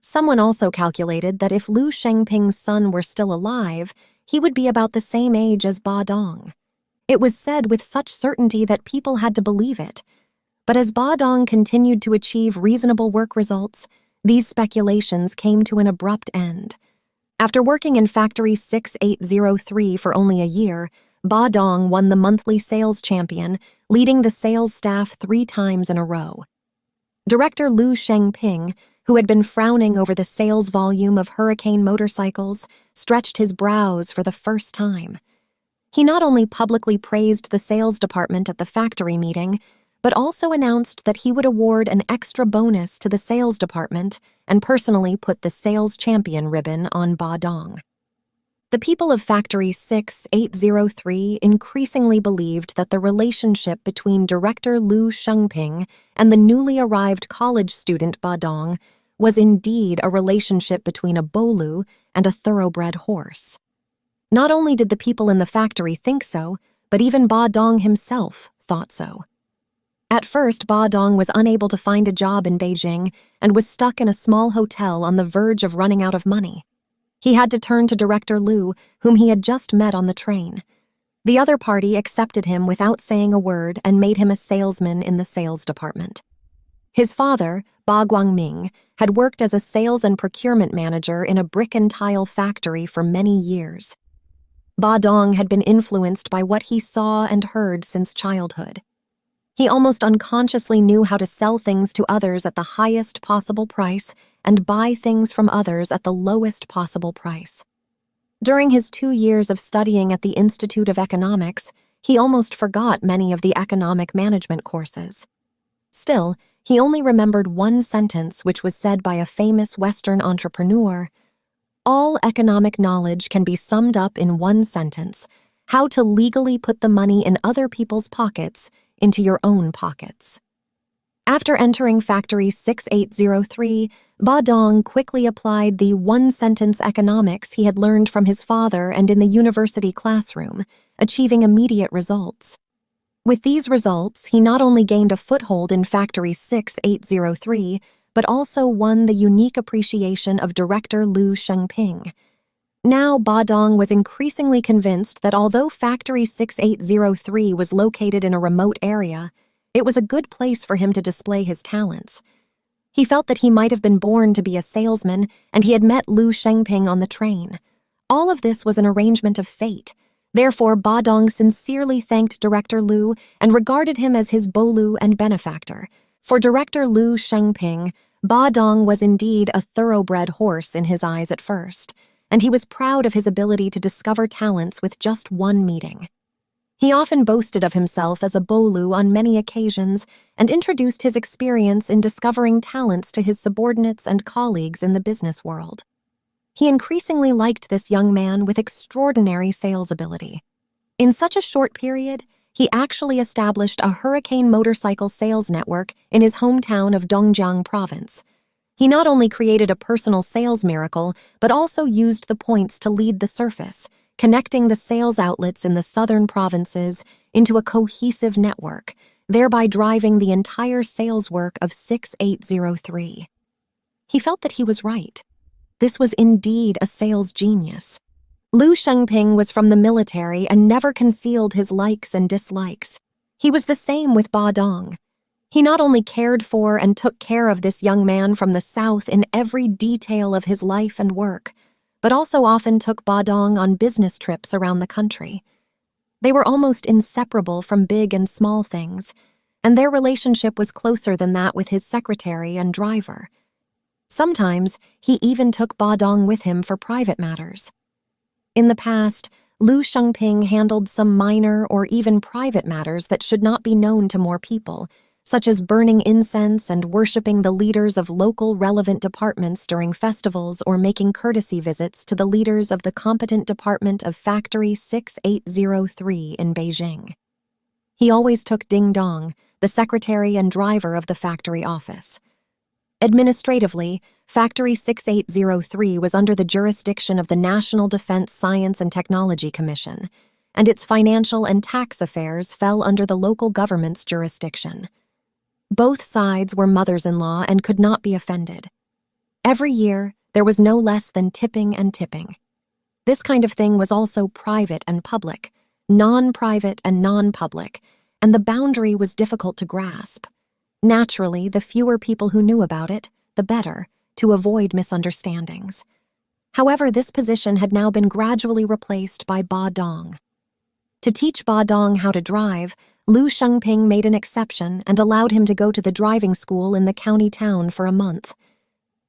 Someone also calculated that if Liu Jiming's son were still alive, he would be about the same age as Badong. It was said with such certainty that people had to believe it. But as Badong continued to achieve reasonable work results, these speculations came to an abrupt end. After working in Factory 6803 for only a year, Badong won the monthly sales champion, leading the sales staff 3 times in a row. Director Liu Jiming, who had been frowning over the sales volume of Hurricane motorcycles, stretched his brows for the first time. He not only publicly praised the sales department at the factory meeting, but also announced that he would award an extra bonus to the sales department and personally put the sales champion ribbon on Badong. The people of Factory 6803 increasingly believed that the relationship between director Liu Jiming and the newly arrived college student Badong was indeed a relationship between a bolu and a thoroughbred horse. Not only did the people in the factory think so, but even Badong himself thought so. At first, Badong was unable to find a job in Beijing and was stuck in a small hotel on the verge of running out of money. He had to turn to Director Liu, whom he had just met on the train. The other party accepted him without saying a word and made him a salesman in the sales department. His father, Ba Guangming, had worked as a sales and procurement manager in a brick and tile factory for many years. Badong had been influenced by what he saw and heard since childhood. He almost unconsciously knew how to sell things to others at the highest possible price and buy things from others at the lowest possible price. During his 2 years of studying at the Institute of Economics, he almost forgot many of the economic management courses. Still, he only remembered one sentence which was said by a famous Western entrepreneur: "All economic knowledge can be summed up in one sentence: how to legally put the money in other people's pockets into your own pockets." After entering Factory 6803, Badong quickly applied the one-sentence economics he had learned from his father and in the university classroom, achieving immediate results. With these results, he not only gained a foothold in Factory 6803, but also won the unique appreciation of Director Liu Jiming. Now, Badong was increasingly convinced that although Factory 6803 was located in a remote area, it was a good place for him to display his talents. He felt that he might have been born to be a salesman, and he had met Liu Jiming on the train. All of this was an arrangement of fate. Therefore, Badong sincerely thanked Director Liu and regarded him as his bolu and benefactor. For Director Liu Jiming, Badong was indeed a thoroughbred horse in his eyes at first, and he was proud of his ability to discover talents with just one meeting. He often boasted of himself as a bolu on many occasions and introduced his experience in discovering talents to his subordinates and colleagues in the business world. He increasingly liked this young man with extraordinary sales ability. In such a short period, he actually established a hurricane motorcycle sales network in his hometown of Dongjiang Province. He not only created a personal sales miracle, but also used the points to lead the surface, connecting the sales outlets in the southern provinces into a cohesive network, thereby driving the entire sales work of 6803. He felt that he was right. This was indeed a sales genius. Liu Jiming was from the military and never concealed his likes and dislikes. He was the same with Badong. He not only cared for and took care of this young man from the south in every detail of his life and work, but also often took Badong on business trips around the country. They were almost inseparable from big and small things, and their relationship was closer than that with his secretary and driver. Sometimes, he even took Badong with him for private matters. In the past, Liu Jiming handled some minor or even private matters that should not be known to more people, such as burning incense and worshiping the leaders of local relevant departments during festivals or making courtesy visits to the leaders of the competent department of Factory 6803 in Beijing. He always took Ding Dong, the secretary and driver of the factory office. Administratively, Factory 6803 was under the jurisdiction of the National Defense Science and Technology Commission, and its financial and tax affairs fell under the local government's jurisdiction. Both sides were mothers-in-law and could not be offended. Every year, there was no less than tipping and tipping. This kind of thing was also private and public, non-private and non-public, and the boundary was difficult to grasp. Naturally, the fewer people who knew about it, the better, to avoid misunderstandings. However, this position had now been gradually replaced by Badong. To teach Badong how to drive, Liu Jiming made an exception and allowed him to go to the driving school in the county town for a month.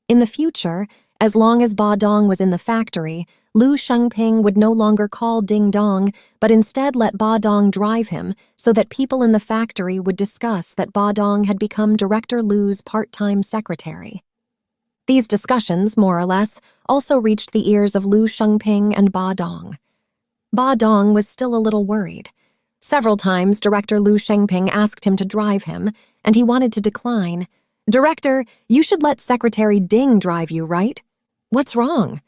In the future, as long as Badong was in the factory, Liu Jiming would no longer call Ding Dong, but instead let Badong drive him so that people in the factory would discuss that Badong had become Director Liu's part-time secretary. These discussions, more or less, also reached the ears of Liu Jiming and Badong. Badong was still a little worried. Several times, Director Liu Jiming asked him to drive him, and he wanted to decline. "Director, you should let Secretary Ding drive you, right? What's wrong?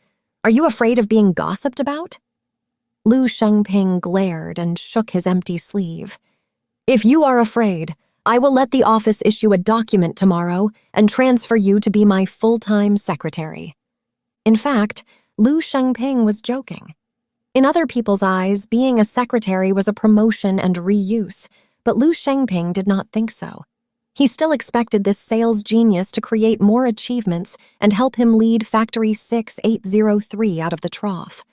Are you afraid of being gossiped about?" Liu Jiming glared and shook his empty sleeve. "If you are afraid, I will let the office issue a document tomorrow and transfer you to be my full-time secretary." In fact, Liu Jiming was joking. In other people's eyes, being a secretary was a promotion and reuse, but Liu Jiming did not think so. He still expected this sales genius to create more achievements and help him lead Factory 6803 out of the trough.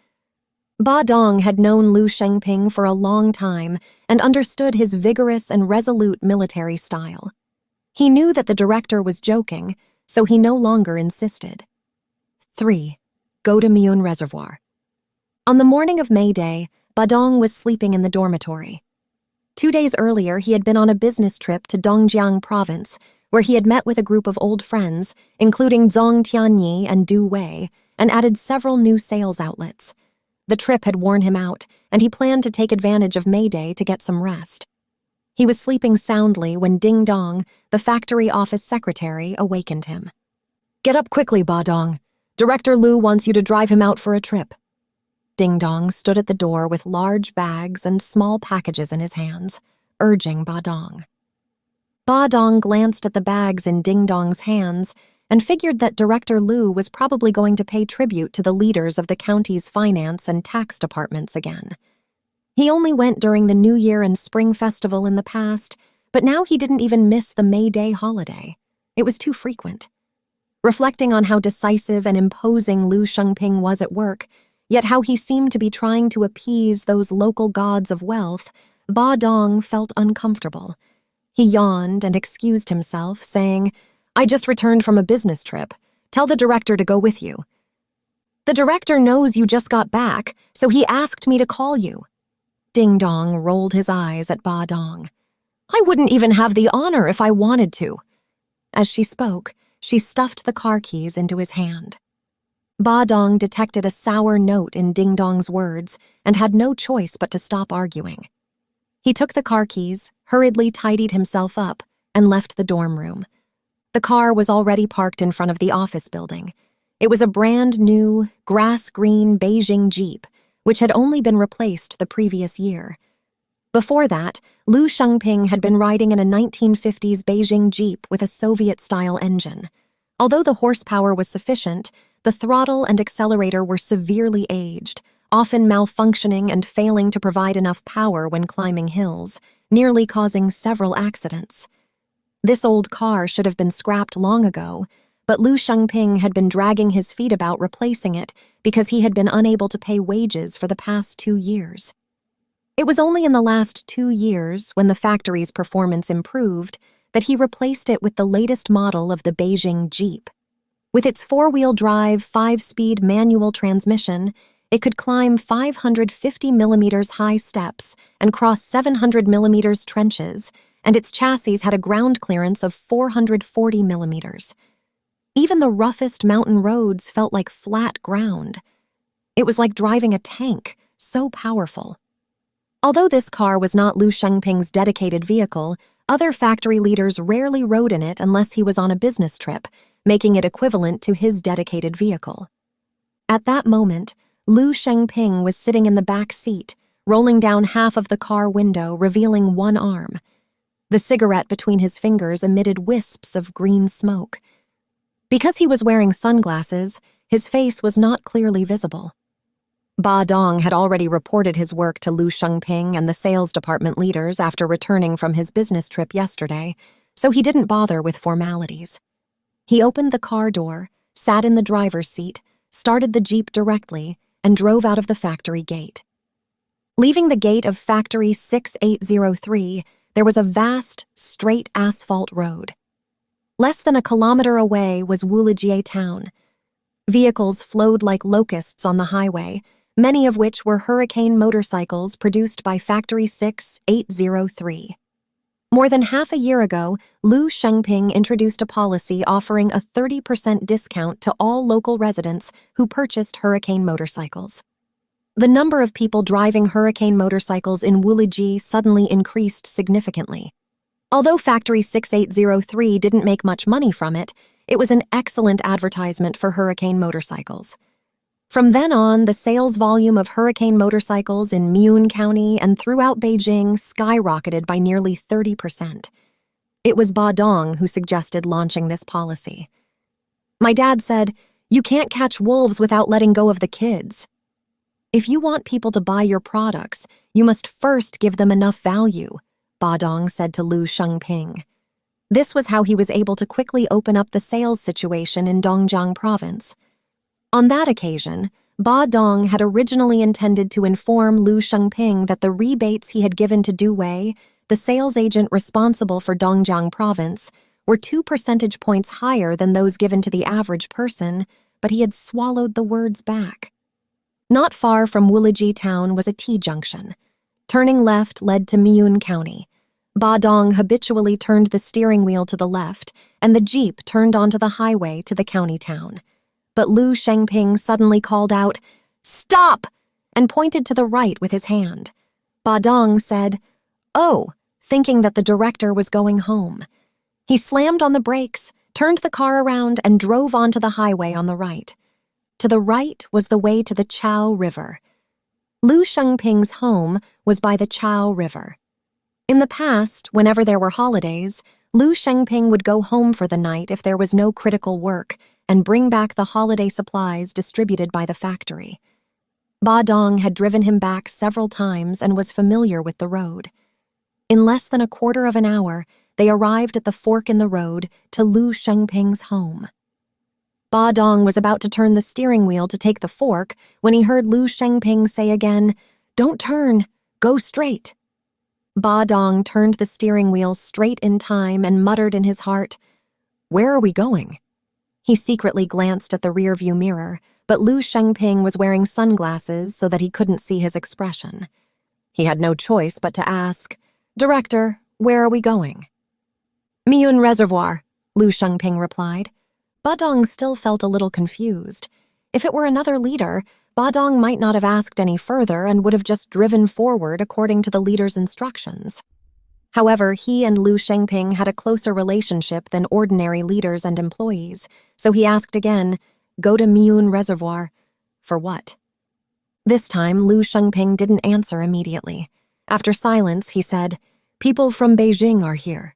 Badong had known Liu Jiming for a long time and understood his vigorous and resolute military style. He knew that the director was joking, so he no longer insisted. 3. Go to Miyun Reservoir. On the morning of May Day, Badong was sleeping in the dormitory. 2 days earlier, he had been on a business trip to Dongjiang province, where he had met with a group of old friends, including Zhang Tianyi and Du Wei, and added several new sales outlets. The trip had worn him out, and he planned to take advantage of May Day to get some rest. He was sleeping soundly when Ding Dong, the factory office secretary, awakened him. "Get up quickly, Badong. Director Liu wants you to drive him out for a trip." Ding Dong stood at the door with large bags and small packages in his hands, urging Badong. Badong glanced at the bags in Ding Dong's hands and figured that Director Liu was probably going to pay tribute to the leaders of the county's finance and tax departments again. He only went during the New Year and Spring Festival in the past, but now he didn't even miss the May Day holiday. It was too frequent. Reflecting on how decisive and imposing Liu Jiming was at work, yet how he seemed to be trying to appease those local gods of wealth, Badong felt uncomfortable. He yawned and excused himself, saying, "I just returned from a business trip. Tell the director to go with you." "The director knows you just got back, so he asked me to call you." Ding Dong rolled his eyes at Badong. "I wouldn't even have the honor if I wanted to." As she spoke, she stuffed the car keys into his hand. Badong detected a sour note in Ding Dong's words and had no choice but to stop arguing. He took the car keys, hurriedly tidied himself up, and left the dorm room. The car was already parked in front of the office building. It was a brand-new, grass-green Beijing Jeep, which had only been replaced the previous year. Before that, Liu Jiming had been riding in a 1950s Beijing Jeep with a Soviet-style engine. Although the horsepower was sufficient, the throttle and accelerator were severely aged, often malfunctioning and failing to provide enough power when climbing hills, nearly causing several accidents. This old car should have been scrapped long ago, but Liu Jiming had been dragging his feet about replacing it because he had been unable to pay wages for the past 2 years. It was only in the last 2 years, when the factory's performance improved, that he replaced it with the latest model of the Beijing Jeep. With its 4-wheel drive, 5-speed manual transmission, it could climb 550 millimeters high steps and cross 700 millimeters trenches, and its chassis had a ground clearance of 440 millimeters. Even the roughest mountain roads felt like flat ground. It was like driving a tank, so powerful. Although this car was not Liu Jiming's dedicated vehicle, other factory leaders rarely rode in it unless he was on a business trip, making it equivalent to his dedicated vehicle. At that moment, Liu Jiming was sitting in the back seat, rolling down half of the car window, revealing one arm. The cigarette between his fingers emitted wisps of green smoke. Because he was wearing sunglasses, his face was not clearly visible. Badong had already reported his work to Liu Jiming and the sales department leaders after returning from his business trip yesterday, so he didn't bother with formalities. He opened the car door, sat in the driver's seat, started the Jeep directly, and drove out of the factory gate. Leaving the gate of Factory 6803, there was a vast, straight asphalt road. Less than a kilometer away was Wulajie town. Vehicles flowed like locusts on the highway, many of which were Hurricane motorcycles produced by Factory 6803. More than half a year ago, Liu Jiming introduced a policy offering a 30% discount to all local residents who purchased hurricane motorcycles. The number of people driving hurricane motorcycles in Wuliji suddenly increased significantly. Although Factory 6803 didn't make much money from it, it was an excellent advertisement for hurricane motorcycles. From then on, the sales volume of hurricane motorcycles in Miyun County and throughout Beijing skyrocketed by nearly 30%. It was Badong who suggested launching this policy. My dad said, "You can't catch wolves without letting go of the kids. If you want people to buy your products, you must first give them enough value," Badong said to Liu Jiming. This was how he was able to quickly open up the sales situation in Dongjiang province. On that occasion, Badong had originally intended to inform Liu Jiming that the rebates he had given to Du Wei, the sales agent responsible for Dongjiang province, were 2 percentage points higher than those given to the average person, but he had swallowed the words back. Not far from Wuliji town was a T-junction. Turning left led to Miyun County. Badong habitually turned the steering wheel to the left, and the jeep turned onto the highway to the county town. But Liu Jiming suddenly called out, "Stop!" and pointed to the right with his hand. Badong said, "Oh," thinking that the director was going home. He slammed on the brakes, turned the car around, and drove onto the highway on the right. To the right was the way to the Chao River. Liu Jiming's home was by the Chao River. In the past, whenever there were holidays, Liu Jiming would go home for the night if there was no critical work and bring back the holiday supplies distributed by the factory. Badong had driven him back several times and was familiar with the road. In less than a quarter of an hour, they arrived at the fork in the road to Liu Jiming's home. Badong was about to turn the steering wheel to take the fork when he heard Liu Jiming say again, "Don't turn, go straight." Badong turned the steering wheel straight in time and muttered in his heart, "Where are we going?" He secretly glanced at the rearview mirror, but Liu Jiming was wearing sunglasses so that he couldn't see his expression. He had no choice but to ask, "Director, where are we going?" "Miyun Reservoir," Liu Jiming replied. Badong still felt a little confused. If it were another leader, Badong might not have asked any further and would have just driven forward according to the leader's instructions. However, he and Liu Jiming had a closer relationship than ordinary leaders and employees, so he asked again, "Go to Miyun Reservoir." For what? This time, Liu Jiming didn't answer immediately. After silence, he said, "People from Beijing are here."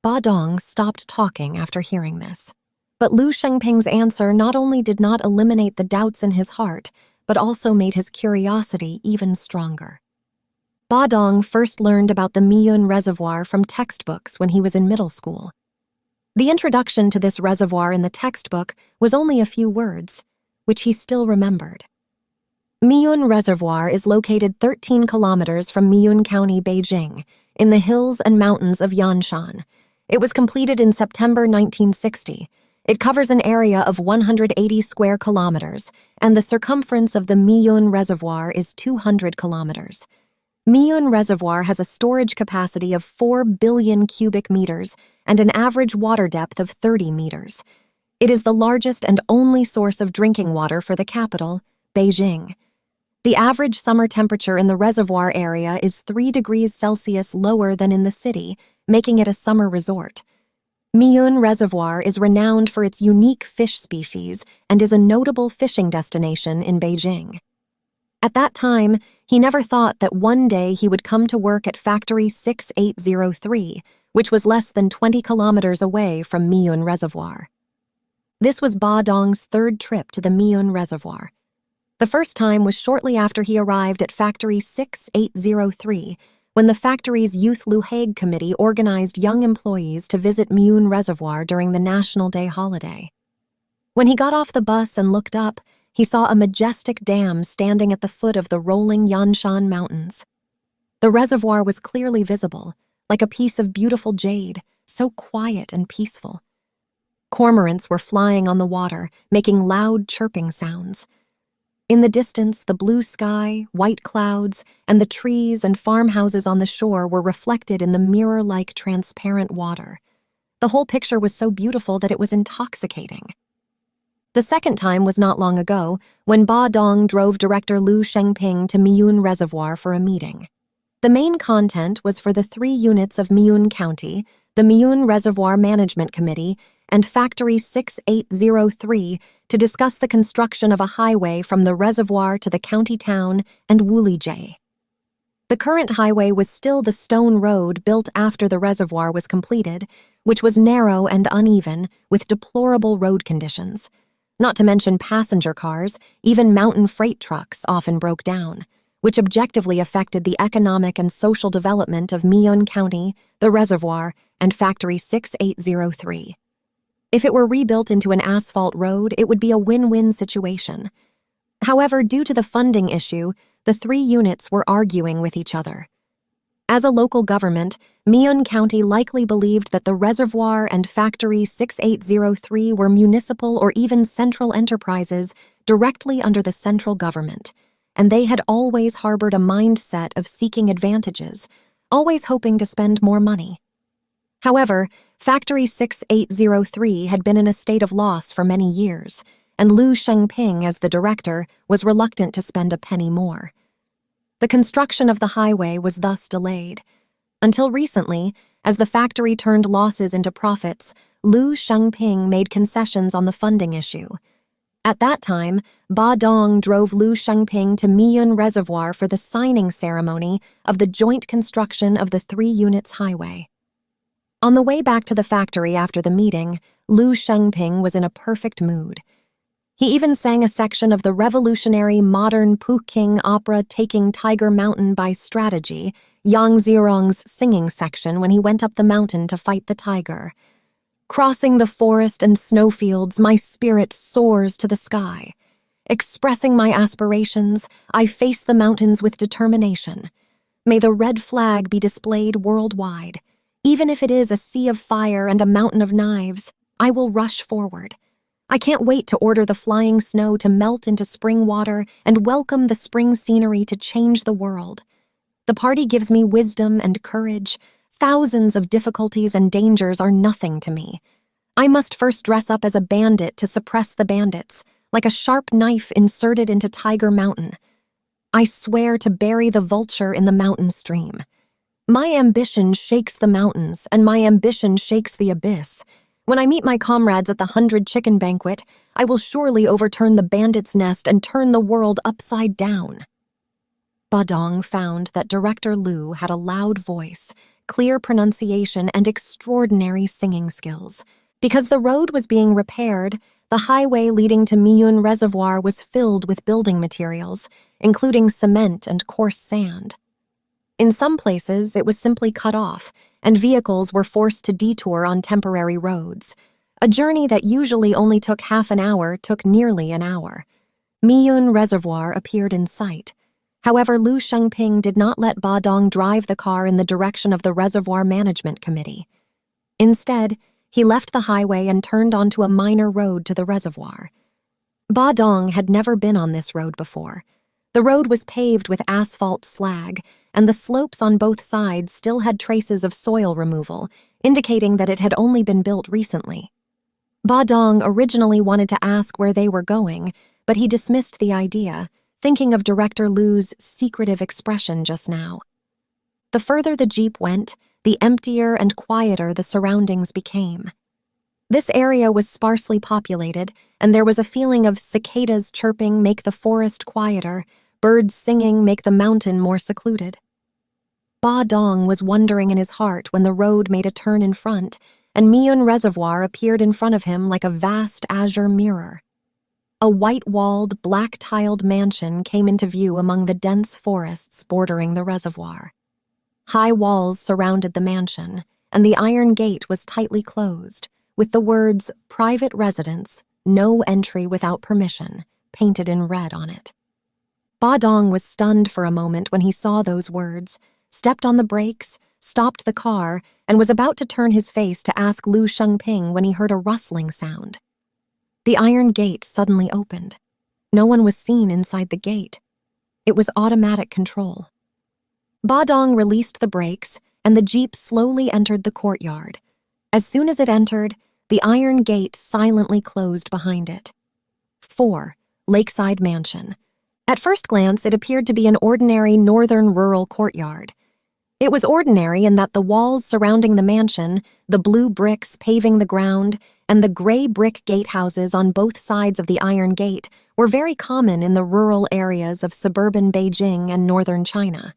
Badong stopped talking after hearing this. But Liu Jiming's answer not only did not eliminate the doubts in his heart, but also made his curiosity even stronger. Badong first learned about the Miyun Reservoir from textbooks when he was in middle school. The introduction to this reservoir in the textbook was only a few words, which he still remembered. Miyun Reservoir is located 13 kilometers from Miyun County, Beijing, in the hills and mountains of Yanshan. It was completed in September 1960. It covers an area of 180 square kilometers, and the circumference of the Miyun Reservoir is 200 kilometers. Miyun Reservoir has a storage capacity of 4 billion cubic meters and an average water depth of 30 meters. It is the largest and only source of drinking water for the capital, Beijing. The average summer temperature in the reservoir area is 3 degrees Celsius lower than in the city, making it a summer resort. Miyun Reservoir is renowned for its unique fish species and is a notable fishing destination in Beijing. At that time, he never thought that one day he would come to work at Factory 6803, which was less than 20 kilometers away from Miyun Reservoir. This was Badong's third trip to the Miyun Reservoir. The first time was shortly after he arrived at Factory 6803, when the factory's Youth Luhaig Committee organized young employees to visit Miyun Reservoir during the National Day holiday. When he got off the bus and looked up, he saw a majestic dam standing at the foot of the rolling Yanshan Mountains. The reservoir was clearly visible, like a piece of beautiful jade, so quiet and peaceful. Cormorants were flying on the water, making loud chirping sounds. In the distance, the blue sky, white clouds, and the trees and farmhouses on the shore were reflected in the mirror-like transparent water. The whole picture was so beautiful that it was intoxicating. The second time was not long ago, when Badong drove director Liu Jiming to Miyun Reservoir for a meeting. The main content was for the 3 units of Miyun County, the Miyun Reservoir Management Committee, and Factory 6803 to discuss the construction of a highway from the reservoir to the county town and Wulijie. The current highway was still the stone road built after the reservoir was completed, which was narrow and uneven with deplorable road conditions. Not to mention passenger cars, even mountain freight trucks often broke down, which objectively affected the economic and social development of Miyun County, the reservoir, and Factory 6803. If it were rebuilt into an asphalt road, it would be a win-win situation. However, due to the funding issue, the 3 units were arguing with each other. As a local government, Miyun County likely believed that the reservoir and Factory 6803 were municipal or even central enterprises directly under the central government, and they had always harbored a mindset of seeking advantages, always hoping to spend more money. However, Factory 6803 had been in a state of loss for many years, and Liu Jiming, as the director, was reluctant to spend a penny more. The construction of the highway was thus delayed. Until recently, as the factory turned losses into profits, Liu Jiming made concessions on the funding issue. At that time, Badong drove Liu Jiming to Miyun Reservoir for the signing ceremony of the joint construction of the 3 units highway. On the way back to the factory after the meeting, Liu Jiming was in a perfect mood. He even sang a section of the revolutionary modern Peking opera Taking Tiger Mountain by Strategy, Yang Zirong's singing section when he went up the mountain to fight the tiger. Crossing the forest and snowfields, my spirit soars to the sky. Expressing my aspirations, I face the mountains with determination. May the red flag be displayed worldwide. Even if it is a sea of fire and a mountain of knives, I will rush forward. I can't wait to order the flying snow to melt into spring water and welcome the spring scenery to change the world. The party gives me wisdom and courage. Thousands of difficulties and dangers are nothing to me. I must first dress up as a bandit to suppress the bandits, like a sharp knife inserted into Tiger Mountain. I swear to bury the vulture in the mountain stream. My ambition shakes the mountains, and my ambition shakes the abyss. When I meet my comrades at the 100 chicken banquet, I will surely overturn the bandit's nest and turn the world upside down. Badong found that Director Liu had a loud voice, clear pronunciation, and extraordinary singing skills. Because the road was being repaired, the highway leading to Miyun Reservoir was filled with building materials, including cement and coarse sand. In some places, it was simply cut off, and vehicles were forced to detour on temporary roads. A journey that usually only took half an hour took nearly an hour. Miyun Reservoir appeared in sight. However, Liu Jiming did not let Badong drive the car in the direction of the Reservoir Management Committee. Instead, he left the highway and turned onto a minor road to the reservoir. Badong had never been on this road before. The road was paved with asphalt slag, and the slopes on both sides still had traces of soil removal, indicating that it had only been built recently. Badong originally wanted to ask where they were going, but he dismissed the idea, thinking of Director Liu's secretive expression just now. The further the jeep went, the emptier and quieter the surroundings became. This area was sparsely populated, and there was a feeling of cicadas chirping make the forest quieter, birds singing make the mountain more secluded. Badong was wondering in his heart when the road made a turn in front, and Miyun Reservoir appeared in front of him like a vast azure mirror. A white-walled, black-tiled mansion came into view among the dense forests bordering the reservoir. High walls surrounded the mansion, and the iron gate was tightly closed, with the words, "Private Residence, No Entry Without Permission," painted in red on it. Badong was stunned for a moment when he saw those words, stepped on the brakes, stopped the car, and was about to turn his face to ask Liu Jiming when he heard a rustling sound. The iron gate suddenly opened. No one was seen inside the gate. It was automatic control. Badong released the brakes, and the jeep slowly entered the courtyard. As soon as it entered, the iron gate silently closed behind it. 4. Lakeside Mansion. At first glance, it appeared to be an ordinary northern rural courtyard. It was ordinary in that the walls surrounding the mansion, the blue bricks paving the ground, and the gray brick gatehouses on both sides of the iron gate were very common in the rural areas of suburban Beijing and northern China.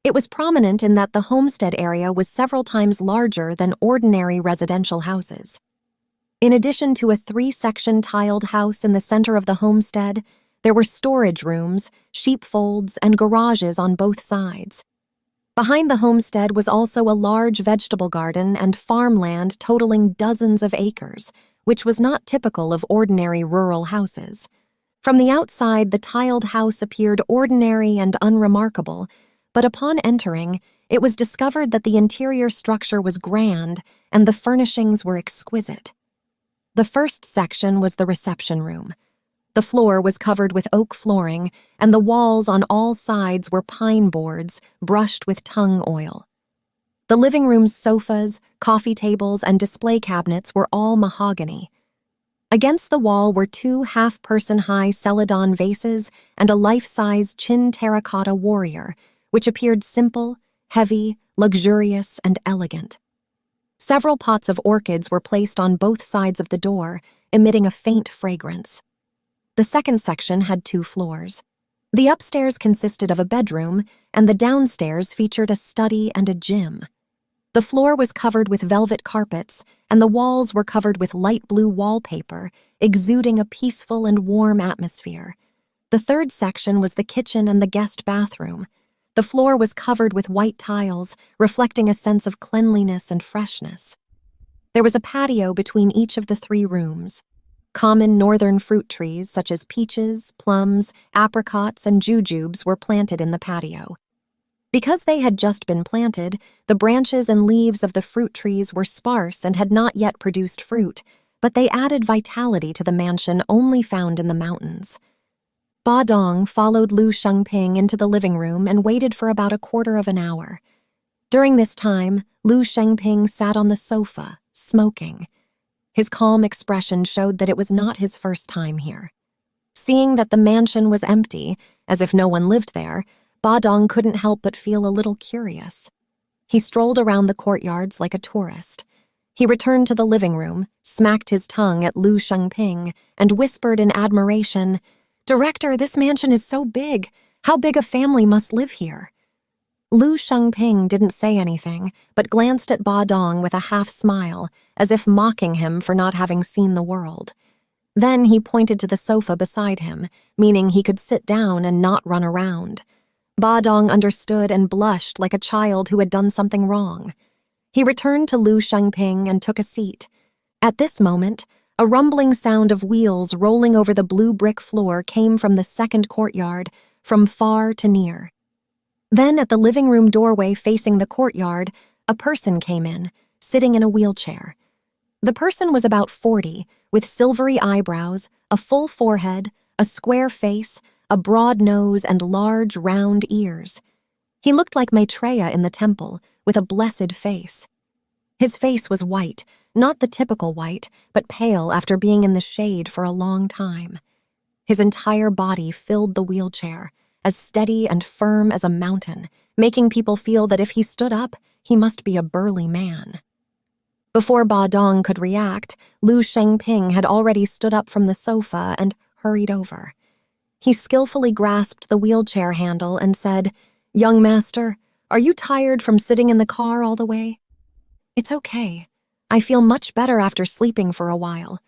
It was prominent in that the homestead area was several times larger than ordinary residential houses. In addition to a 3-section tiled house in the center of the homestead, there were storage rooms, sheepfolds, and garages on both sides. Behind the homestead was also a large vegetable garden and farmland totaling dozens of acres, which was not typical of ordinary rural houses. From the outside, the tiled house appeared ordinary and unremarkable, but upon entering, it was discovered that the interior structure was grand and the furnishings were exquisite. The first section was the reception room. The floor was covered with oak flooring, and the walls on all sides were pine boards brushed with tung oil. The living room's sofas, coffee tables, and display cabinets were all mahogany. Against the wall were 2 half-person-high celadon vases and a life-size Qin terracotta warrior, which appeared simple, heavy, luxurious, and elegant. Several pots of orchids were placed on both sides of the door, emitting a faint fragrance. The second section had 2 floors. The upstairs consisted of a bedroom, and the downstairs featured a study and a gym. The floor was covered with velvet carpets, and the walls were covered with light blue wallpaper, exuding a peaceful and warm atmosphere. The third section was the kitchen and the guest bathroom. The floor was covered with white tiles, reflecting a sense of cleanliness and freshness. There was a patio between each of the 3 rooms. Common northern fruit trees such as peaches, plums, apricots, and jujubes were planted in the patio. Because they had just been planted, the branches and leaves of the fruit trees were sparse and had not yet produced fruit, but they added vitality to the mansion only found in the mountains. Badong followed Liu Jiming into the living room and waited for about a quarter of an hour. During this time, Liu Jiming sat on the sofa, smoking. His calm expression showed that it was not his first time here. Seeing that the mansion was empty, as if no one lived there, Badong couldn't help but feel a little curious. He strolled around the courtyards like a tourist. He returned to the living room, smacked his tongue at Liu Jiming, and whispered in admiration, "Director, this mansion is so big. How big a family must live here?" Liu Jiming didn't say anything, but glanced at Badong with a half-smile, as if mocking him for not having seen the world. Then he pointed to the sofa beside him, meaning he could sit down and not run around. Badong understood and blushed like a child who had done something wrong. He returned to Liu Jiming and took a seat. At this moment, a rumbling sound of wheels rolling over the blue brick floor came from the second courtyard, from far to near. Then, at the living room doorway facing the courtyard, a person came in, sitting in a wheelchair. The person was about 40, with silvery eyebrows, a full forehead, a square face, a broad nose, and large, round ears. He looked like Maitreya in the temple, with a blessed face. His face was white, not the typical white, but pale after being in the shade for a long time. His entire body filled the wheelchair, as steady and firm as a mountain, making people feel that if he stood up, he must be a burly man. Before Badong could react, Liu Jiming had already stood up from the sofa and hurried over. He skillfully grasped the wheelchair handle and said, "Young master, are you tired from sitting in the car all the way?" "It's okay. I feel much better after sleeping for a while."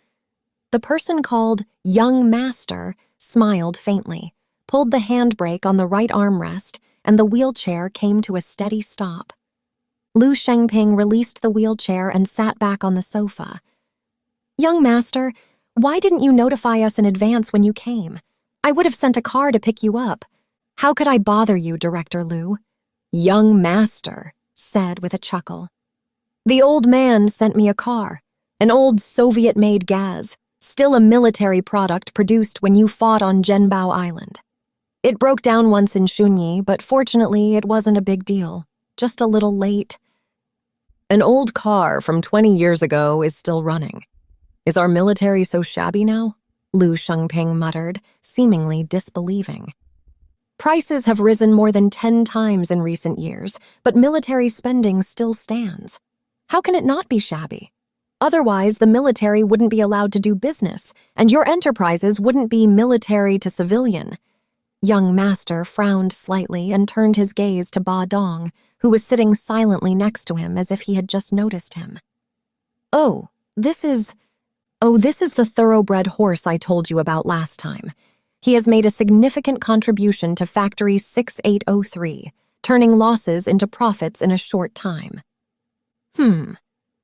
The person called young master smiled faintly, pulled the handbrake on the right armrest, and the wheelchair came to a steady stop. Liu Jiming released the wheelchair and sat back on the sofa. "Young master, why didn't you notify us in advance when you came? I would have sent a car to pick you up. How could I bother you, Director Liu?" "Young master," said with a chuckle. "The old man sent me a car, an old Soviet-made Gaz, still a military product produced when you fought on Zhenbao Island. It broke down once in Shunyi, but fortunately it wasn't a big deal. Just a little late. An old car from 20 years ago is still running. Is our military so shabby now? Liu Jiming muttered, seemingly disbelieving. Prices have risen more than 10 times in recent years, but military spending still stands. How can it not be shabby? Otherwise, the military wouldn't be allowed to do business, and your enterprises wouldn't be military to civilian. Young master frowned slightly and turned his gaze to Badong, who was sitting silently next to him as if he had just noticed him. This is the thoroughbred horse I told you about last time. He has made a significant contribution to Factory 6803, turning losses into profits in a short time.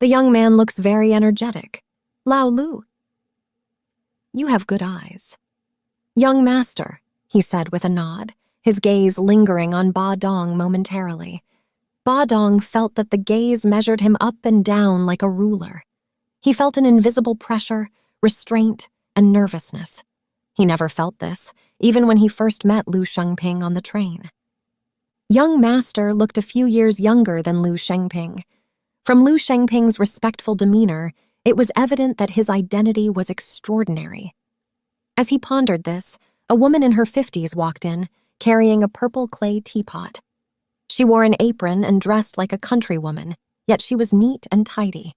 The young man looks very energetic. Lao Lu. You have good eyes. Young master, he said with a nod, his gaze lingering on Badong momentarily. Badong felt that the gaze measured him up and down like a ruler. He felt an invisible pressure, restraint, and nervousness. He never felt this, even when he first met Liu Jiming on the train. Young master looked a few years younger than Liu Jiming. From Liu Jiming's respectful demeanor, it was evident that his identity was extraordinary. As he pondered this, a woman in her 50s walked in, carrying a purple clay teapot. She wore an apron and dressed like a countrywoman, yet she was neat and tidy.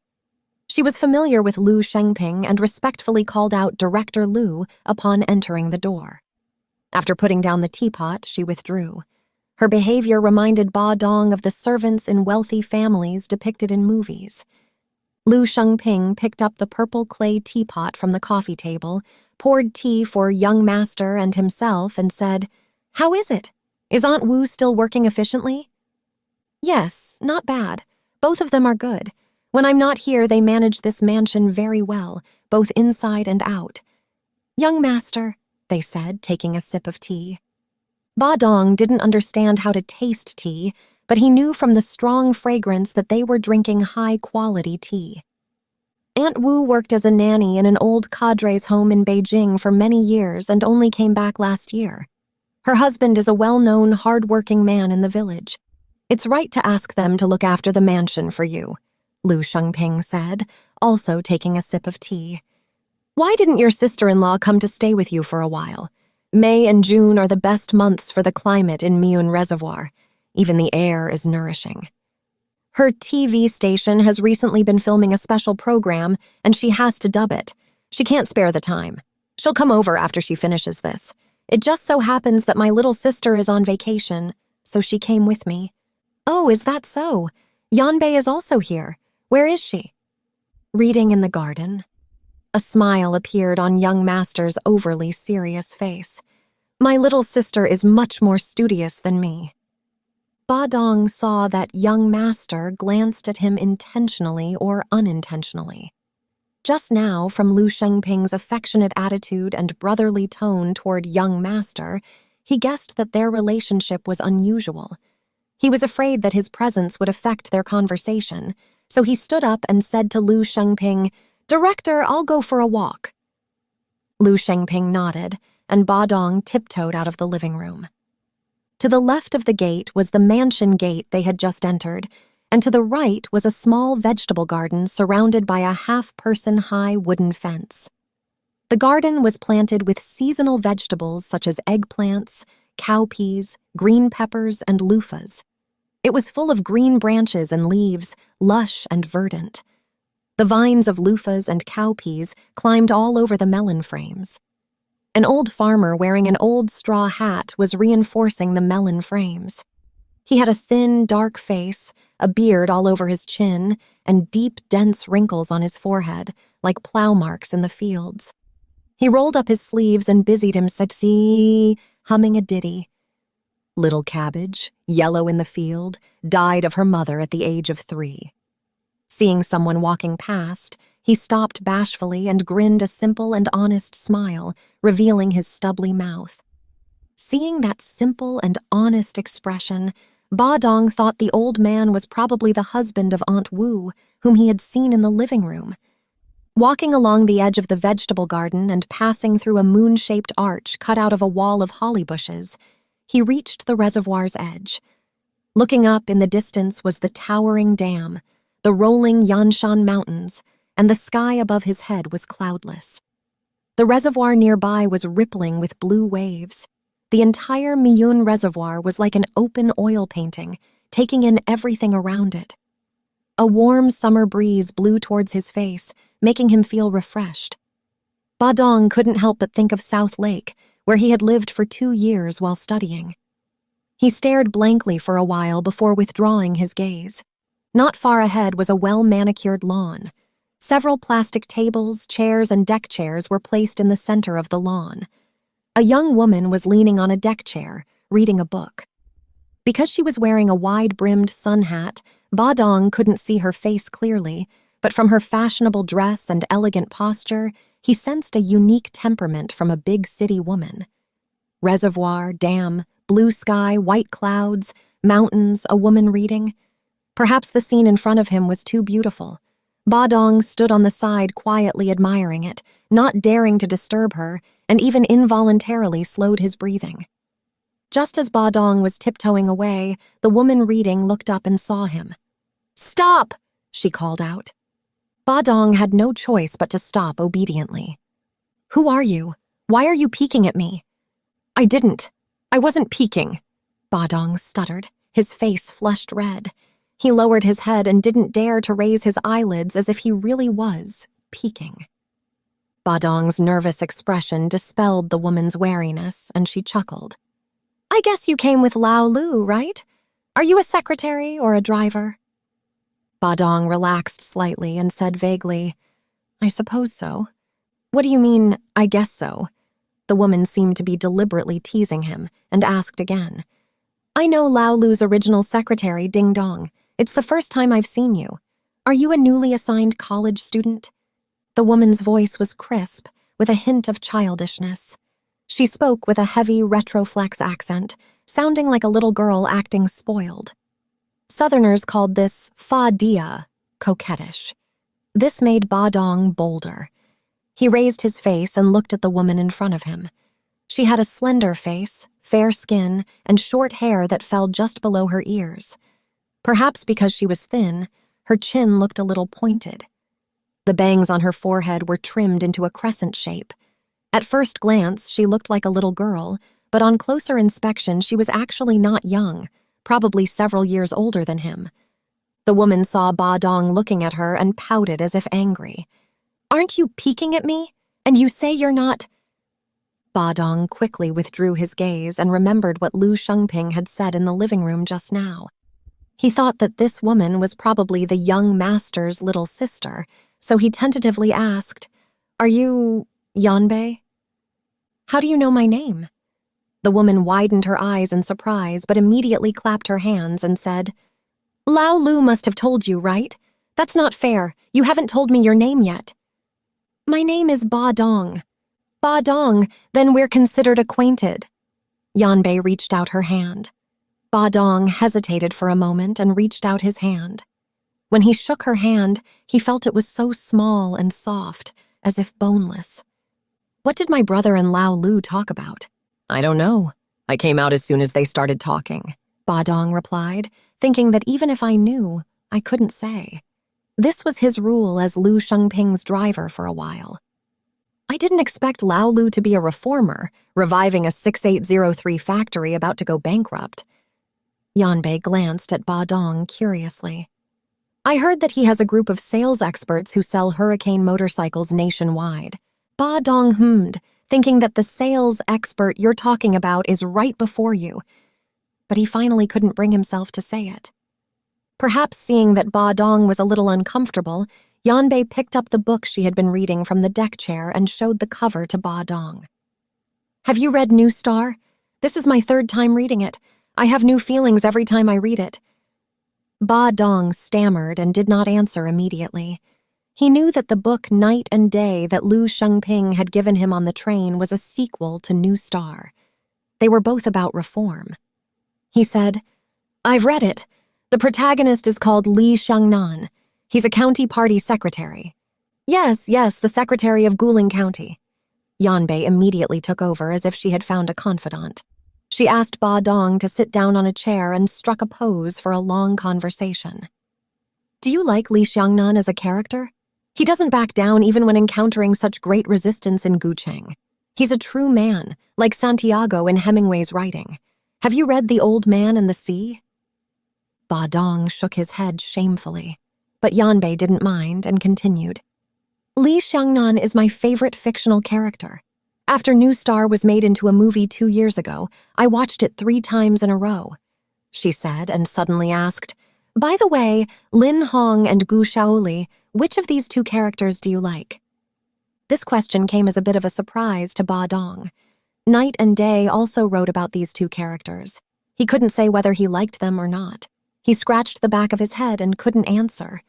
She was familiar with Liu Jiming and respectfully called out Director Liu upon entering the door. After putting down the teapot, she withdrew. Her behavior reminded Badong of the servants in wealthy families depicted in movies. Liu Jiming picked up the purple clay teapot from the coffee table, poured tea for young master and himself, and said, "How is it? Is Aunt Wu still working efficiently?" "Yes, not bad. Both of them are good. When I'm not here, they manage this mansion very well, both inside and out." "Young master," they said, taking a sip of tea. Badong didn't understand how to taste tea, but he knew from the strong fragrance that they were drinking high-quality tea. Aunt Wu worked as a nanny in an old cadre's home in Beijing for many years and only came back last year. Her husband is a well-known, hard-working man in the village. It's right to ask them to look after the mansion for you, Liu Jiming said, also taking a sip of tea. "Why didn't your sister-in-law come to stay with you for a while? May and June are the best months for the climate in Miyun Reservoir. Even the air is nourishing. Her TV station has recently been filming a special program, and she has to dub it. She can't spare the time. She'll come over after she finishes this. It just so happens that my little sister is on vacation, so she came with me." "Oh, is that so? Yanbei is also here. Where is she?" "Reading in the garden." A smile appeared on young master's overly serious face. "My little sister is much more studious than me." Badong saw that young master glanced at him intentionally or unintentionally. Just now, from Liu Jiming's affectionate attitude and brotherly tone toward young master, he guessed that their relationship was unusual. He was afraid that his presence would affect their conversation, so he stood up and said to Liu Jiming, "Director, I'll go for a walk." Liu Jiming nodded, and Badong tiptoed out of the living room. To the left of the gate was the mansion gate they had just entered, and to the right was a small vegetable garden surrounded by a half-person-high wooden fence. The garden was planted with seasonal vegetables such as eggplants, cowpeas, green peppers, and loofahs. It was full of green branches and leaves, lush and verdant. The vines of loofahs and cowpeas climbed all over the melon frames. An old farmer wearing an old straw hat was reinforcing the melon frames. He had a thin, dark face, a beard all over his chin, and deep, dense wrinkles on his forehead, like plow marks in the fields. He rolled up his sleeves and busied himself, humming a ditty. Little Cabbage, yellow in the field, died of her mother at the age of 3. Seeing someone walking past, he stopped bashfully and grinned a simple and honest smile, revealing his stubbly mouth. Seeing that simple and honest expression, Badong thought the old man was probably the husband of Aunt Wu, whom he had seen in the living room. Walking along the edge of the vegetable garden and passing through a moon-shaped arch cut out of a wall of holly bushes, he reached the reservoir's edge. Looking up in the distance was the towering dam, the rolling Yanshan Mountains, and the sky above his head was cloudless. The reservoir nearby was rippling with blue waves. The entire Miyun Reservoir was like an open oil painting, taking in everything around it. A warm summer breeze blew towards his face, making him feel refreshed. Badong couldn't help but think of South Lake, where he had lived for 2 years while studying. He stared blankly for a while before withdrawing his gaze. Not far ahead was a well-manicured lawn. Several plastic tables, chairs, and deck chairs were placed in the center of the lawn. A young woman was leaning on a deck chair, reading a book. Because she was wearing a wide-brimmed sun hat, Badong couldn't see her face clearly, but from her fashionable dress and elegant posture, he sensed a unique temperament from a big city woman. Reservoir, dam, blue sky, white clouds, mountains, a woman reading. Perhaps the scene in front of him was too beautiful. Badong stood on the side quietly admiring it, not daring to disturb her, and even involuntarily slowed his breathing. Just as Badong was tiptoeing away, the woman reading looked up and saw him. "Stop!" she called out. Badong had no choice but to stop obediently. "Who are you? Why are you peeking at me?" I wasn't peeking," Badong stuttered, his face flushed red. He lowered his head and didn't dare to raise his eyelids as if he really was peeking. Badong's nervous expression dispelled the woman's wariness, and she chuckled. "I guess you came with Lao Lu, right? Are you a secretary or a driver?" Badong relaxed slightly and said vaguely, "I suppose so." "What do you mean, I guess so?" The woman seemed to be deliberately teasing him and asked again. "I know Lao Lu's original secretary, Ding Dong. It's the first time I've seen you. Are you a newly assigned college student?" The woman's voice was crisp, with a hint of childishness. She spoke with a heavy retroflex accent, sounding like a little girl acting spoiled. Southerners called this fa dia, coquettish. This made Badong bolder. He raised his face and looked at the woman in front of him. She had a slender face, fair skin, and short hair that fell just below her ears. Perhaps because she was thin, her chin looked a little pointed. The bangs on her forehead were trimmed into a crescent shape. At first glance, she looked like a little girl, but on closer inspection, she was actually not young, probably several years older than him. The woman saw Badong looking at her and pouted as if angry. "Aren't you peeking at me? And you say you're not—" Badong quickly withdrew his gaze and remembered what Liu Jiming had said in the living room just now. He thought that this woman was probably the young master's little sister, so he tentatively asked, "Are you Yanbei?" "How do you know my name?" The woman widened her eyes in surprise, but immediately clapped her hands and said, "Lao Lu must have told you, right? That's not fair. You haven't told me your name yet." "My name is Badong." "Badong, then we're considered acquainted." Yanbei reached out her hand. Badong hesitated for a moment and reached out his hand. When he shook her hand, he felt it was so small and soft, as if boneless. "What did my brother and Lao Lu talk about?" "I don't know. I came out as soon as they started talking," Badong replied, thinking that even if I knew, I couldn't say. This was his rule as Liu Jiming's driver for a while. "I didn't expect Lao Lu to be a reformer, reviving a 6803 factory about to go bankrupt." Yanbei glanced at Badong curiously. "I heard that he has a group of sales experts who sell hurricane motorcycles nationwide." Badong hummed, thinking that the sales expert you're talking about is right before you. But he finally couldn't bring himself to say it. Perhaps seeing that Badong was a little uncomfortable, Yanbei picked up the book she had been reading from the deck chair and showed the cover to Badong. "Have you read New Star? This is my 3rd time reading it. I have new feelings every time I read it." Badong stammered and did not answer immediately. He knew that the book Night and Day that Liu Jiming had given him on the train was a sequel to New Star. They were both about reform. He said, "I've read it. The protagonist is called Li Xiangnan. He's a county party secretary." Yes, the secretary of Guling County. Yanbei immediately took over as if she had found a confidant. She asked Badong to sit down on a chair and struck a pose for a long conversation. Do you like Li Xiangnan as a character? He doesn't back down even when encountering such great resistance in Gucheng. He's a true man, like Santiago in Hemingway's writing. Have you read The Old Man and the Sea? Badong shook his head shamefully, but Yanbei didn't mind and continued. Li Xiangnan is my favorite fictional character. After New Star was made into a movie 2 years ago, I watched it 3 times in a row, she said, and suddenly asked, By the way, Lin Hong and Gu Shaoli, which of these 2 characters do you like? This question came as a bit of a surprise to Badong. Night and Day also wrote about these 2 characters. He couldn't say whether he liked them or not. He scratched the back of his head and couldn't answer.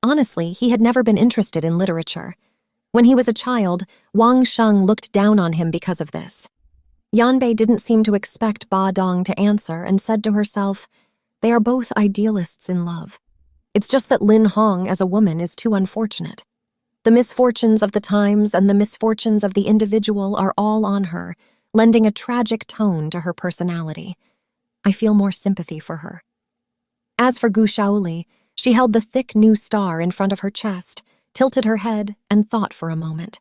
Honestly, he had never been interested in literature. When he was a child, Wang Sheng looked down on him because of this. Yanbei didn't seem to expect Badong to answer and said to herself, They are both idealists in love. It's just that Lin Hong as a woman is too unfortunate. The misfortunes of the times and the misfortunes of the individual are all on her, lending a tragic tone to her personality. I feel more sympathy for her. As for Gu Shaoli, she held the thick New Star in front of her chest, tilted her head, and thought for a moment.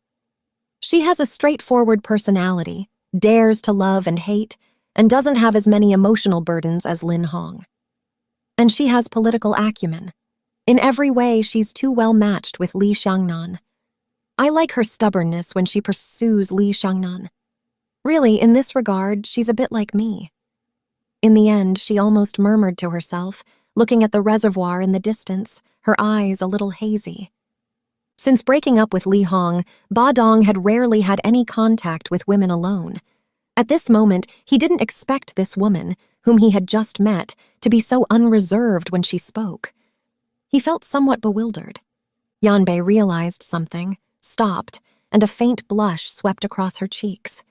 She has a straightforward personality, dares to love and hate, and doesn't have as many emotional burdens as Lin Hong. And she has political acumen. In every way, she's too well matched with Li Xiangnan. I like her stubbornness when she pursues Li Xiangnan. Really, in this regard, she's a bit like me. In the end, she almost murmured to herself, looking at the reservoir in the distance, her eyes a little hazy. Since breaking up with Li Hong, Badong had rarely had any contact with women alone. At this moment, he didn't expect this woman, whom he had just met, to be so unreserved when she spoke. He felt somewhat bewildered. Yanbei realized something, stopped, and a faint blush swept across her cheeks.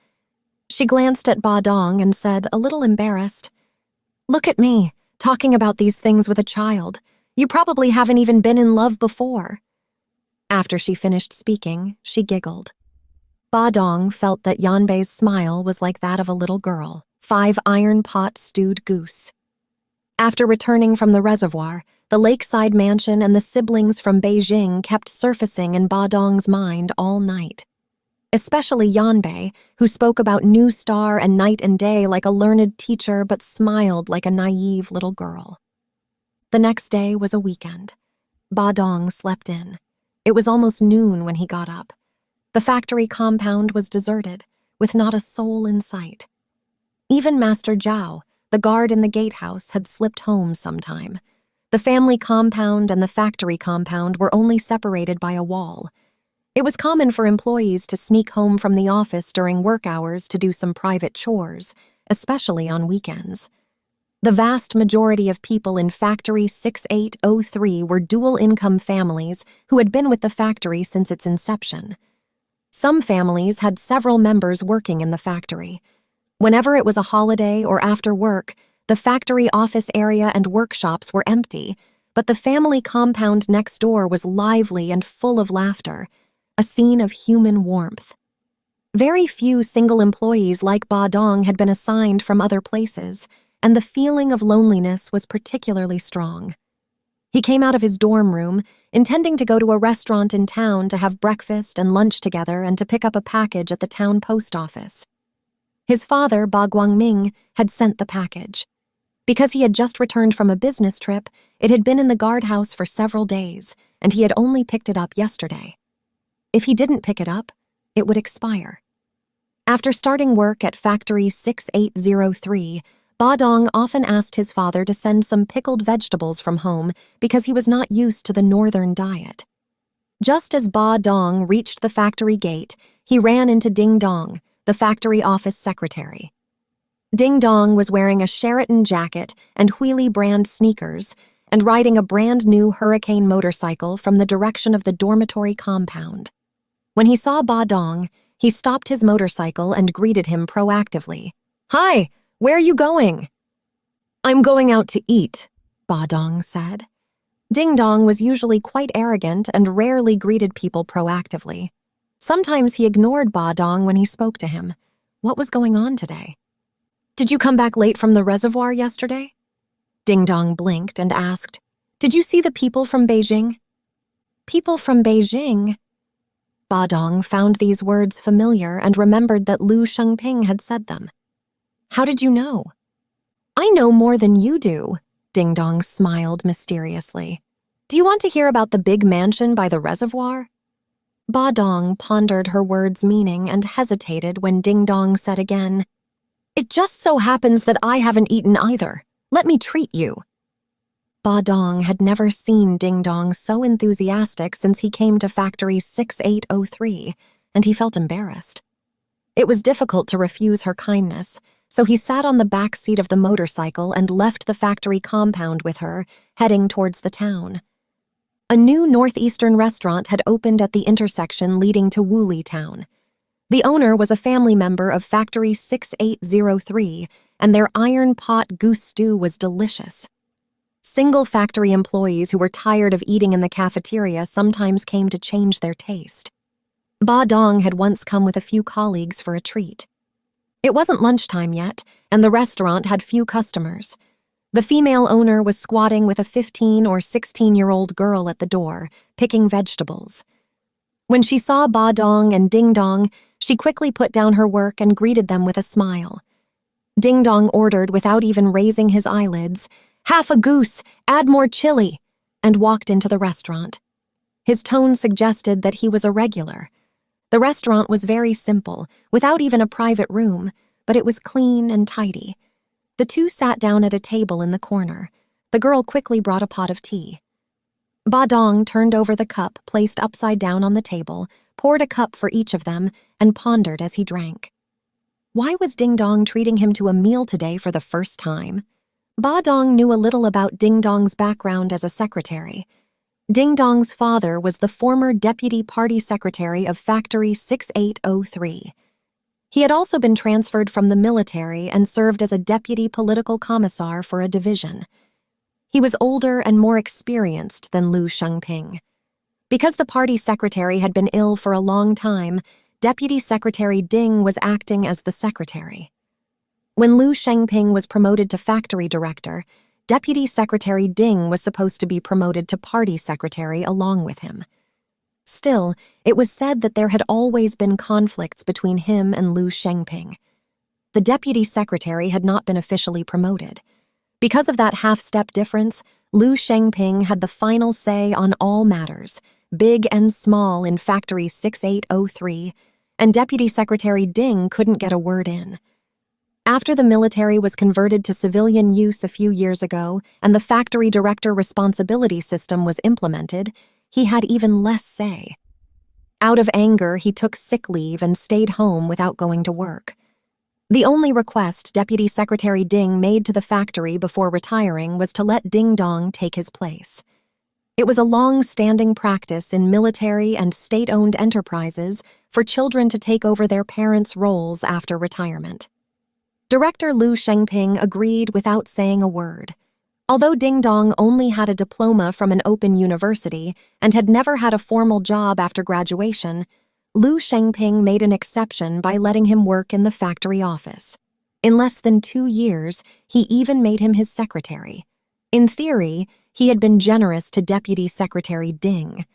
She glanced at Badong and said, a little embarrassed, Look at me, talking about these things with a child. You probably haven't even been in love before. After she finished speaking, she giggled. Badong felt that Yanbei's smile was like that of a little girl, 5 iron pot stewed goose. After returning from the reservoir, the Lakeside Mansion and the siblings from Beijing kept surfacing in Badong's mind all night. Especially Yanbei, who spoke about New Star and Night and Day like a learned teacher but smiled like a naive little girl. The next day was a weekend. Badong slept in. It was almost noon when he got up. The factory compound was deserted, with not a soul in sight. Even Master Zhao, the guard in the gatehouse, had slipped home sometime. The family compound and the factory compound were only separated by a wall. It was common for employees to sneak home from the office during work hours to do some private chores, especially on weekends. The vast majority of people in Factory 6803 were dual-income families who had been with the factory since its inception. Some families had several members working in the factory. Whenever it was a holiday or after work, the factory office area and workshops were empty, but the family compound next door was lively and full of laughter, a scene of human warmth. Very few single employees like Badong had been assigned from other places, and the feeling of loneliness was particularly strong. He came out of his dorm room, intending to go to a restaurant in town to have breakfast and lunch together and to pick up a package at the town post office. His father, Ba Guangming, had sent the package. Because he had just returned from a business trip, it had been in the guardhouse for several days, and he had only picked it up yesterday. If he didn't pick it up, it would expire. After starting work at Factory 6803, Badong often asked his father to send some pickled vegetables from home because he was not used to the northern diet. Just as Badong reached the factory gate, he ran into Ding Dong, the factory office secretary. Ding Dong was wearing a Sheraton jacket and Wheelie brand sneakers and riding a brand new Hurricane motorcycle from the direction of the dormitory compound. When he saw Badong, he stopped his motorcycle and greeted him proactively. "Hi, where are you going?" "I'm going out to eat," Badong said. Ding Dong was usually quite arrogant and rarely greeted people proactively. Sometimes he ignored Badong when he spoke to him. What was going on today? "Did you come back late from the reservoir yesterday?" Ding Dong blinked and asked, "Did you see the people from Beijing?" "People from Beijing?" Badong found these words familiar and remembered that Liu Jiming had said them. "How did you know?" "I know more than you do," Ding Dong smiled mysteriously. "Do you want to hear about the big mansion by the reservoir?" Badong pondered her words' meaning and hesitated when Ding Dong said again, "It just so happens that I haven't eaten either. Let me treat you." Badong had never seen Ding Dong so enthusiastic since he came to Factory 6803, and he felt embarrassed. It was difficult to refuse her kindness, so he sat on the back seat of the motorcycle and left the factory compound with her, heading towards the town. A new northeastern restaurant had opened at the intersection leading to Woolley Town. The owner was a family member of Factory 6803, and their iron pot goose stew was delicious. Single factory employees who were tired of eating in the cafeteria sometimes came to change their taste. Badong had once come with a few colleagues for a treat. It wasn't lunchtime yet, and the restaurant had few customers. The female owner was squatting with a 15 or 16-year-old girl at the door, picking vegetables. When she saw Badong and Ding Dong, she quickly put down her work and greeted them with a smile. Ding Dong ordered without even raising his eyelids, "Half a goose, add more chili," and walked into the restaurant. His tone suggested that he was a regular. The restaurant was very simple, without even a private room, but it was clean and tidy. The two sat down at a table in the corner. The girl quickly brought a pot of tea. Badong turned over the cup placed upside down on the table, poured a cup for each of them, and pondered as he drank. Why was Ding Dong treating him to a meal today for the first time? Badong knew a little about Ding Dong's background as a secretary. Ding Dong's father was the former deputy party secretary of Factory 6803. He had also been transferred from the military and served as a deputy political commissar for a division. He was older and more experienced than Liu Jiming. Because the party secretary had been ill for a long time, Deputy Secretary Ding was acting as the secretary. When Liu Jiming was promoted to factory director, Deputy Secretary Ding was supposed to be promoted to party secretary along with him. Still, it was said that there had always been conflicts between him and Liu Jiming. The deputy secretary had not been officially promoted. Because of that half-step difference, Liu Jiming had the final say on all matters, big and small, in Factory 6803, and Deputy Secretary Ding couldn't get a word in. After the military was converted to civilian use a few years ago and the factory director responsibility system was implemented, he had even less say. Out of anger, he took sick leave and stayed home without going to work. The only request Deputy Secretary Ding made to the factory before retiring was to let Ding Dong take his place. It was a long-standing practice in military and state-owned enterprises for children to take over their parents' roles after retirement. Director Liu Jiming agreed without saying a word. Although Ding Dong only had a diploma from an open university and had never had a formal job after graduation, Liu Jiming made an exception by letting him work in the factory office. In less than 2 years, he even made him his secretary. In theory, he had been generous to Deputy Secretary Ding.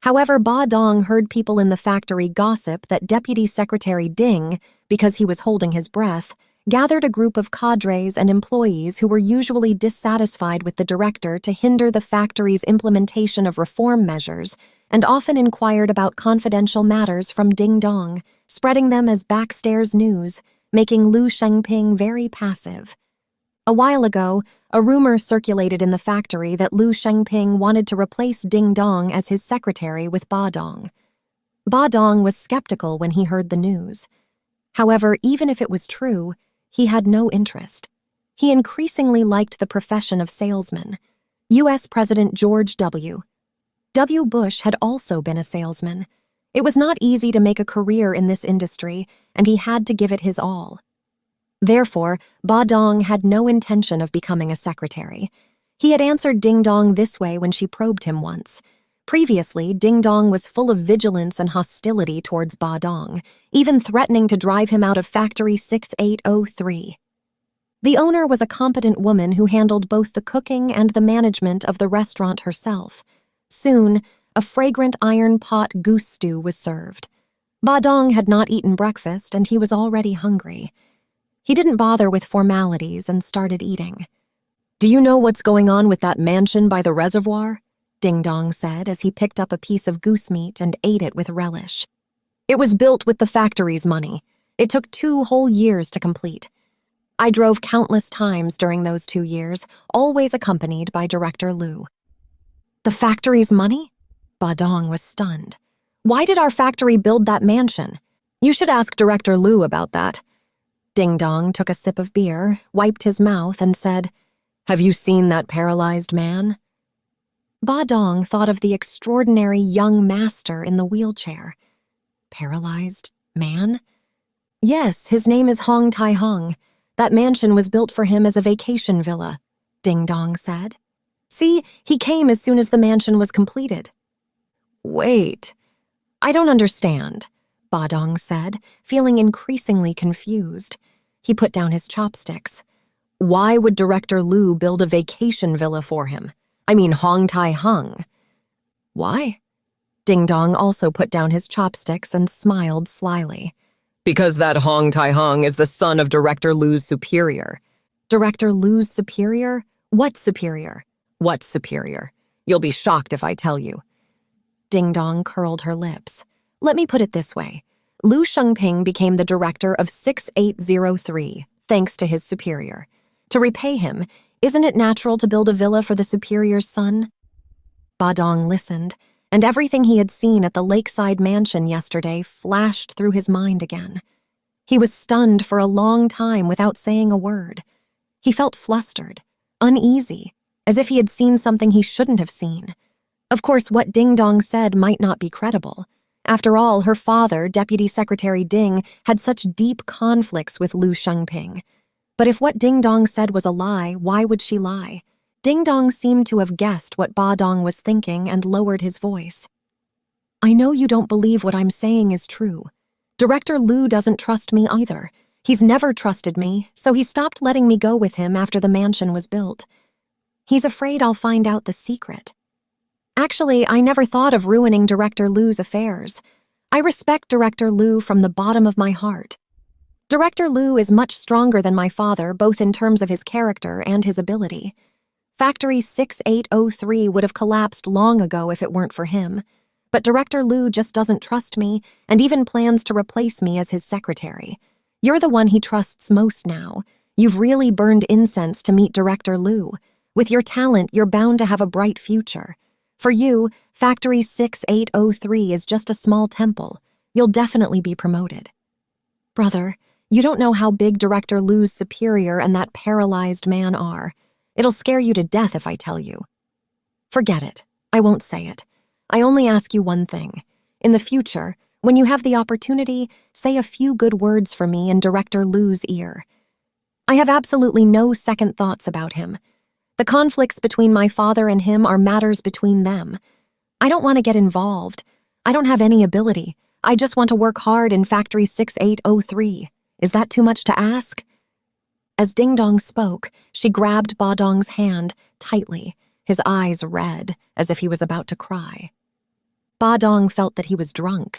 However, Badong heard people in the factory gossip that Deputy Secretary Ding, because he was holding his breath, gathered a group of cadres and employees who were usually dissatisfied with the director to hinder the factory's implementation of reform measures and often inquired about confidential matters from Ding Dong, spreading them as backstairs news, making Liu Jiming very passive. A while ago, a rumor circulated in the factory that Liu Jiming wanted to replace Ding Dong as his secretary with Badong. Badong was skeptical when he heard the news. However, even if it was true, he had no interest. He increasingly liked the profession of salesman. U.S. President George W. Bush had also been a salesman. It was not easy to make a career in this industry, and he had to give it his all. Therefore, Badong had no intention of becoming a secretary. He had answered Ding Dong this way when she probed him once. Previously, Ding Dong was full of vigilance and hostility towards Badong, even threatening to drive him out of Factory 6803. The owner was a competent woman who handled both the cooking and the management of the restaurant herself. Soon, a fragrant iron pot goose stew was served. Badong had not eaten breakfast, and he was already hungry. He didn't bother with formalities and started eating. "Do you know what's going on with that mansion by the reservoir?" Ding Dong said as he picked up a piece of goose meat and ate it with relish. "It was built with the factory's money. It took 2 whole years to complete. I drove countless times during those 2 years, always accompanied by Director Liu." "The factory's money?" Badong was stunned. "Why did our factory build that mansion? You should ask Director Liu about that." Ding Dong took a sip of beer, wiped his mouth, and said, "Have you seen that paralyzed man?" Badong thought of the extraordinary young master in the wheelchair. Paralyzed man? "Yes, his name is Hong Tai Hong. That mansion was built for him as a vacation villa," Ding Dong said. "See, he came as soon as the mansion was completed." "Wait, I don't understand," Badong said, feeling increasingly confused. He put down his chopsticks. "Why would Director Liu build a vacation villa for him? I mean Hong Tai Hung." "Why?" Ding Dong also put down his chopsticks and smiled slyly. "Because that Hong Tai Hung is the son of Director Liu's superior." "Director Liu's superior? What superior?" "What's superior? You'll be shocked if I tell you." Ding Dong curled her lips. "Let me put it this way. Liu Shengping became the director of 6803, thanks to his superior. To repay him, isn't it natural to build a villa for the superior's son?" Badong listened, and everything he had seen at the Lakeside Mansion yesterday flashed through his mind again. He was stunned for a long time without saying a word. He felt flustered, uneasy, as if he had seen something he shouldn't have seen. Of course, what Ding Dong said might not be credible. After all, her father, Deputy Secretary Ding, had such deep conflicts with Liu Shengping. But if what Ding Dong said was a lie, why would she lie? Ding Dong seemed to have guessed what Badong was thinking and lowered his voice. "I know you don't believe what I'm saying is true. Director Liu doesn't trust me either. He's never trusted me, so he stopped letting me go with him after the mansion was built. He's afraid I'll find out the secret. Actually, I never thought of ruining Director Liu's affairs. I respect Director Liu from the bottom of my heart. Director Liu is much stronger than my father, both in terms of his character and his ability. Factory 6803 would have collapsed long ago if it weren't for him. But Director Liu just doesn't trust me and even plans to replace me as his secretary. You're the one he trusts most now. You've really burned incense to meet Director Liu. With your talent, you're bound to have a bright future. For you, Factory 6803 is just a small temple. You'll definitely be promoted." "Brother, you don't know how big Director Liu's superior and that paralyzed man are. It'll scare you to death if I tell you." "Forget it. I won't say it. I only ask you one thing. In the future, when you have the opportunity, say a few good words for me in Director Liu's ear. I have absolutely no second thoughts about him. The conflicts between my father and him are matters between them. I don't want to get involved. I don't have any ability. I just want to work hard in Factory 6803. Is that too much to ask?" As Ding Dong spoke, she grabbed Badong's hand tightly, his eyes red, as if he was about to cry. Badong felt that he was drunk.